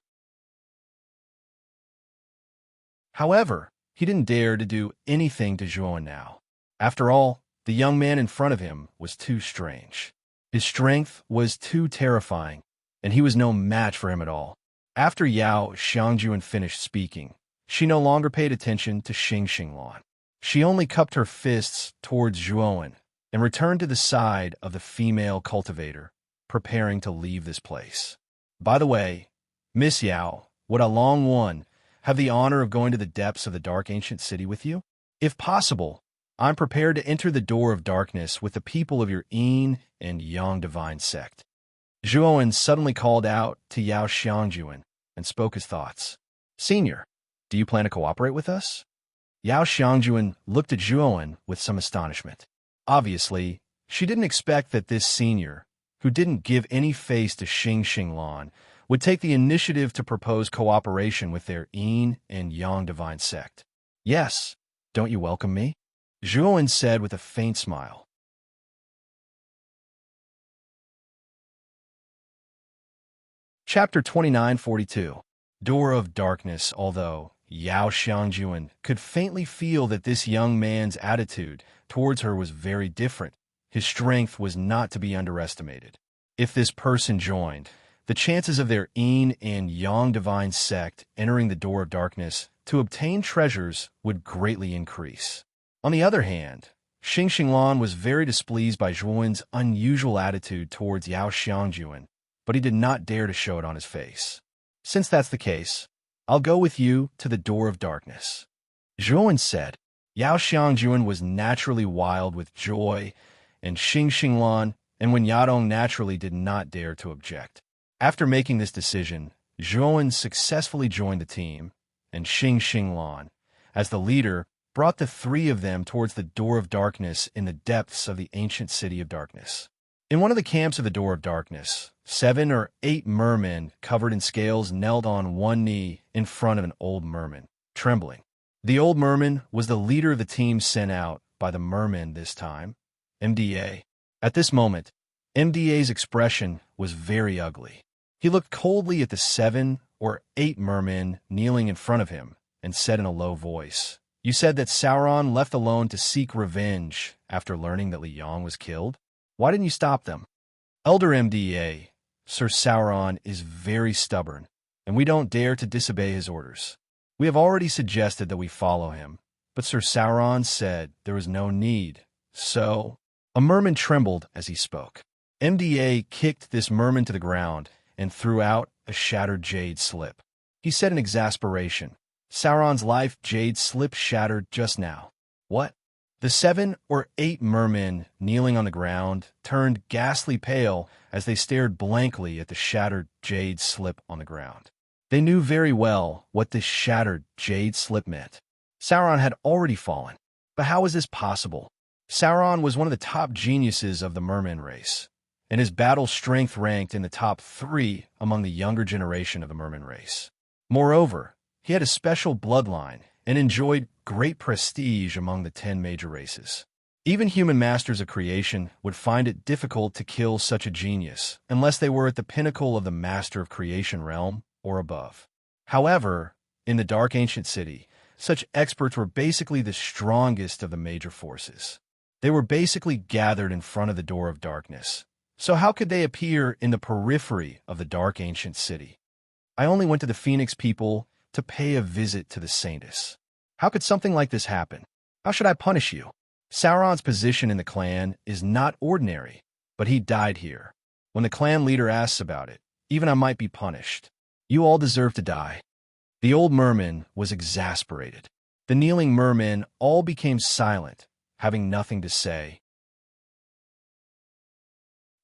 However, he didn't dare to do anything to Zhuowen now. After all, the young man in front of him was too strange. His strength was too terrifying, and he was no match for him at all. After Yao Xiangjuan finished speaking, she no longer paid attention to Xing Xinglan. She only cupped her fists towards Zhuowen and returned to the side of the female cultivator, preparing to leave this place. By the way, Miss Yao, would I long one have the honor of going to the depths of the dark ancient city with you? If possible, I'm prepared to enter the door of darkness with the people of your Yin and Yang divine sect. Zhuowen suddenly called out to Yao Xiangjuan and spoke his thoughts. Senior, do you plan to cooperate with us? Yao Xiangjuan looked at Zhuowen with some astonishment. Obviously, she didn't expect that this senior, who didn't give any face to Xing Xinglan, would take the initiative to propose cooperation with their Yin and Yang divine sect. Yes, don't you welcome me? Zhuowen said with a faint smile. Chapter 2942. Door of Darkness. Although Yao Xiangjuan could faintly feel that this young man's attitude towards her was very different, his strength was not to be underestimated. If this person joined, the chances of their Yin and Yang divine sect entering the Door of Darkness to obtain treasures would greatly increase. On the other hand, Xing Xinglan was very displeased by Zhuowen's unusual attitude towards Yao Xiangjuan, but he did not dare to show it on his face. Since that's the case, I'll go with you to the Door of Darkness. Zhuowen said, Yao Xiangjuan was naturally wild with joy, and Xing Xinglan and Wen Yadong naturally did not dare to object. After making this decision, Zhuowen successfully joined the team, and Xing Xinglan, as the leader, brought the three of them towards the Door of Darkness in the depths of the ancient city of darkness. In one of the camps of the Door of Darkness, 7 or 8 mermen covered in scales knelt on one knee in front of an old merman, trembling. The old merman was the leader of the team sent out by the merman this time, MDA. At this moment, MDA's expression was very ugly. He looked coldly at the 7 or 8 mermen kneeling in front of him and said in a low voice, "You said that Sauron left alone to seek revenge after learning that Li Yong was killed? Why didn't you stop them?" Elder MDA, Sir Sauron is very stubborn, and we don't dare to disobey his orders. We have already suggested that we follow him, but Sir Sauron said there was no need, so... A merman trembled as he spoke. MDA kicked this merman to the ground and threw out a shattered jade slip. He said in exasperation, "Sauron's life jade slip shattered just now." What? The 7 or 8 mermen kneeling on the ground turned ghastly pale as they stared blankly at the shattered jade slip on the ground. They knew very well what this shattered jade slip meant. Sauron had already fallen. But how was this possible? Sauron was one of the top geniuses of the merman race, and his battle strength ranked in the top 3 among the younger generation of the merman race. Moreover, he had a special bloodline and enjoyed great prestige among the 10 major races. Even human masters of creation would find it difficult to kill such a genius unless they were at the pinnacle of the master of creation realm or above. However, in the dark ancient city, such experts were basically the strongest of the major forces. They were basically gathered in front of the Door of Darkness. So how could they appear in the periphery of the dark ancient city? I only went to the Phoenix people to pay a visit to the Saintess. How could something like this happen? How should I punish you? Sauron's position in the clan is not ordinary, but he died here. When the clan leader asks about it, even I might be punished. You all deserve to die. The old merman was exasperated. The kneeling mermen all became silent, having nothing to say.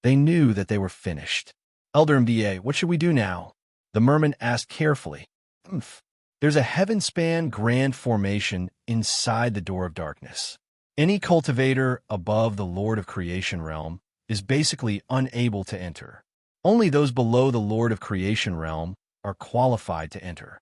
They knew that they were finished. Elder MDA, what should we do now? The merman asked carefully. There's a heaven-span grand formation inside the Door of Darkness. Any cultivator above the Lord of Creation realm is basically unable to enter. Only those below the Lord of Creation realm are qualified to enter.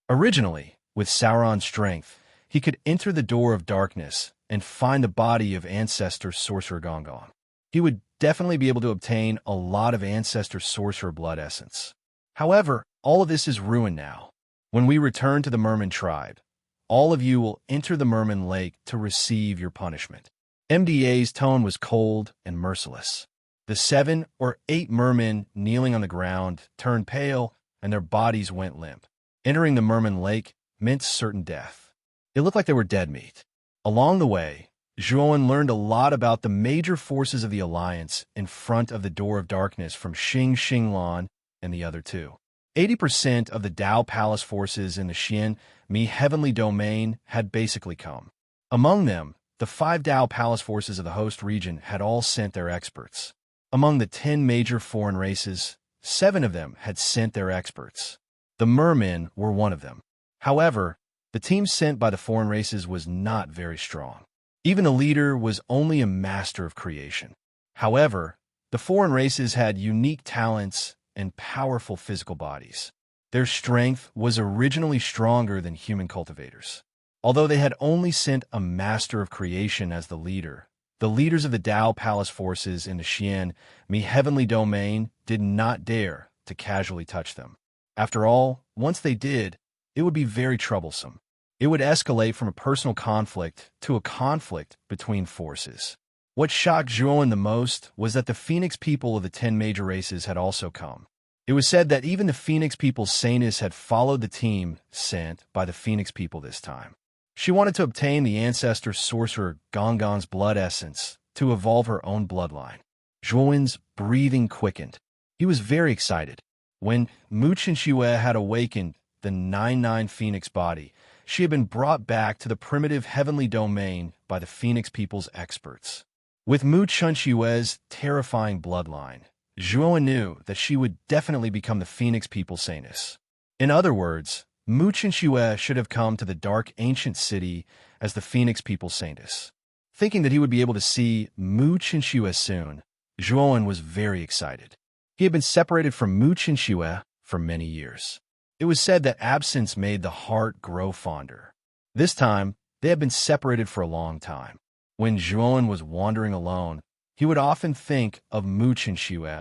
Originally, with Sauron's strength, he could enter the Door of Darkness and find the body of Ancestor Sorcerer Gongon. He would definitely be able to obtain a lot of Ancestor Sorcerer blood essence. However, all of this is ruined now. When we return to the Merman tribe, all of you will enter the Merman Lake to receive your punishment. MDA's tone was cold and merciless. The 7 or 8 mermen kneeling on the ground turned pale and their bodies went limp. Entering the Merman Lake meant certain death. It looked like they were dead meat. Along the way, Zhuowen learned a lot about the major forces of the Alliance in front of the Door of Darkness from Xing Xinglan and the other 2. 80% of the Dao Palace forces in the Xian Mi Heavenly Domain had basically come. Among them, the 5 Dao Palace forces of the host region had all sent their experts. Among the 10 major foreign races, 7 of them had sent their experts. The mermen were one of them. However, the team sent by the foreign races was not very strong. Even the leader was only a master of creation. However, the foreign races had unique talents and powerful physical bodies. Their strength was originally stronger than human cultivators. Although they had only sent a master of creation as the leaders of the Dao Palace forces in the Xian Mi Heavenly Domain did not dare to casually touch them. After all, once they did, it would be very troublesome. It would escalate from a personal conflict to a conflict between forces. What shocked Zhuowen the most was that the Phoenix people of the 10 major races had also come. It was said that even the Phoenix people's Saintess had followed the team sent by the Phoenix people this time. She wanted to obtain the Ancestor Sorcerer Gongon's blood essence to evolve her own bloodline. Zhuowen's breathing quickened. He was very excited. When Mu Chinxue had awakened the 9-9 Phoenix body, she had been brought back to the primitive heavenly domain by the Phoenix people's experts. With Mu Chunshue's terrifying bloodline, Zhuo knew that she would definitely become the Phoenix people's saintess. In other words, Mu Chunsue should have come to the dark ancient city as the Phoenix people's saintess. Thinking that he would be able to see Mu Chunsue soon, Zhuo was very excited. He had been separated from Mu Chunsue for many years. It was said that absence made the heart grow fonder. This time, they had been separated for a long time. When Zhuo was wandering alone, he would often think of Mu Chunsue.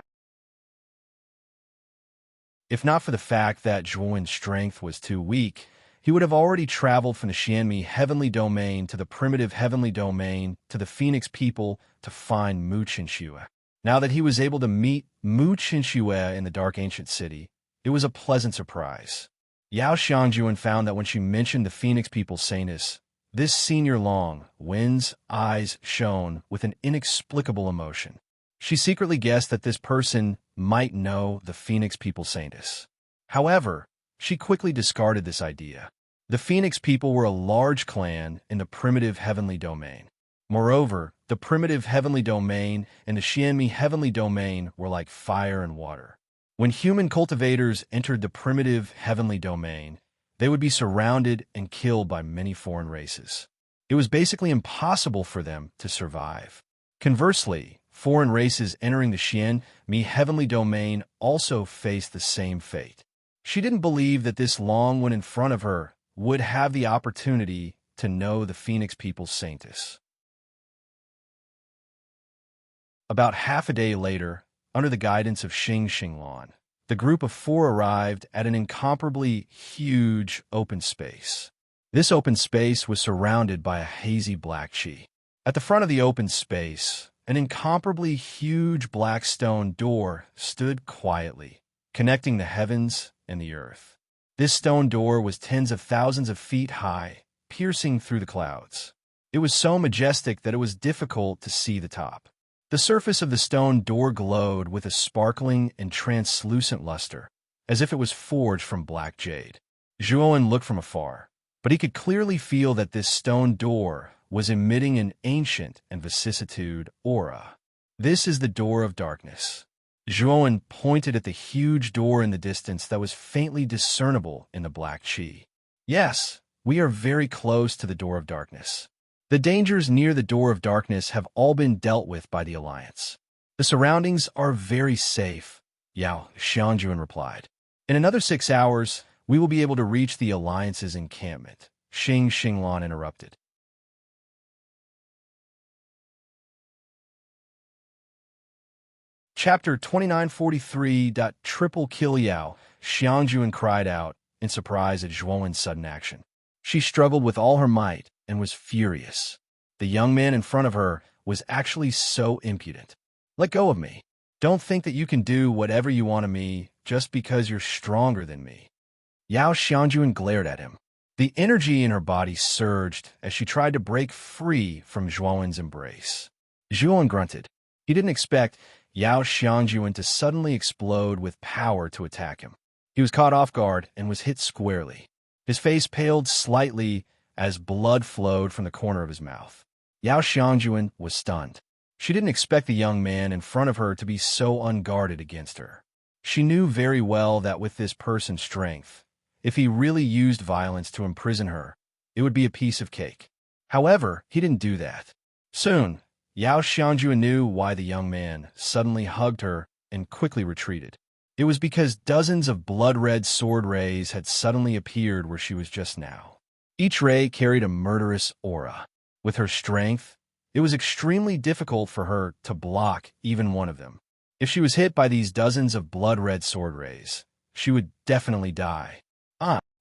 If not for the fact that Zhuo's strength was too weak, he would have already traveled from the Xianmi heavenly domain to the primitive heavenly domain to the Phoenix people to find Mu Chunsue. Now that he was able to meet Mu Chunsue in the dark ancient city, it was a pleasant surprise. Yao Xiangjuan found that when she mentioned the Phoenix people's saintess, this senior Long Wen's eyes shone with an inexplicable emotion. She secretly guessed that this person might know the Phoenix people's saintess. However, she quickly discarded this idea. The Phoenix people were a large clan in the primitive heavenly domain. Moreover, the primitive heavenly domain and the Xianmi heavenly domain were like fire and water. When human cultivators entered the primitive heavenly domain, they would be surrounded and killed by many foreign races. It was basically impossible for them to survive. Conversely, foreign races entering the Xianmi heavenly domain also faced the same fate. She didn't believe that this Long Wen in front of her would have the opportunity to know the Phoenix people's saintess. About half a day later, under the guidance of Xinglan, the group of 4 arrived at an incomparably huge open space. This open space was surrounded by a hazy black qi. At the front of the open space, an incomparably huge black stone door stood quietly, connecting the heavens and the earth. This stone door was tens of thousands of feet high, piercing through the clouds. It was so majestic that it was difficult to see the top. The surface of the stone door glowed with a sparkling and translucent luster, as if it was forged from black jade. Zhuo looked from afar, but he could clearly feel that this stone door was emitting an ancient and vicissitude aura. This is the door of darkness. Zhuo pointed at the huge door in the distance that was faintly discernible in the black qi. Yes, we are very close to the door of darkness. The dangers near the door of darkness have all been dealt with by the Alliance. The surroundings are very safe, Yao Xiangjuan replied. In another 6 hours, we will be able to reach the Alliance's encampment, Xinglan interrupted. Chapter 2943. Triple kill. Yao Xiangjuan cried out in surprise at Zhuo's sudden action. She struggled with all her might and was furious. The young man in front of her was actually so impudent. Let go of me. Don't think that you can do whatever you want of me just because you're stronger than me. Yao Xiangjuan glared at him. The energy in her body surged as she tried to break free from Zhuo's embrace. Zhuo grunted. He didn't expect Yao Xiangjuan to suddenly explode with power to attack him. He was caught off guard and was hit squarely. His face paled slightly as blood flowed from the corner of his mouth. Yao Xiangjuan was stunned. She didn't expect the young man in front of her to be so unguarded against her. She knew very well that with this person's strength, if he really used violence to imprison her, it would be a piece of cake. However, he didn't do that. Soon, Yao Xiangjuan knew why the young man suddenly hugged her and quickly retreated. It was because dozens of blood-red sword rays had suddenly appeared where she was just now. Each ray carried a murderous aura. With her strength, it was extremely difficult for her to block even one of them. If she was hit by these dozens of blood-red sword rays, she would definitely die.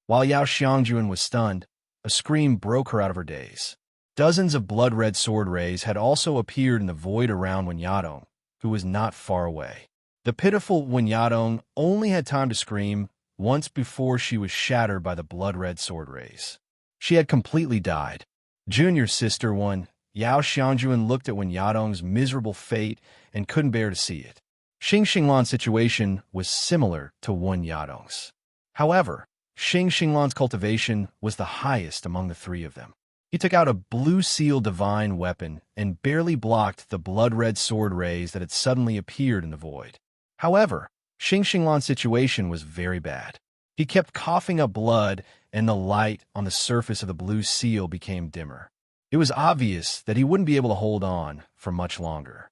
While Yao Xiangjuan was stunned, a scream broke her out of her daze. Dozens of blood-red sword rays had also appeared in the void around Wen Yadong, who was not far away. The pitiful Wen Yadong only had time to scream once before she was shattered by the blood-red sword rays. She had completely died. Junior sister Wen, Yao Xiangjuan looked at Wen Yadong's miserable fate and couldn't bear to see it. Xinglan's situation was similar to Wen Yadong's. However, Xinglan's cultivation was the highest among the three of them. He took out a blue seal divine weapon and barely blocked the blood-red sword rays that had suddenly appeared in the void. However, Xinglan's situation was very bad. He kept coughing up blood, and the light on the surface of the blue seal became dimmer. It was obvious that he wouldn't be able to hold on for much longer.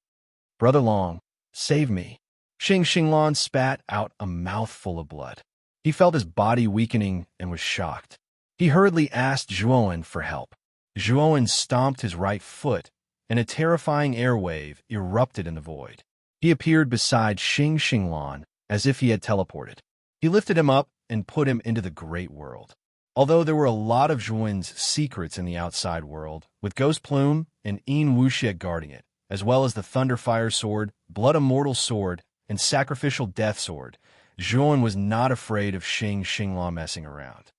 "Brother Long, save me." Xinglan spat out a mouthful of blood. He felt his body weakening and was shocked. He hurriedly asked Zhuowen for help. Zhuowen stomped his right foot, and a terrifying airwave erupted in the void. He appeared beside Xinglan as if he had teleported. He lifted him up and put him into the great world. Although there were a lot of Zhuowen's secrets in the outside world, with Ghost Plume and Yin Wuxie guarding it, as well as the Thunderfire Sword, Blood Immortal Sword, and Sacrificial Death Sword, Zhuowen was not afraid of Xinglan messing around.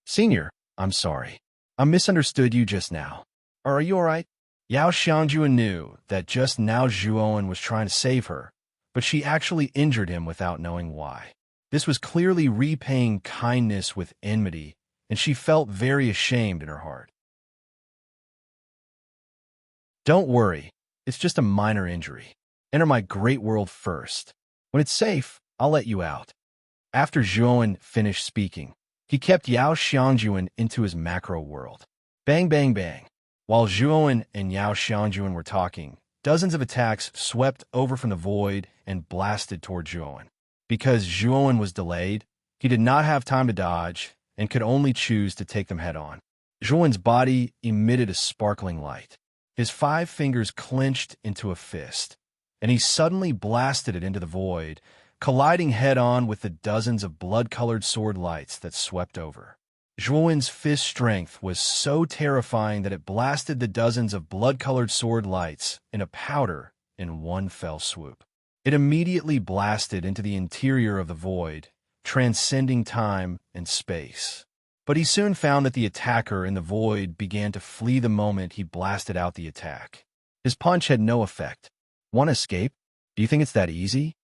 "Senior, I'm sorry. I misunderstood you just now. Are you all right?" Yao Xiangjun knew that just now Zhuowen was trying to save her, but she actually injured him without knowing why. This was clearly repaying kindness with enmity, and she felt very ashamed in her heart. "Don't worry, it's just a minor injury. Enter my great world first. When it's safe, I'll let you out." After Zhuowen finished speaking, he kept Yao Xiangjun into his macro world. Bang, bang, bang. While Zhuowen and Yao Xiangjun were talking, dozens of attacks swept over from the void and blasted toward Zhuowen. Because Zhuowen was delayed, he did not have time to dodge and could only choose to take them head-on. Zhuowen's body emitted a sparkling light. His 5 fingers clenched into a fist, and he suddenly blasted it into the void, colliding head-on with the dozens of blood-colored sword lights that swept over. Zhuowen's fist strength was so terrifying that it blasted the dozens of blood-colored sword lights in a powder in one fell swoop. It immediately blasted into the interior of the void, transcending time and space. But he soon found that the attacker in the void began to flee the moment he blasted out the attack. His punch had no effect. "Want to escape? Do you think it's that easy?"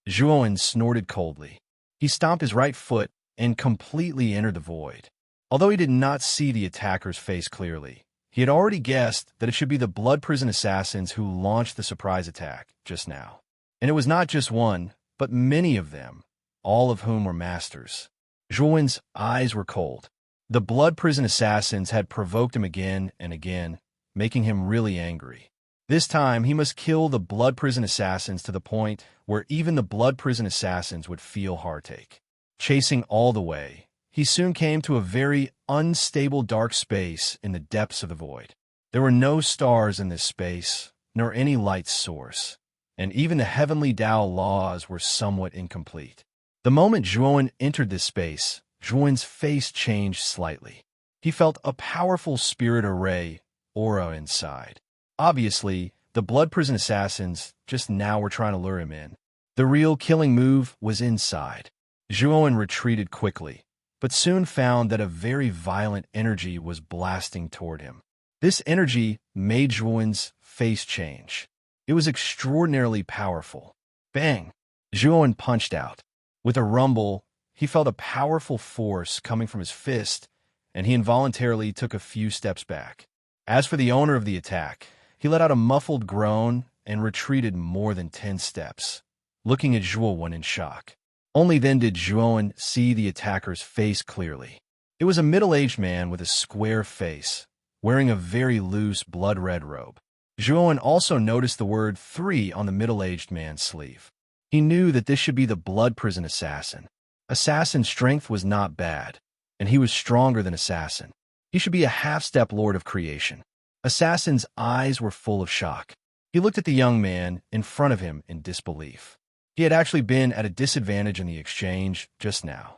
Zhuowen snorted coldly. He stomped his right foot and completely entered the void. Although he did not see the attacker's face clearly, he had already guessed that it should be the Blood Prison assassins who launched the surprise attack just now. And it was not just one, but many of them, all of whom were masters. Zhuowen's eyes were cold. The Blood Prison assassins had provoked him again and again, making him really angry. This time, he must kill the Blood Prison assassins to the point where even the Blood Prison assassins would feel heartache. Chasing all the way, he soon came to a very unstable dark space in the depths of the void. There were no stars in this space, nor any light source, and even the heavenly Tao laws were somewhat incomplete. The moment Zhuowen entered this space, Zhuowen's face changed slightly. He felt a powerful spirit array aura inside. Obviously, the Blood Prison assassins just now were trying to lure him in. The real killing move was inside. Zhuowen retreated quickly, but soon found that a very violent energy was blasting toward him. This energy made Zhuowen's face change. It was extraordinarily powerful. Bang! Zhuowen punched out. With a rumble, he felt a powerful force coming from his fist, and he involuntarily took a few steps back. As for the owner of the attack, he let out a muffled groan and retreated more than 10 steps, looking at Zhuowen in shock. Only then did Zhuowen see the attacker's face clearly. It was a middle-aged man with a square face, wearing a very loose blood-red robe. Zhuowen also noticed the word 3 on the middle-aged man's sleeve. He knew that this should be the Blood Prison assassin. Assassin's strength was not bad, and he was stronger than Assassin. He should be a half-step Lord of Creation. Assassin's eyes were full of shock. He looked at the young man in front of him in disbelief. He had actually been at a disadvantage in the exchange just now.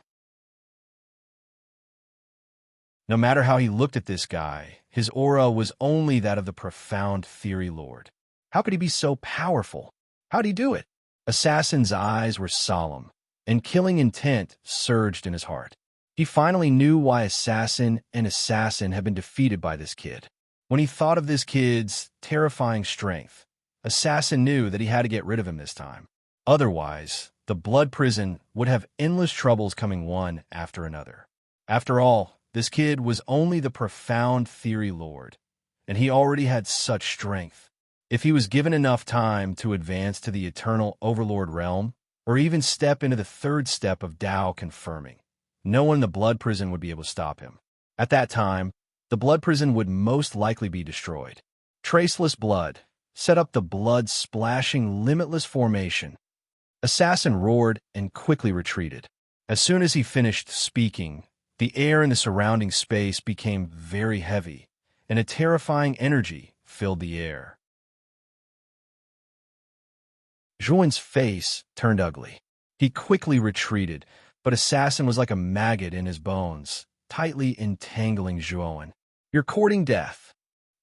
No matter how he looked at this guy, his aura was only that of the profound Theory Lord. How could he be so powerful? How'd he do it? Assassin's eyes were solemn, and killing intent surged in his heart. He finally knew why Assassin and Assassin had been defeated by this kid. When he thought of this kid's terrifying strength, Assassin knew that he had to get rid of him this time. Otherwise, the Blood Prison would have endless troubles coming one after another. After all, this kid was only the profound theory lord, and he already had such strength. If he was given enough time to advance to the eternal overlord realm, or even step into the third step of Tao confirming, no one in the blood prison would be able to stop him. At that time, the blood prison would most likely be destroyed. Traceless blood set up the blood-splashing limitless formation. Assassin roared and quickly retreated. As soon as he finished speaking, the air in the surrounding space became very heavy, and a terrifying energy filled the air. Zhuan's face turned ugly. He quickly retreated, but Assassin was like a maggot in his bones, tightly entangling Zhuan. "You're courting death."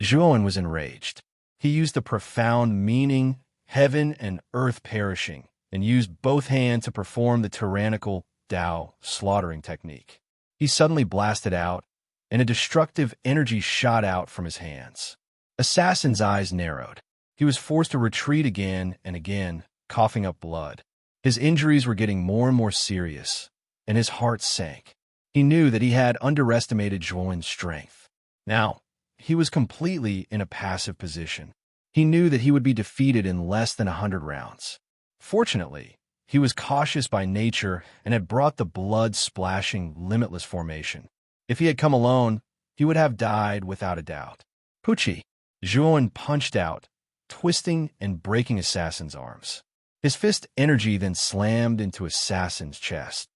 Zhuan was enraged. He used the profound meaning, heaven and earth perishing, and used both hands to perform the tyrannical Tao slaughtering technique. He suddenly blasted out, and a destructive energy shot out from his hands. Assassin's eyes narrowed. He was forced to retreat again and again, coughing up blood. His injuries were getting more and more serious, and his heart sank. He knew that he had underestimated Zhuan's strength. Now, he was completely in a passive position. He knew that he would be defeated in less than 100 rounds. Fortunately, he was cautious by nature and had brought the blood-splashing, limitless formation. If he had come alone, he would have died without a doubt. Pucci! Zhuan punched out, twisting and breaking Assassin's arms. His fist energy then slammed into Assassin's chest.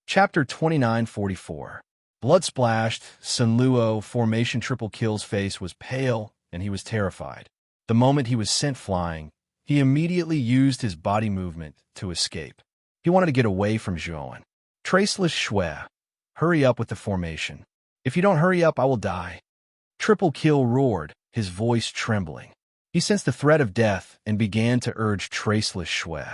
Chapter 2944. Blood-splashed, Sun Luo formation triple kill's face was pale, and he was terrified. The moment he was sent flying, he immediately used his body movement to escape. He wanted to get away from Zhuan. Traceless Shui, hurry up with the formation. If you don't hurry up, I will die. Triple Kill roared, his voice trembling. He sensed the threat of death and began to urge Traceless Shui.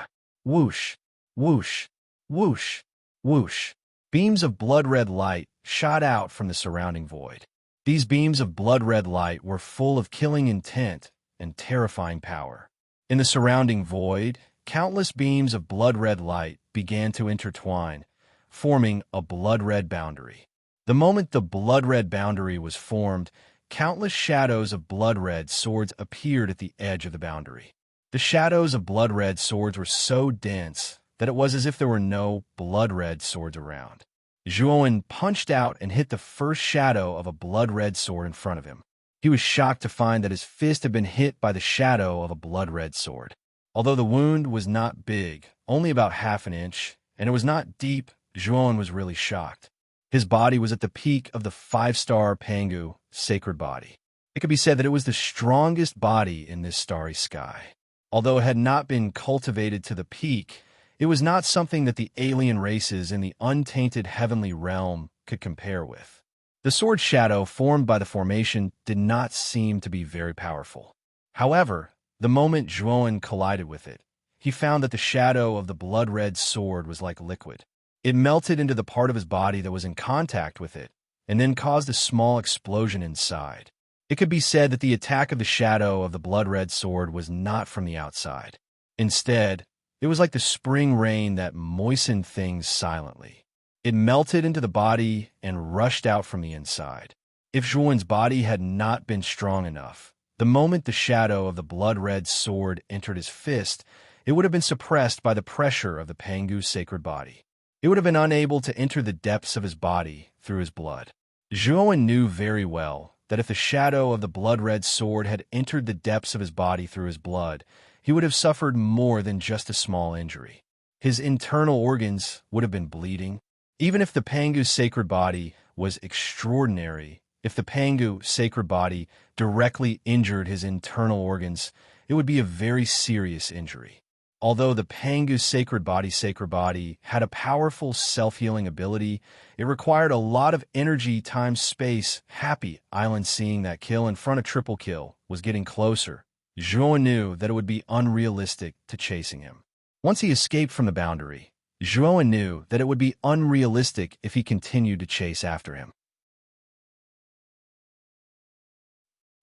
Whoosh, whoosh, whoosh, whoosh. Beams of blood-red light shot out from the surrounding void. These beams of blood-red light were full of killing intent and terrifying power. In the surrounding void, countless beams of blood-red light began to intertwine, forming a blood-red boundary. The moment the blood-red boundary was formed, countless shadows of blood-red swords appeared at the edge of the boundary. The shadows of blood-red swords were so dense that it was as if there were no blood-red swords around. Zhuan punched out and hit the first shadow of a blood-red sword in front of him. He was shocked to find that his fist had been hit by the shadow of a blood-red sword. Although the wound was not big, only about half an inch, and it was not deep, Zhuan was really shocked. His body was at the peak of the 5-star Pangu sacred body. It could be said that it was the strongest body in this starry sky. Although it had not been cultivated to the peak, it was not something that the alien races in the untainted heavenly realm could compare with. The sword shadow formed by the formation did not seem to be very powerful. However, the moment Zhuan collided with it, he found that the shadow of the blood-red sword was like liquid. It melted into the part of his body that was in contact with it, and then caused a small explosion inside. It could be said that the attack of the shadow of the blood-red sword was not from the outside. Instead, it was like the spring rain that moistened things silently. It melted into the body and rushed out from the inside. If Zhuan's body had not been strong enough, the moment the shadow of the blood-red sword entered his fist, it would have been suppressed by the pressure of the Pangu sacred body. It would have been unable to enter the depths of his body through his blood. Zhuan knew very well that if the shadow of the blood-red sword had entered the depths of his body through his blood, he would have suffered more than just a small injury. His internal organs would have been bleeding. Even if the Pangu sacred body was extraordinary, if the Pangu sacred body directly injured his internal organs, it would be a very serious injury. Although the Pangu sacred body had a powerful self-healing ability, it required a lot of energy times space. Happy Island, seeing that kill in front of triple kill was getting closer, Zhuan knew that it would be unrealistic to chasing him. Once he escaped from the boundary, Zhuan knew that it would be unrealistic if he continued to chase after him.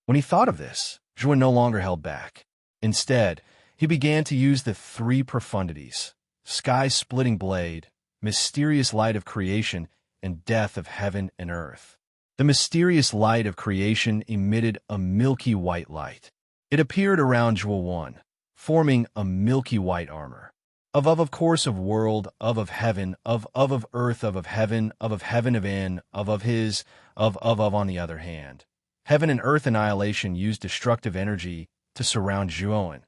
When he thought of this, Zhuan no longer held back. Instead, he began to use the three profundities: sky-splitting blade, mysterious light of creation, and death of heaven and earth. The mysterious light of creation emitted a milky white light. It appeared around Zhuo, forming a milky white armor. Of course of world, of heaven, of earth, of heaven of in, of his, of on the other hand. Heaven and earth annihilation used destructive energy to surround Zhuo,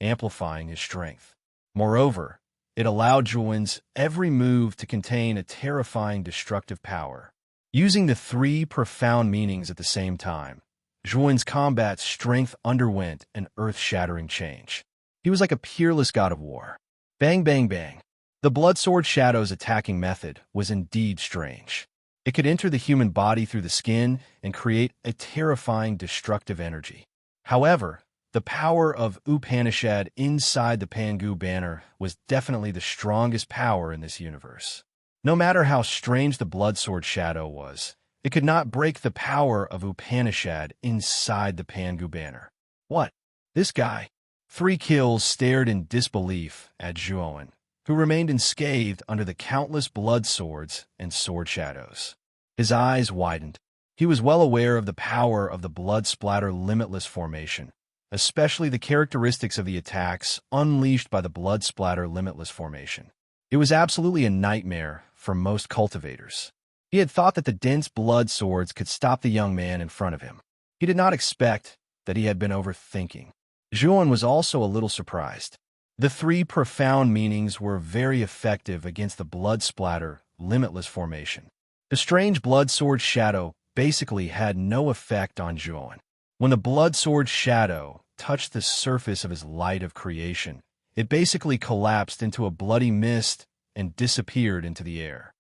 amplifying his strength. Moreover, it allowed Zhuo's every move to contain a terrifying destructive power. Using the three profound meanings at the same time, Zhuo's combat strength underwent an earth-shattering change. He was like a peerless god of war. Bang, bang, bang. The blood sword shadow's attacking method was indeed strange. It could enter the human body through the skin and create a terrifying destructive energy. However, the power of Upanishad inside the Pangu banner was definitely the strongest power in this universe. No matter how strange the blood sword shadow was, it could not break the power of Upanishad inside the Pangu banner. What? This guy? 3 kills stared in disbelief at Zhuo, who remained unscathed under the countless blood swords and sword shadows. His eyes widened. He was well aware of the power of the blood splatter limitless formation, especially the characteristics of the attacks unleashed by the blood splatter limitless formation. It was absolutely a nightmare for most cultivators. He had thought that the dense blood swords could stop the young man in front of him. He did not expect that he had been overthinking. Zhuo was also a little surprised. The 3 profound meanings were very effective against the blood splatter limitless formation. The strange blood sword shadow basically had no effect on Zhuo. When the blood sword shadow touched the surface of his light of creation, it basically collapsed into a bloody mist and disappeared into the air.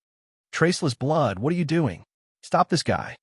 Traceless blood, what are you doing? Stop this guy.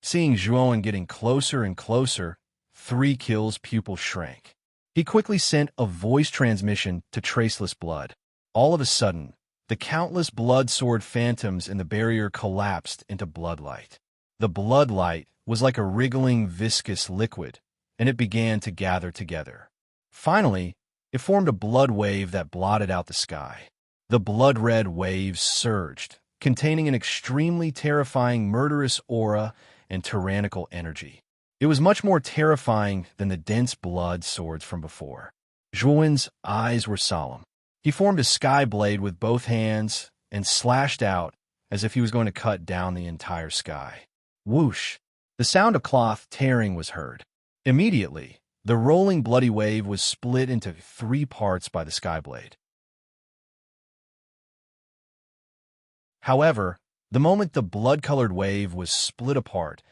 Seeing Zhuo getting closer and closer, 3 kills' pupil shrank. He quickly sent a voice transmission to Traceless Blood. All of a sudden, the countless blood sword phantoms in the barrier collapsed into blood light. The blood light was like a wriggling viscous liquid, and it began to gather together. Finally, it formed a blood wave that blotted out the sky. The blood-red waves surged, containing an extremely terrifying murderous aura and tyrannical energy. It was much more terrifying than the dense blood swords from before. Zhuo's eyes were solemn. He formed a sky blade with both hands and slashed out as if he was going to cut down the entire sky. Whoosh! The sound of cloth tearing was heard. Immediately, the rolling bloody wave was split into 3 parts by the sky blade. However, the moment the blood-colored wave was split apart,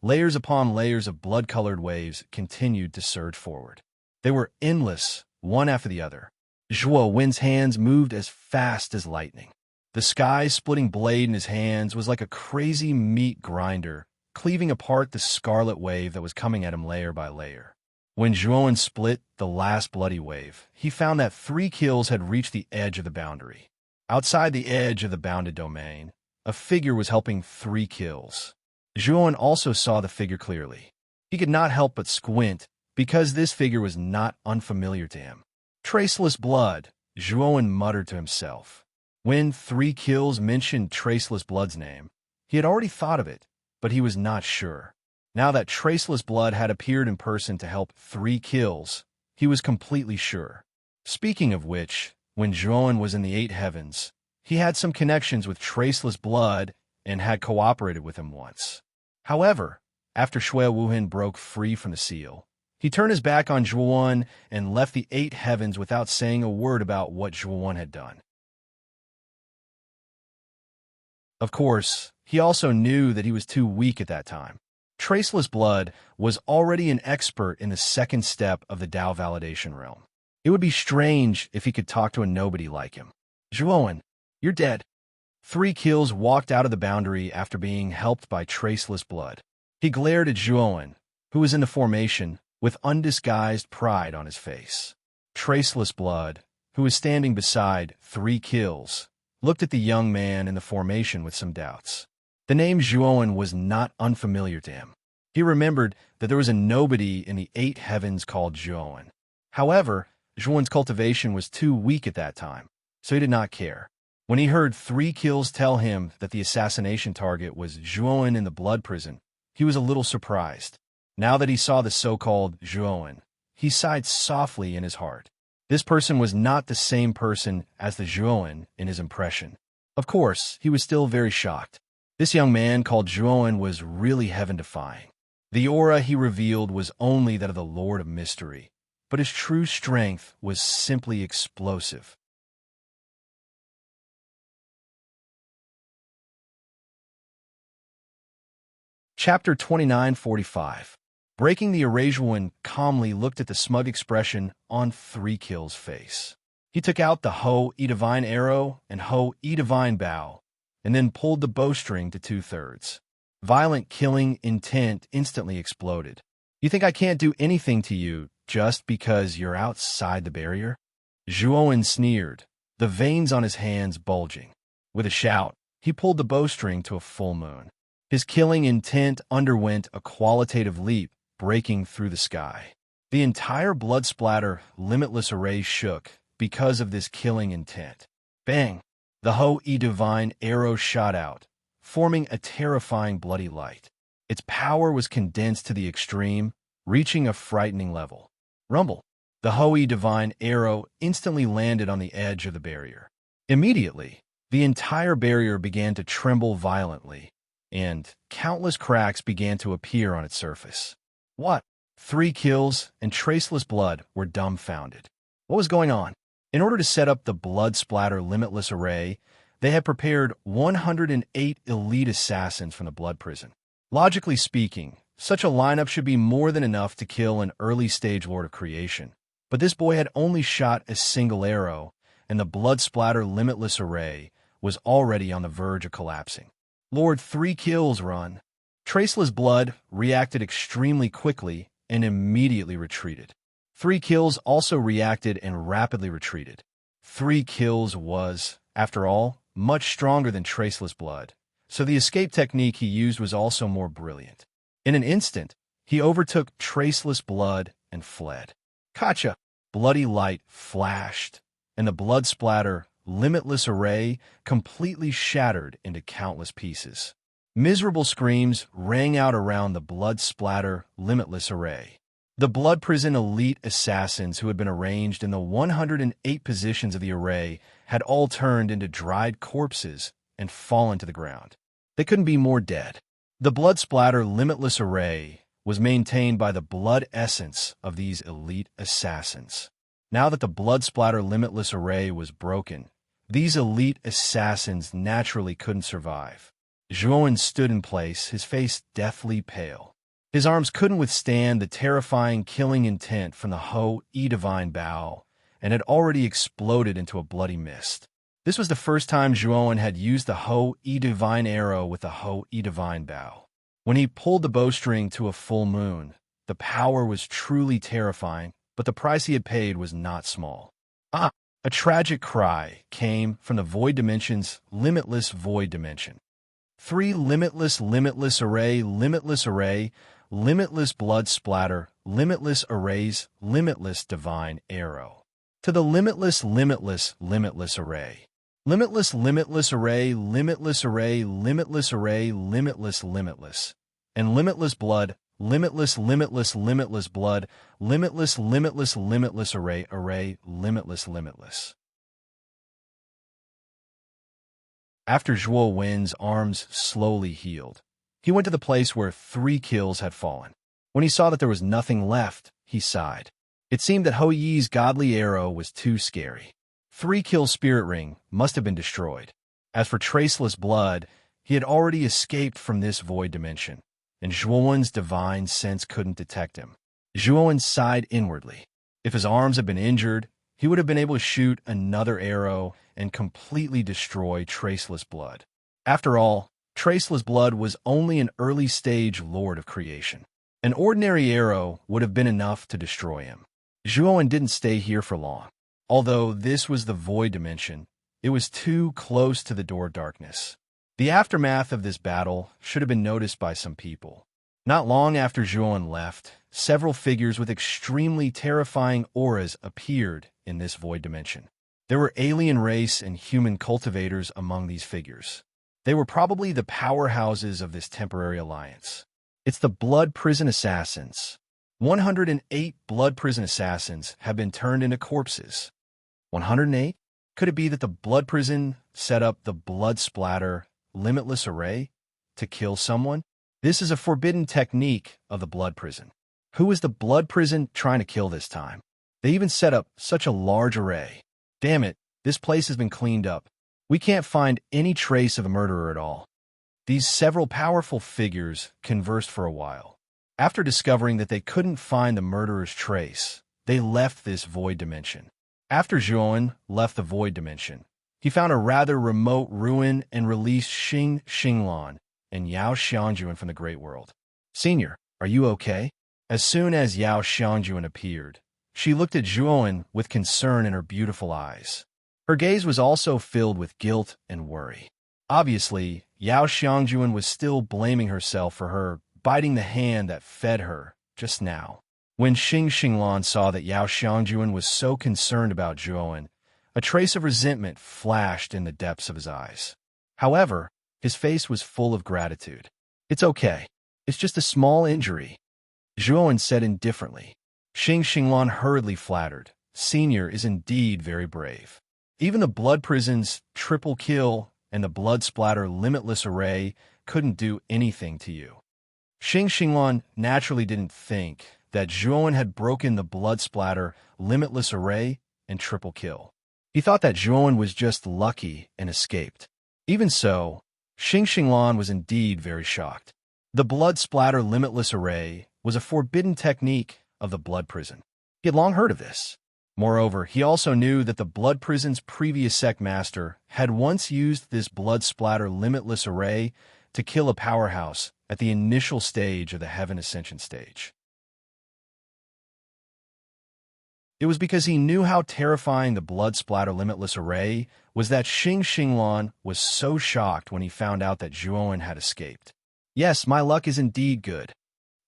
layers upon layers of blood-colored waves continued to surge forward. They were endless, one after the other. Zhuo's hands moved as fast as lightning. The sky-splitting blade in his hands was like a crazy meat grinder, cleaving apart the scarlet wave that was coming at him layer by layer. When Zhuo split the last bloody wave, he found that 3 kills had reached the edge of the boundary. Outside the edge of the bounded domain, a figure was helping 3 kills. Zhuo also saw the figure clearly. He could not help but squint, because this figure was not unfamiliar to him. Traceless blood, Zhuo muttered to himself. When 3 kills mentioned Traceless blood's name, he had already thought of it, but he was not sure. Now that Traceless blood had appeared in person to help 3 kills, he was completely sure. Speaking of which, when Zhuo was in the 8 heavens, he had some connections with Traceless blood and had cooperated with him once. However, after Shui Wuhan broke free from the seal, he turned his back on Zhuo and left the 8 heavens without saying a word about what Zhuo had done. Of course, he also knew that he was too weak at that time. Traceless blood was already an expert in the 2nd step of the Tao validation realm. It would be strange if he could talk to a nobody like him. Zhuo, you're dead. 3 kills walked out of the boundary after being helped by Traceless blood. He glared at Zhuo, who was in the formation, with undisguised pride on his face. Traceless blood, who was standing beside 3 kills, looked at the young man in the formation with some doubts. The name Zhuo was not unfamiliar to him. He remembered that there was a nobody in the 8 heavens called Zhuo. However, Zhuowen's cultivation was too weak at that time, so he did not care. When he heard 3 kills tell him that the assassination target was Zhuowen in the blood prison, he was a little surprised. Now that he saw the so-called Zhuowen, he sighed softly in his heart. This person was not the same person as the Zhuowen in his impression. Of course, he was still very shocked. This young man called Zhuowen was really heaven-defying. The aura he revealed was only that of the Lord of Mystery, but his true strength was simply explosive. Chapter 2945. Breaking the Zhuowen calmly looked at the smug expression on 3 Kill's face. He took out the Ho-E Divine Arrow and Ho-E Divine Bow, and then pulled the bowstring to 2/3. Violent killing intent instantly exploded. You think I can't do anything to you just because you're outside the barrier? Zhuowen sneered, the veins on his hands bulging. With a shout, he pulled the bowstring to a full moon. His killing intent underwent a qualitative leap, breaking through the sky. The entire blood splatter, limitless array shook because of this killing intent. Bang! The Ho-E Divine Arrow shot out, forming a terrifying bloody light. Its power was condensed to the extreme, reaching a frightening level. Rumble! The Ho-E Divine Arrow instantly landed on the edge of the barrier. Immediately, the entire barrier began to tremble violently, and countless cracks began to appear on its surface. What? 3 Kills and Traceless Blood were dumbfounded. What was going on? In order to set up the blood splatter limitless array, they had prepared 108 elite assassins from the blood prison. Logically speaking, such a lineup should be more than enough to kill an early-stage Lord of Creation. But this boy had only shot a single arrow, and the blood splatter limitless array was already on the verge of collapsing. Lord, 3 Kills run. Traceless Blood reacted extremely quickly and immediately retreated. 3 Kills also reacted and rapidly retreated. 3 Kills was, after all, much stronger than Traceless Blood, so the escape technique he used was also more brilliant. In an instant, he overtook Traceless Blood and fled. Gotcha! Bloody light flashed, and the blood splatter, limitless array completely shattered into countless pieces. Miserable screams rang out around the blood splatter, limitless array. The blood prison elite assassins who had been arranged in the 108 positions of the array had all turned into dried corpses and fallen to the ground. They couldn't be more dead. The blood splatter limitless array was maintained by the blood essence of these elite assassins. Now that the blood splatter limitless array was broken, these elite assassins naturally couldn't survive. Zhuowen stood in place, his face deathly pale. His arms couldn't withstand the terrifying killing intent from the Ho-E Divine Bow, and had already exploded into a bloody mist. This was the first time Zhuowen had used the Ho-E Divine Arrow with the Ho-E Divine Bow. When he pulled the bowstring to a full moon, the power was truly terrifying, but the price he had paid was not small. Ah! A tragic cry came from the void dimension's limitless void dimension. 3 limitless array, limitless blood splatter, limitless arrays, limitless divine arrow. To the limitless array. Limitless array, limitless array, limitless array, limitless, and limitless blood, limitless blood, limitless array, limitless. After Zhuowen's arms slowly healed, he went to the place where 3 Kills had fallen. When he saw that there was nothing left, he sighed. It seemed that Ho-Yi's godly arrow was too scary. 3 Kill spirit ring must have been destroyed. As for Traceless Blood, he had already escaped from this void dimension, and Zhuowen's divine sense couldn't detect him. Zhuowen sighed inwardly. If his arms had been injured, he would have been able to shoot another arrow and completely destroy Traceless Blood. After all, Traceless Blood was only an early-stage Lord of Creation. An ordinary arrow would have been enough to destroy him. Zhuowen didn't stay here for long. Although this was the void dimension, it was too close to the door of darkness. The aftermath of this battle should have been noticed by some people. Not long after Zhuan left, several figures with extremely terrifying auras appeared in this void dimension. There were alien race and human cultivators among these figures. They were probably the powerhouses of this temporary alliance. It's the Blood Prison Assassins. 108 Blood Prison Assassins have been turned into corpses. 108? Could it be that the Blood Prison set up the Blood Splatter Limitless Array to kill someone? This is a forbidden technique of the Blood Prison. Who is the Blood Prison trying to kill this time? They even set up such a large array. Damn it, this place has been cleaned up. We can't find any trace of a murderer at all. These several powerful figures conversed for a while. After discovering that they couldn't find the murderer's trace, they left this void dimension. After Zhuan left the void dimension, he found a rather remote ruin and released Xing Xinglan and Yao Xiangjuan from the Great World. Senior, are you okay? As soon as Yao Xiangjuan appeared, she looked at Zhuan with concern in her beautiful eyes. Her gaze was also filled with guilt and worry. Obviously, Yao Xiangjuan was still blaming herself for her biting the hand that fed her just now. When Xing Xinglan saw that Yao Xiangjuan was so concerned about Zhuan, a trace of resentment flashed in the depths of his eyes. However, his face was full of gratitude. It's okay. It's just a small injury, Zhuan said indifferently. Xing Xinglan hurriedly flattered. Senior is indeed very brave. Even the Blood Prison's triple kill and the Blood Splatter Limitless Array couldn't do anything to you. Xing Xinglan naturally didn't think that Zhuan had broken the Blood Splatter Limitless Array and triple kill. He thought that Zhuan was just lucky and escaped. Even so, Xing Xinglan was indeed very shocked. The Blood Splatter Limitless Array was a forbidden technique of the Blood Prison. He had long heard of this. Moreover, he also knew that the Blood Prison's previous sect master had once used this Blood Splatter Limitless Array to kill a powerhouse at the initial stage of the Heaven Ascension stage. It was because he knew how terrifying the Blood Splatter Limitless Array was that Xing Xinglan was so shocked when he found out that Zhuan had escaped. Yes, my luck is indeed good.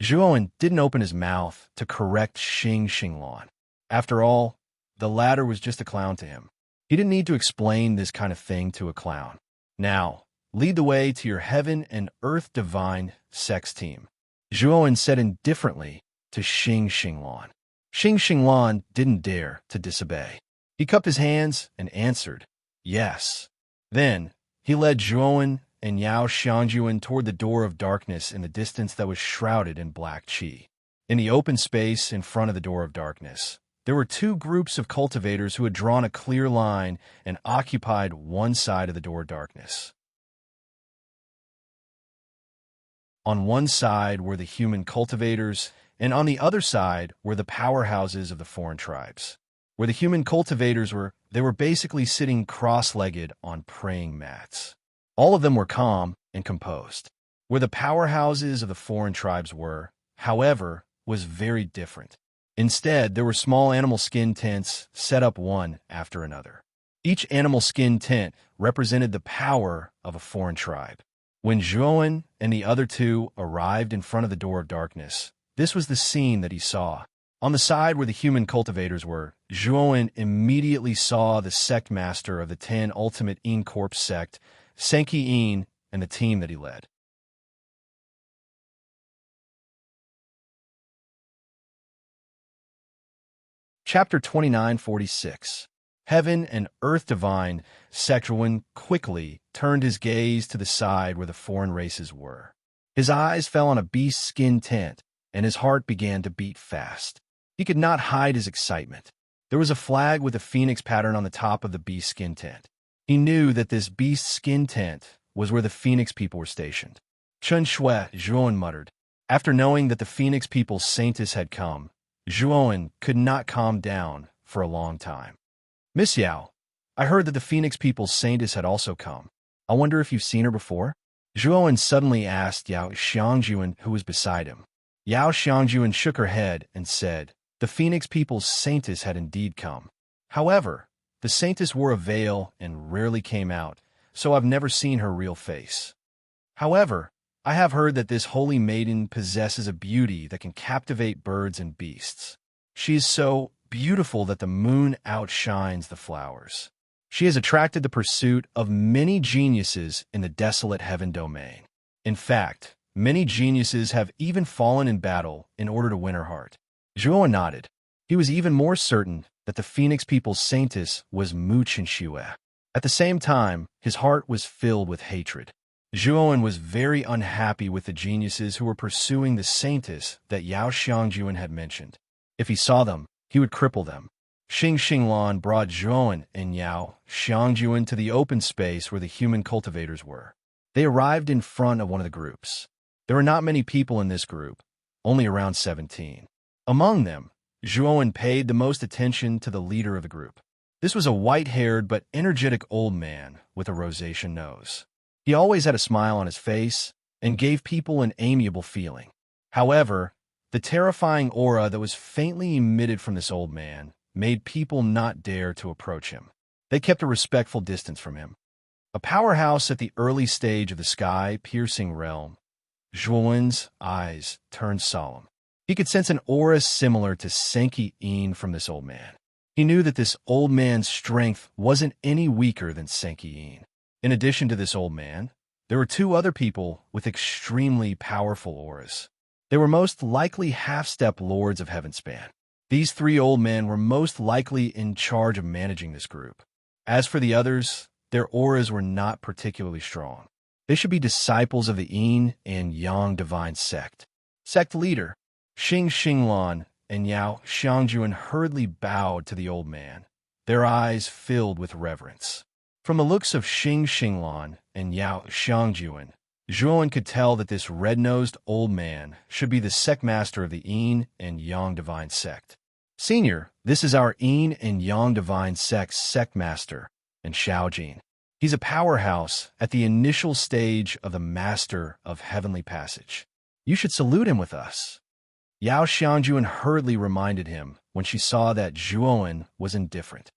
Zhuan didn't open his mouth to correct Xing Xinglan. After all, the latter was just a clown to him. He didn't need to explain this kind of thing to a clown. Now, lead the way to your Heaven and Earth Divine Sex team, Zhuan said indifferently to Xing Xinglan. Xing Xinglan didn't dare to disobey. He cupped his hands and answered, yes. Then, he led Zhuan and Yao Xiangjuan toward the door of darkness in the distance that was shrouded in black qi. In the open space in front of the door of darkness, there were two groups of cultivators who had drawn a clear line and occupied one side of the door of darkness. On one side were the human cultivators, and on the other side were the powerhouses of the foreign tribes. Where the human cultivators were, they were basically sitting cross-legged on praying mats. All of them were calm and composed. Where the powerhouses of the foreign tribes were, however, was very different. Instead, there were small animal skin tents set up one after another. Each animal skin tent represented the power of a foreign tribe. When Zhuan and the other two arrived in front of the door of darkness, this was the scene that he saw. On the side where the human cultivators were, Zhuan immediately saw the sect master of the 10 Ultimate Yin Corps sect, Senki Yin, and the team that he led. Chapter 2946. Heaven and Earth Divine, Zhuan quickly turned his gaze to the side where the foreign races were. His eyes fell on a beast skin tent, and his heart began to beat fast. He could not hide his excitement. There was a flag with a phoenix pattern on the top of the beast skin tent. He knew that this beast skin tent was where the phoenix people were stationed. Chun Shui, Zhuan muttered. After knowing that the phoenix people's saintess had come, Zhuan could not calm down for a long time. Miss Yao, I heard that the phoenix people's saintess had also come. I wonder if you've seen her before? Zhuan suddenly asked Yao Xiangjuan, who was beside him. Yao Xiangjuan shook her head and said, the phoenix people's saintess had indeed come. However, the saintess wore a veil and rarely came out, so I've never seen her real face. However, I have heard that this holy maiden possesses a beauty that can captivate birds and beasts. She is so beautiful that the moon outshines the flowers. She has attracted the pursuit of many geniuses in the desolate heaven domain. In fact, many geniuses have even fallen in battle in order to win her heart. Zhuo nodded. He was even more certain that the Phoenix people's saintess was Mu Qinxue. At the same time, his heart was filled with hatred. Zhuo was very unhappy with the geniuses who were pursuing the saintess that Yao Xiangjuan had mentioned. If he saw them, he would cripple them. Xing Xinglan brought Zhuo and Yao Xiangjuan to the open space where the human cultivators were. They arrived in front of one of the groups. There were not many people in this group, only around 17. Among them, Zhuo paid the most attention to the leader of the group. This was a white-haired but energetic old man with a rosacea nose. He always had a smile on his face and gave people an amiable feeling. However, the terrifying aura that was faintly emitted from this old man made people not dare to approach him. They kept a respectful distance from him. A powerhouse at the early stage of the sky-piercing realm, Zhuowen's eyes turned solemn. He could sense an aura similar to Senki Yin from this old man. He knew that this old man's strength wasn't any weaker than Senki Yin. In addition to this old man, there were two other people with extremely powerful auras. They were most likely half-step lords of Heavenspan. These three old men were most likely in charge of managing this group. As for the others, their auras were not particularly strong. They should be disciples of the Yin and Yang divine sect. Sect leader, Xing Xinglan and Yao Xiangjuan hurriedly bowed to the old man, their eyes filled with reverence. From the looks of Xing Xinglan and Yao Xiangjuan, Zhuo could tell that this red-nosed old man should be the sect master of the Yin and Yang divine sect. Senior, this is our Yin and Yang divine sect's sect master, and Xiaojin. He's a powerhouse at the initial stage of the master of heavenly passage. You should salute him with us. Yao Xiangjuan hurriedly reminded him when she saw that Zhuo was indifferent.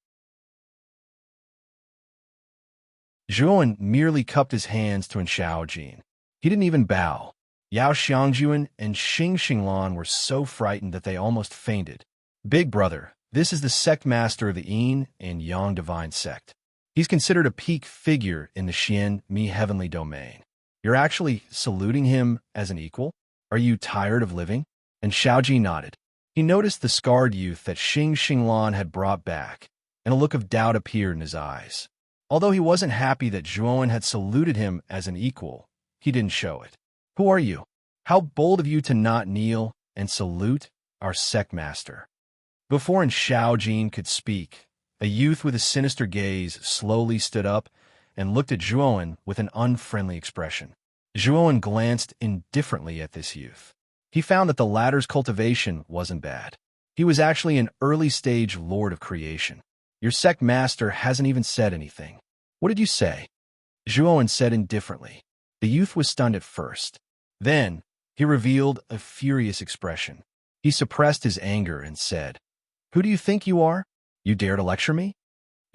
Zhuo merely cupped his hands to Xiaojin. He didn't even bow. Yao Xiangjuan and Xing Xinglan were so frightened that they almost fainted. Big brother, this is the sect master of the Yin and Yang divine sect. He's considered a peak figure in the Xian Mi heavenly domain. You're actually saluting him as an equal? Are you tired of living? And Xiaoji nodded. He noticed the scarred youth that Xing Xinglan had brought back, and a look of doubt appeared in his eyes. Although he wasn't happy that Zhuo had saluted him as an equal, he didn't show it. Who are you? How bold of you to not kneel and salute our sect master. Before Xiaojin could speak, a youth with a sinister gaze slowly stood up and looked at Zhuo with an unfriendly expression. Zhuo glanced indifferently at this youth. He found that the latter's cultivation wasn't bad. He was actually an early-stage lord of creation. Your sect master hasn't even said anything. What did you say? Zhuo said indifferently. The youth was stunned at first. Then, he revealed a furious expression. He suppressed his anger and said, "Who do you think you are? You dare to lecture me?"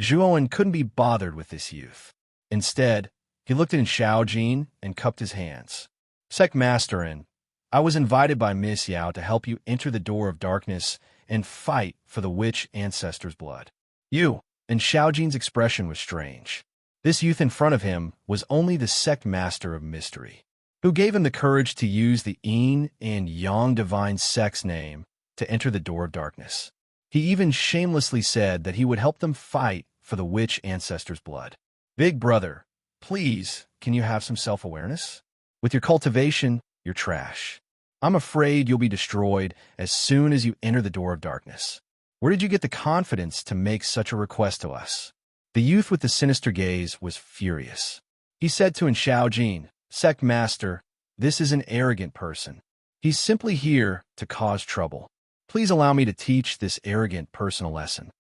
Zhuo couldn't be bothered with this youth. Instead, he looked at Xiaojin and cupped his hands. Sect master, I was invited by Miss Yao to help you enter the door of darkness and fight for the witch ancestor's blood. You, and Xiaojin's expression was strange. This youth in front of him was only the sect master of mystery, who gave him the courage to use the Yin and Yang divine sect's name to enter the door of darkness. He even shamelessly said that he would help them fight for the witch ancestor's blood. Big brother, please, can you have some self-awareness? With your cultivation, you're trash. I'm afraid you'll be destroyed as soon as you enter the door of darkness. Where did you get the confidence to make such a request to us? The youth with the sinister gaze was furious. He said to Xiaojin, Sect master, this is an arrogant person. He's simply here to cause trouble. Please allow me to teach this arrogant person a lesson.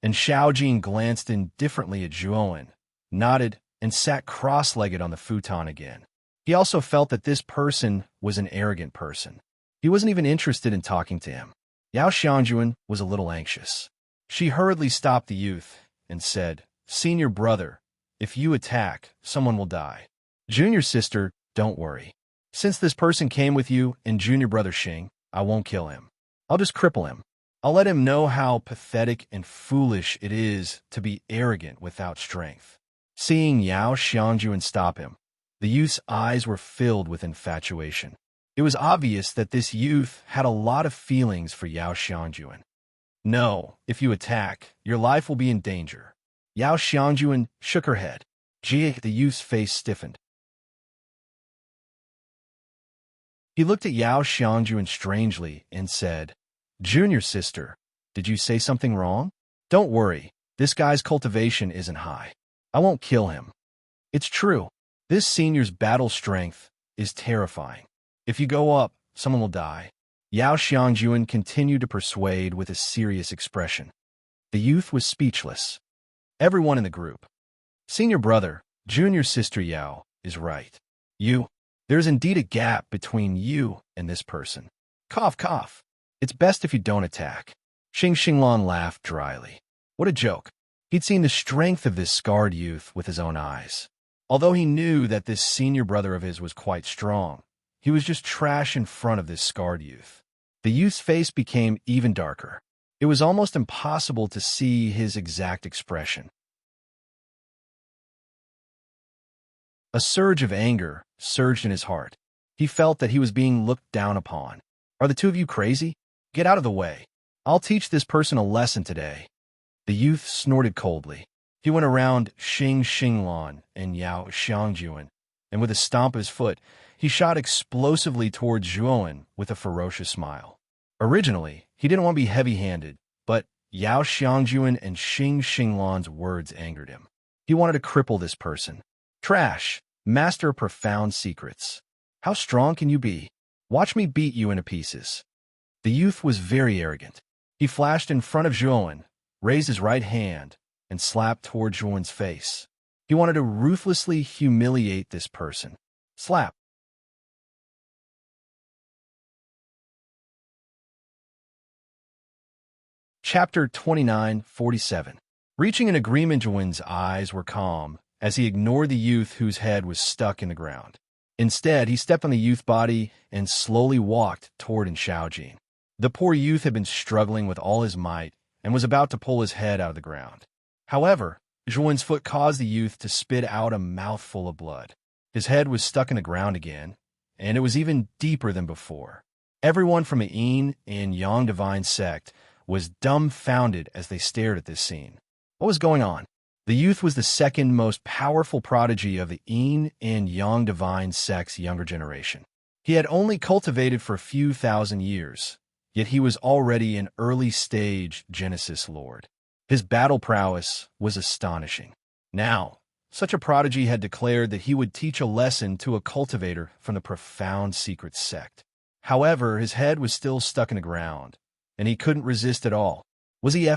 And Xiaojin glanced indifferently at Zhuo, nodded, and sat cross-legged on the futon again. He also felt that this person was an arrogant person. He wasn't even interested in talking to him. Yao Xiangjuan was a little anxious. She hurriedly stopped the youth and said, Senior brother, if you attack, someone will die. Junior sister, don't worry. Since this person came with you and junior brother Xing, I won't kill him. I'll just cripple him. I'll let him know how pathetic and foolish it is to be arrogant without strength." Seeing Yao Xiangjuan stop him, the youth's eyes were filled with infatuation. It was obvious that this youth had a lot of feelings for Yao Xiangjuan. "No, if you attack, your life will be in danger." Yao Xiangjuan shook her head. The youth's face stiffened. He looked at Yao Xiangjuan strangely and said, "Junior sister, did you say something wrong? Don't worry, this guy's cultivation isn't high. I won't kill him. It's true. This senior's battle strength is terrifying. If you go up, someone will die." Yao Xiangjuan continued to persuade with a serious expression. The youth was speechless. Everyone in the group, "Senior brother, junior sister Yao, is right. There's indeed a gap between you and this person. Cough, cough. It's best if you don't attack." Xinglan laughed dryly. What a joke. He'd seen the strength of this scarred youth with his own eyes. Although he knew that this senior brother of his was quite strong, he was just trash in front of this scarred youth. The youth's face became even darker. It was almost impossible to see his exact expression. A surge of anger surged in his heart. He felt that he was being looked down upon. "Are the two of you crazy? Get out of the way. I'll teach this person a lesson today." The youth snorted coldly. He went around Xinglan and Yao Xiangjuan, and with a stomp of his foot, he shot explosively towards Zhuowen with a ferocious smile. Originally, he didn't want to be heavy-handed, but Yao Xiangjuan and Xinglan's words angered him. He wanted to cripple this person. "Trash, master of profound secrets. How strong can you be? Watch me beat you into pieces." The youth was very arrogant. He flashed in front of Zhuowen, raised his right hand, and slapped toward Zhuowen's face. He wanted to ruthlessly humiliate this person. Slap. Chapter 29:47. Reaching an agreement, Zhuowen's eyes were calm as he ignored the youth whose head was stuck in the ground. Instead, he stepped on the youth's body and slowly walked toward Xiaojin. The poor youth had been struggling with all his might and was about to pull his head out of the ground. However, Zhuowen's foot caused the youth to spit out a mouthful of blood. His head was stuck in the ground again, and it was even deeper than before. Everyone from the Yin and Yang divine sect was dumbfounded as they stared at this scene. What was going on? The youth was the second most powerful prodigy of the Yin and Yang divine sect's younger generation. He had only cultivated for a few thousand years, yet he was already an early-stage Genesis Lord. His battle prowess was astonishing. Now, such a prodigy had declared that he would teach a lesson to a cultivator from the profound secret sect. However, his head was still stuck in the ground, and he couldn't resist at all. Was he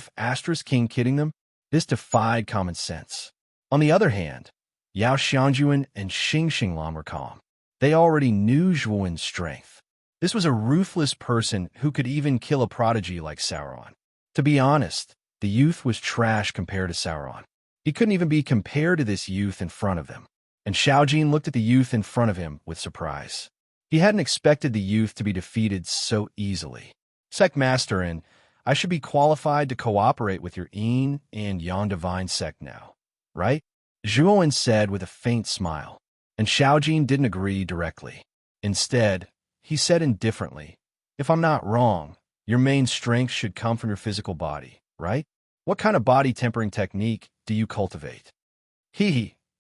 King kidding them? This defied common sense. On the other hand, Yao Xiangjuan and Xinglan were calm. They already knew Zhuowen's strength. This was a ruthless person who could even kill a prodigy like Sauron. To be honest, the youth was trash compared to Sauron. He couldn't even be compared to this youth in front of them. And Xiaojin looked at the youth in front of him with surprise. He hadn't expected the youth to be defeated so easily. "Sect Master, and I should be qualified to cooperate with your Yin and Yang divine sect now, right?" Zhuowen said with a faint smile, and Xiaojin didn't agree directly. Instead, he said indifferently, "If I'm not wrong, your main strength should come from your physical body, right? What kind of body tempering technique do you cultivate?"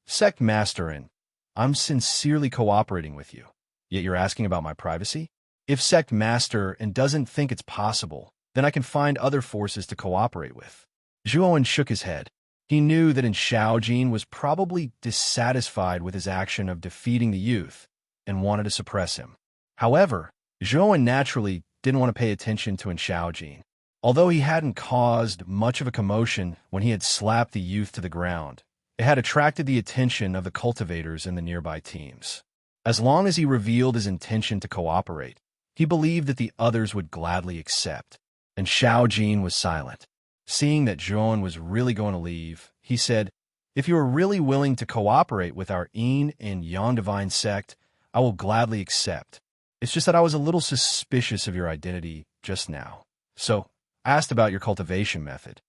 Sect Master, and I'm sincerely cooperating with you, yet you're asking about my privacy? If Sect Master and doesn't think it's possible, then I can find other forces to cooperate with." Zhuowen shook his head. He knew that Xiaojin was probably dissatisfied with his action of defeating the youth and wanted to suppress him. However, Zhuowen naturally didn't want to pay attention to Xiaojin. Although he hadn't caused much of a commotion when he had slapped the youth to the ground, it had attracted the attention of the cultivators in the nearby teams. As long as he revealed his intention to cooperate, he believed that the others would gladly accept, and Xiaojin was silent. Seeing that Zhuowen was really going to leave, he said, "If you are really willing to cooperate with our Yin and Yang divine sect, I will gladly accept. It's just that I was a little suspicious of your identity just now. So, I asked about your cultivation method.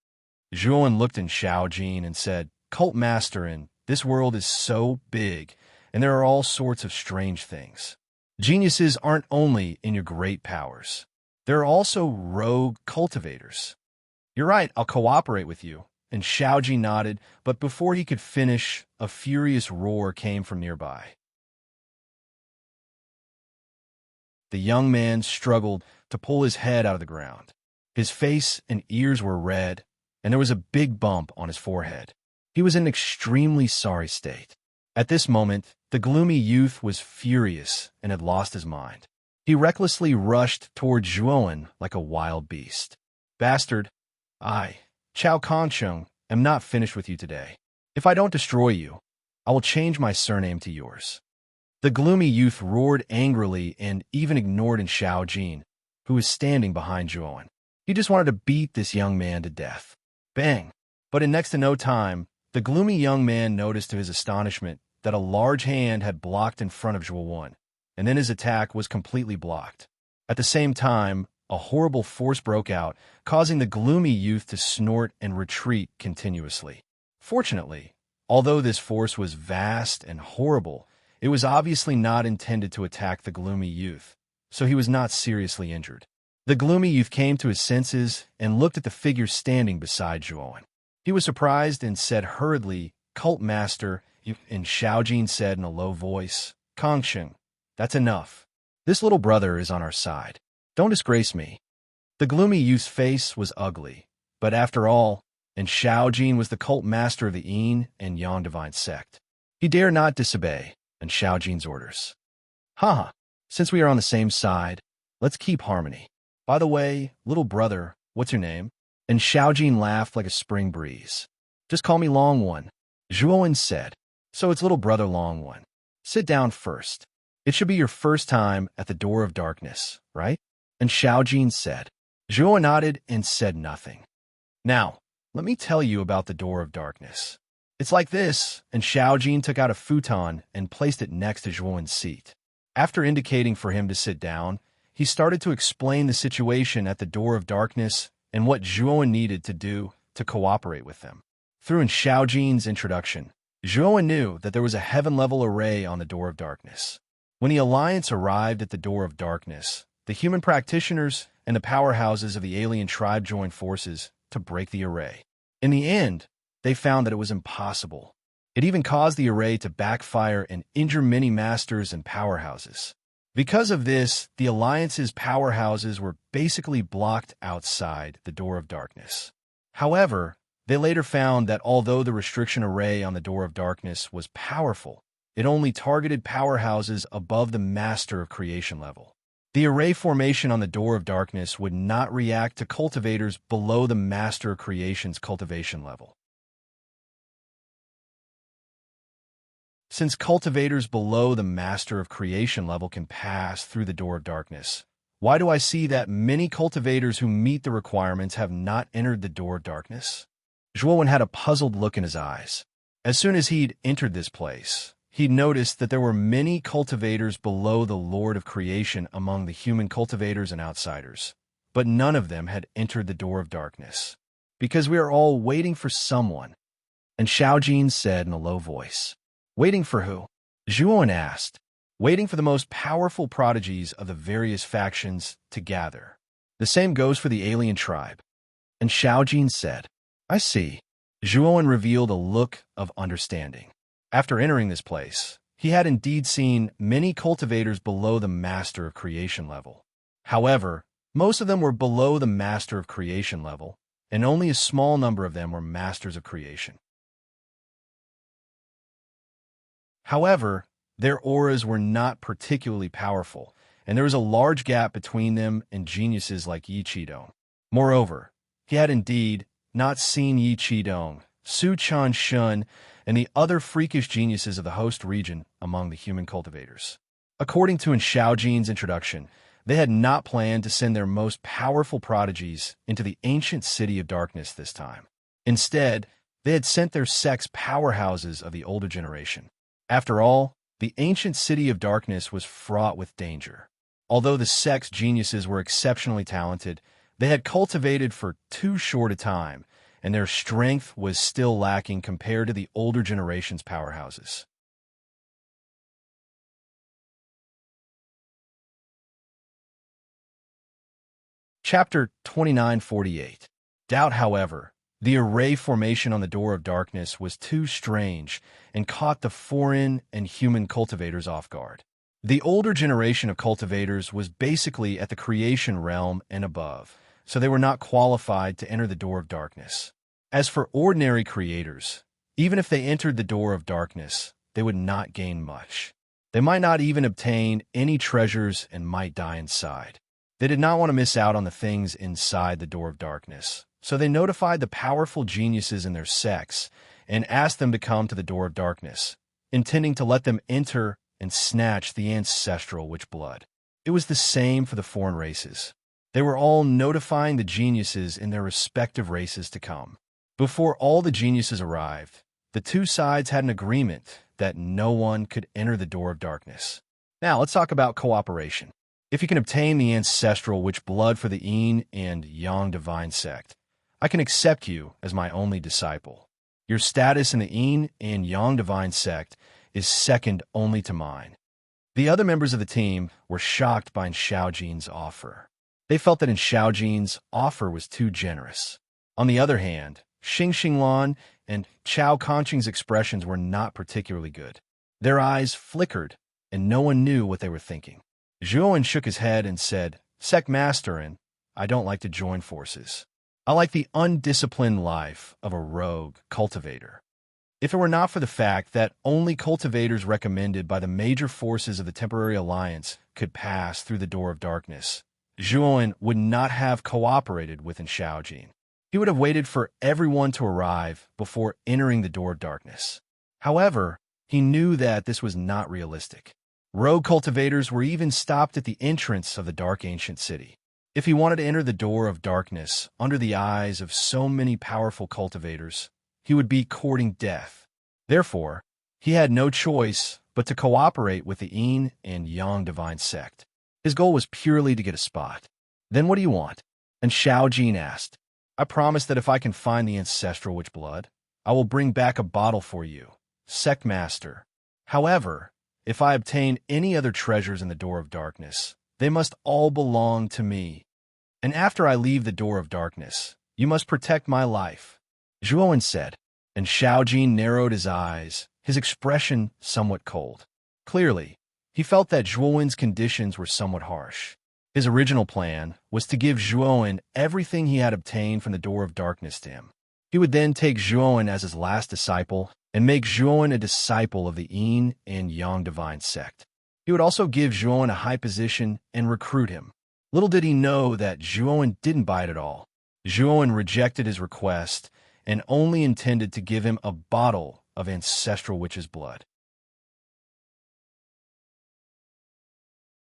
Zhuan looked in Xiaojin and said, Cult Master, in this world is so big, and there are all sorts of strange things. Geniuses aren't only in your great powers. There are also rogue cultivators. You're right, I'll cooperate with you. And Xiaoji nodded, but before he could finish, a furious roar came from nearby. The young man struggled to pull his head out of the ground. His face and ears were red, and there was a big bump on his forehead. He was in an extremely sorry state. At this moment, the gloomy youth was furious and had lost his mind. He recklessly rushed toward Zhuowen like a wild beast. Bastard, I, Chao Kongsheng, am not finished with you today. If I don't destroy you, I will change my surname to yours. The gloomy youth roared angrily and even ignored Xiaojin, who was standing behind Zhuowen. He just wanted to beat this young man to death. Bang! But in next to no time, the gloomy young man noticed to his astonishment that a large hand had blocked in front of Zhuowen, and then his attack was completely blocked. At the same time, a horrible force broke out, causing the gloomy youth to snort and retreat continuously. Fortunately, although this force was vast and horrible, it was obviously not intended to attack the gloomy youth, so he was not seriously injured. The gloomy youth came to his senses and looked at the figure standing beside Zhuowen. He was surprised and said hurriedly, Cult Master, and Xiaojin said in a low voice, Kongsheng, that's enough. This little brother is on our side. Don't disgrace me. The gloomy youth's face was ugly, but after all, and Xiaojin was the cult master of the Yin and Yang divine sect. He dare not disobey and Xiaojin's orders. Haha, since we are on the same side, let's keep harmony. By the way, little brother, what's your name? And Xiaojin laughed like a spring breeze. Just call me Long One, Zhuowen said. So it's little brother Long One. Sit down first. It should be your first time at the door of darkness, right? And Xiaojin said. Zhuowen nodded and said nothing. Now, let me tell you about the door of darkness. It's like this, and Xiaojin took out a futon and placed it next to Zhuowen's seat. After indicating for him to sit down, he started to explain the situation at the door of darkness and what Zhuowen needed to do to cooperate with them. Through Xiaojin's introduction, Zhuowen knew that there was a heaven-level array on the door of darkness. When the Alliance arrived at the door of darkness, the human practitioners and the powerhouses of the alien tribe joined forces to break the array. In the end, they found that it was impossible. It even caused the array to backfire and injure many masters and powerhouses. Because of this, the Alliance's powerhouses were basically blocked outside the door of darkness. However, they later found that although the restriction array on the door of darkness was powerful, it only targeted powerhouses above the Master of Creation level. The array formation on the door of darkness would not react to cultivators below the Master of Creation's cultivation level. Since cultivators below the Master of Creation level can pass through the door of darkness, why do I see that many cultivators who meet the requirements have not entered the door of darkness? Zhuowen had a puzzled look in his eyes. As soon as he'd entered this place, he noticed that there were many cultivators below the Lord of Creation among the human cultivators and outsiders, but none of them had entered the door of darkness. Because we are all waiting for someone. And Xiaojin said in a low voice. Waiting for who? Zhuowen asked. Waiting for the most powerful prodigies of the various factions to gather. The same goes for the alien tribe. And Xiaojin said, I see. Zhuowen revealed a look of understanding. After entering this place, he had indeed seen many cultivators below the Master of Creation level. However, most of them were below the Master of Creation level, and only a small number of them were Masters of Creation. However, their auras were not particularly powerful, and there was a large gap between them and geniuses like Yi Qidong. Moreover, he had indeed not seen Yi Qidong, Su Chan Shun, and the other freakish geniuses of the host region among the human cultivators. According to Xiaojin's introduction, they had not planned to send their most powerful prodigies into the ancient city of darkness this time. Instead, they had sent their sect's powerhouses of the older generation. After all, The ancient city of darkness was fraught with danger. Although the sect's geniuses were exceptionally talented, they had cultivated for too short a time, and their strength was still lacking compared to the older generation's powerhouses. Chapter 2948. Doubt, however, the array formation on the door of darkness was too strange and caught the foreign and human cultivators off guard. The older generation of cultivators was basically at the creation realm and above, so they were not qualified to enter the door of darkness. As for ordinary creators, even if they entered the door of darkness, they would not gain much. They might not even obtain any treasures and might die inside. They did not want to miss out on the things inside the door of darkness, so they notified the powerful geniuses in their sects and asked them to come to the door of darkness, intending to let them enter and snatch the ancestral witch blood. It was the same for the foreign races. They were all notifying the geniuses in their respective races to come. Before all the geniuses arrived, the two sides had an agreement that no one could enter the door of darkness. Now let's talk about cooperation. If you can obtain the ancestral witch blood for the Yin and Yang divine sect, I can accept you as my only disciple. Your status in the Yin and Yang divine sect is second only to mine. The other members of the team were shocked by Xiaojin's offer. They felt that Xiaojin's offer was too generous. On the other hand, Xing Xinglan and Chao Kanqing's expressions were not particularly good. Their eyes flickered, and no one knew what they were thinking. Zhuowen shook his head and said, "Sect Master, and I don't like to join forces. I like the undisciplined life of a rogue cultivator. If it were not for the fact that only cultivators recommended by the major forces of the Temporary Alliance could pass through the door of darkness, Zhuowen would not have cooperated with Xiaojin. He would have waited for everyone to arrive before entering the door of darkness. However, he knew that this was not realistic. Rogue cultivators were even stopped at the entrance of the dark ancient city. If he wanted to enter the door of darkness under the eyes of so many powerful cultivators, he would be courting death. Therefore, he had no choice but to cooperate with the Yin and Yang divine sect. His goal was purely to get a spot. "Then what do you want?" And Xiaojin asked. "I promise that if I can find the ancestral witch blood, I will bring back a bottle for you, Sect Master. However, if I obtain any other treasures in the door of darkness, they must all belong to me. And after I leave the door of darkness, you must protect my life," Zhuowen said, and Xiaojin narrowed his eyes, his expression somewhat cold. Clearly, he felt that Zhuowen's conditions were somewhat harsh. His original plan was to give Zhuowen everything he had obtained from the door of darkness to him. He would then take Zhuowen as his last disciple and make Zhuowen a disciple of the Yin and Yang divine sect. He would also give Zhuowen a high position and recruit him. Little did he know that Zhuowen didn't buy it at all. Zhuowen rejected his request and only intended to give him a bottle of ancestral witch's blood.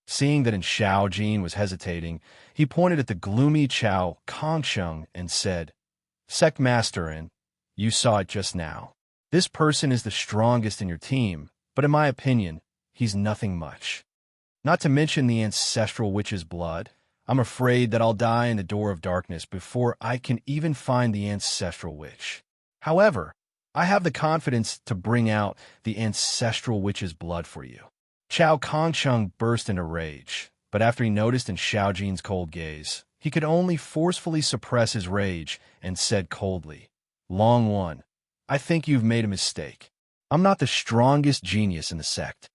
Seeing that Xiaojin was hesitating, he pointed at the gloomy Chao Kanqing and said, "Sect Master, and you saw it just now. This person is the strongest in your team, but in my opinion, he's nothing much. Not to mention the ancestral witch's blood, I'm afraid that I'll die in the door of darkness before I can even find the ancestral witch. However, I have the confidence to bring out the ancestral witch's blood for you." Chao Kanqing burst into rage, but after he noticed in Xiaojin's cold gaze, he could only forcefully suppress his rage and said coldly, "Long One, I think you've made a mistake. I'm not the strongest genius in the sect.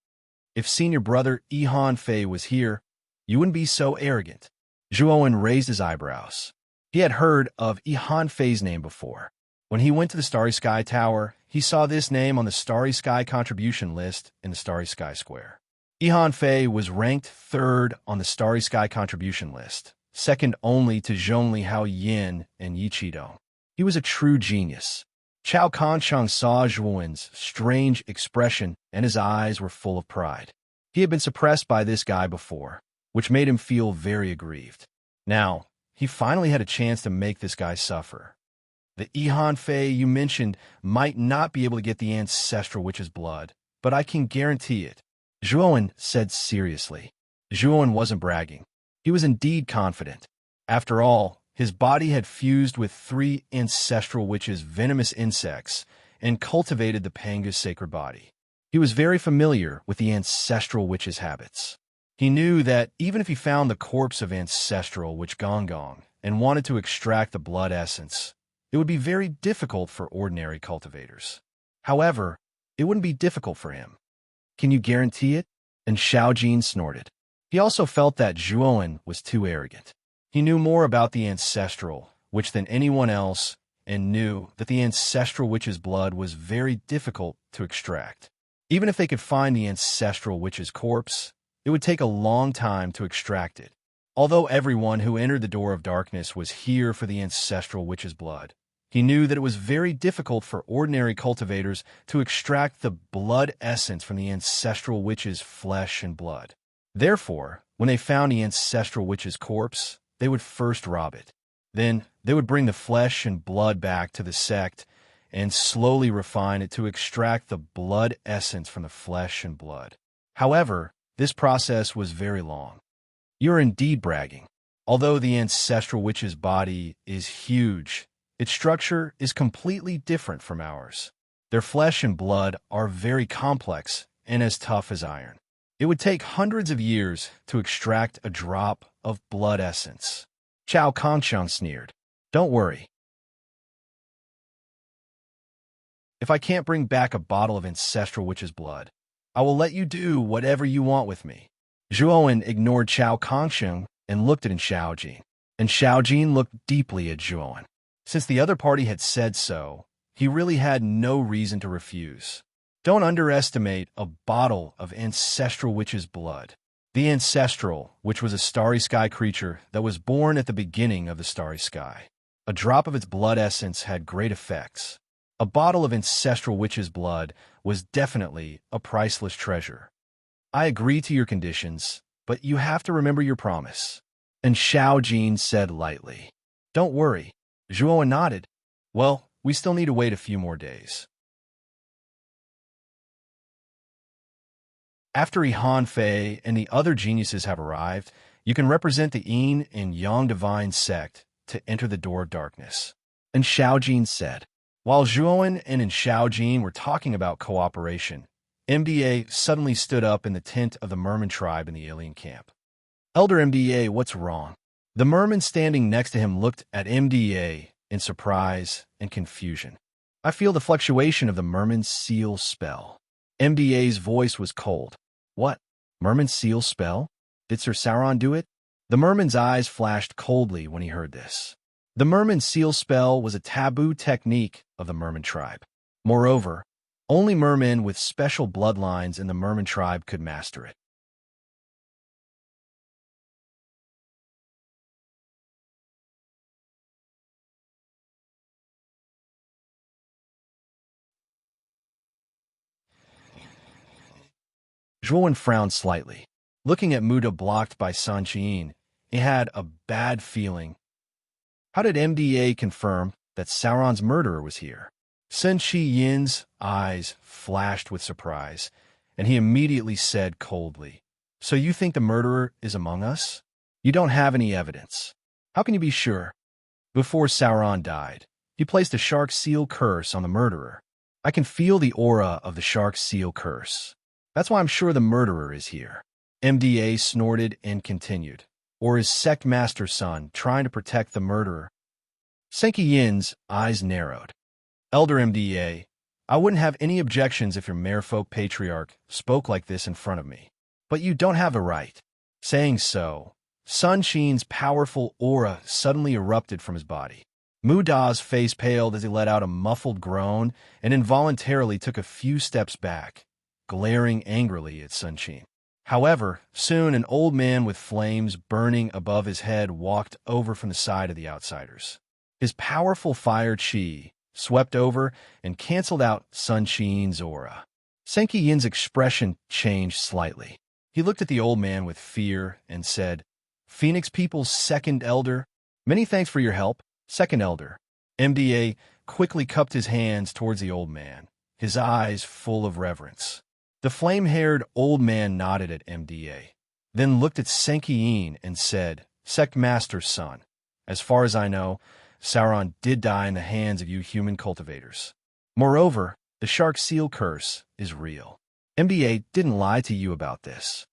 If senior brother Yihan Fei was here, you wouldn't be so arrogant." Zhuowen raised his eyebrows. He had heard of Yihan Fei's name before. When he went to the Starry Sky Tower, he saw this name on the Starry Sky contribution list in the Starry Sky Square. Yihan Fei was ranked third on the Starry Sky contribution list, second only to Zhongli Hao Yin and Yiqidong. He was a true genius. Chao Kanqing saw Zhuowen's strange expression, and his eyes were full of pride. He had been suppressed by this guy before, which made him feel very aggrieved. Now, he finally had a chance to make this guy suffer. "The Yihan Fei you mentioned might not be able to get the ancestral witch's blood, but I can guarantee it. Zhuowen said seriously. Zhuowen wasn't bragging. He was indeed confident. After all, his body had fused with 3 ancestral witches' venomous insects and cultivated the Panga's sacred body. He was very familiar with the ancestral witch's habits. He knew that even if he found the corpse of ancestral witch Gong and wanted to extract the blood essence, it would be very difficult for ordinary cultivators. However, it wouldn't be difficult for him. Can you guarantee it? And Xiaojin snorted. He also felt that Zhuowen was too arrogant. He knew more about the ancestral witch than anyone else and knew that the ancestral witch's blood was very difficult to extract. Even if they could find the ancestral witch's corpse, it would take a long time to extract it. Although everyone who entered the door of darkness was here for the ancestral witch's blood, he knew that it was very difficult for ordinary cultivators to extract the blood essence from the ancestral witch's flesh and blood. Therefore, when they found the ancestral witch's corpse, they would first rob it. Then, they would bring the flesh and blood back to the sect and slowly refine it to extract the blood essence from the flesh and blood. However, this process was very long. You're indeed bragging. Although the ancestral witch's body is huge, its structure is completely different from ours. Their flesh and blood are very complex and as tough as iron. It would take hundreds of years to extract a drop of blood essence. Chao Kongsheng sneered. Don't worry. If I can't bring back a bottle of ancestral witch's blood, I will let you do whatever you want with me. Zhuowen ignored Chao Kongsheng and looked at Xiaojin. And Xiaojin looked deeply at Zhuowen. Since the other party had said so, he really had no reason to refuse. Don't underestimate a bottle of ancestral witch's blood. The ancestral, which was a starry sky creature that was born at the beginning of the starry sky. A drop of its blood essence had great effects. A bottle of ancestral witch's blood was definitely a priceless treasure. I agree to your conditions, but you have to remember your promise. And Xiaojin said lightly. Don't worry. Zhuowen nodded. Well, we still need to wait a few more days. After Ihan Fei and the other geniuses have arrived, you can represent the Yin and Yang divine sect to enter the door of darkness. And Xiaojin said. While Zhuowen and Xiaojin were talking about cooperation, MDA suddenly stood up in the tent of the merman tribe in the alien camp. Elder MDA, what's wrong? The merman standing next to him looked at MDA in surprise and confusion. I feel the fluctuation of the merman's seal spell. MDA's voice was cold. What? Merman's seal spell? Did Sir Sauron do it? The merman's eyes flashed coldly when he heard this. The merman seal spell was a taboo technique of the merman tribe. Moreover, only mermen with special bloodlines in the merman tribe could master it. Zhuowen frowned slightly. Looking at Muda blocked by San Qian, he had a bad feeling. How did MDA confirm that Sauron's murderer was here? Sun Chi-Yin's eyes flashed with surprise, and he immediately said coldly, So you think the murderer is among us? You don't have any evidence. How can you be sure? Before Sauron died, he placed a shark seal curse on the murderer. I can feel the aura of the shark seal curse. That's why I'm sure the murderer is here. MDA snorted and continued. Or is Sect Master Sun trying to protect the murderer? Senki Yin's eyes narrowed. Elder MDA, I wouldn't have any objections if your Merfolk Patriarch spoke like this in front of me. But you don't have a right. Saying so, Sun Qian's powerful aura suddenly erupted from his body. Muda's face paled as he let out a muffled groan and involuntarily took a few steps back, glaring angrily at Sun Qian. However, soon an old man with flames burning above his head walked over from the side of the outsiders. His powerful fire chi swept over and canceled out Sun Qian's aura. Senki Yin's expression changed slightly. He looked at the old man with fear and said, Phoenix People's second elder, many thanks for your help, second elder. MDA quickly cupped his hands towards the old man, his eyes full of reverence. The flame-haired old man nodded at MDA, then looked at Senki-in and said, Sect Master's son, as far as I know, Sauron did die in the hands of you human cultivators. Moreover, the shark seal curse is real. MDA didn't lie to you about this.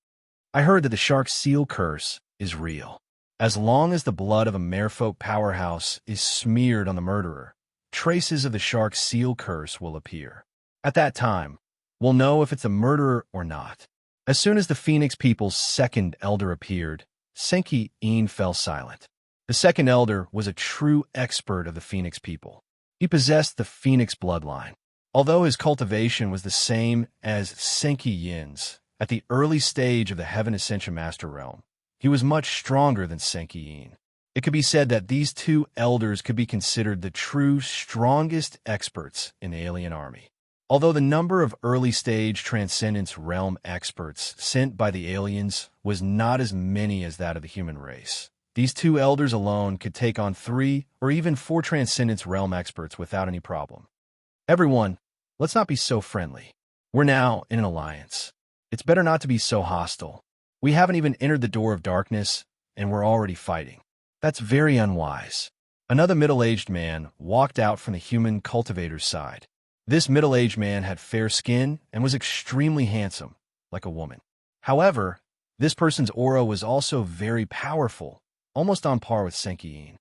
I heard that the shark seal curse is real. As long as the blood of a merfolk powerhouse is smeared on the murderer, traces of the shark seal curse will appear. At that time, we'll know if it's a murderer or not. As soon as the Phoenix people's second elder appeared, Senki-in fell silent. The second elder was a true expert of the Phoenix people. He possessed the Phoenix bloodline. Although his cultivation was the same as Senki-in's, at the early stage of the Heaven Ascension Master Realm, he was much stronger than Senki-in. It could be said that these two elders could be considered the true strongest experts in the alien army. Although the number of early-stage Transcendence Realm experts sent by the aliens was not as many as that of the human race, these two elders alone could take on 3 or even 4 Transcendence Realm experts without any problem. Everyone, let's not be so friendly. We're now in an alliance. It's better not to be so hostile. We haven't even entered the door of darkness, and we're already fighting. That's very unwise. Another middle-aged man walked out from the human cultivator's side. This middle-aged man had fair skin and was extremely handsome, like a woman. However, this person's aura was also very powerful, almost on par with Senki-in.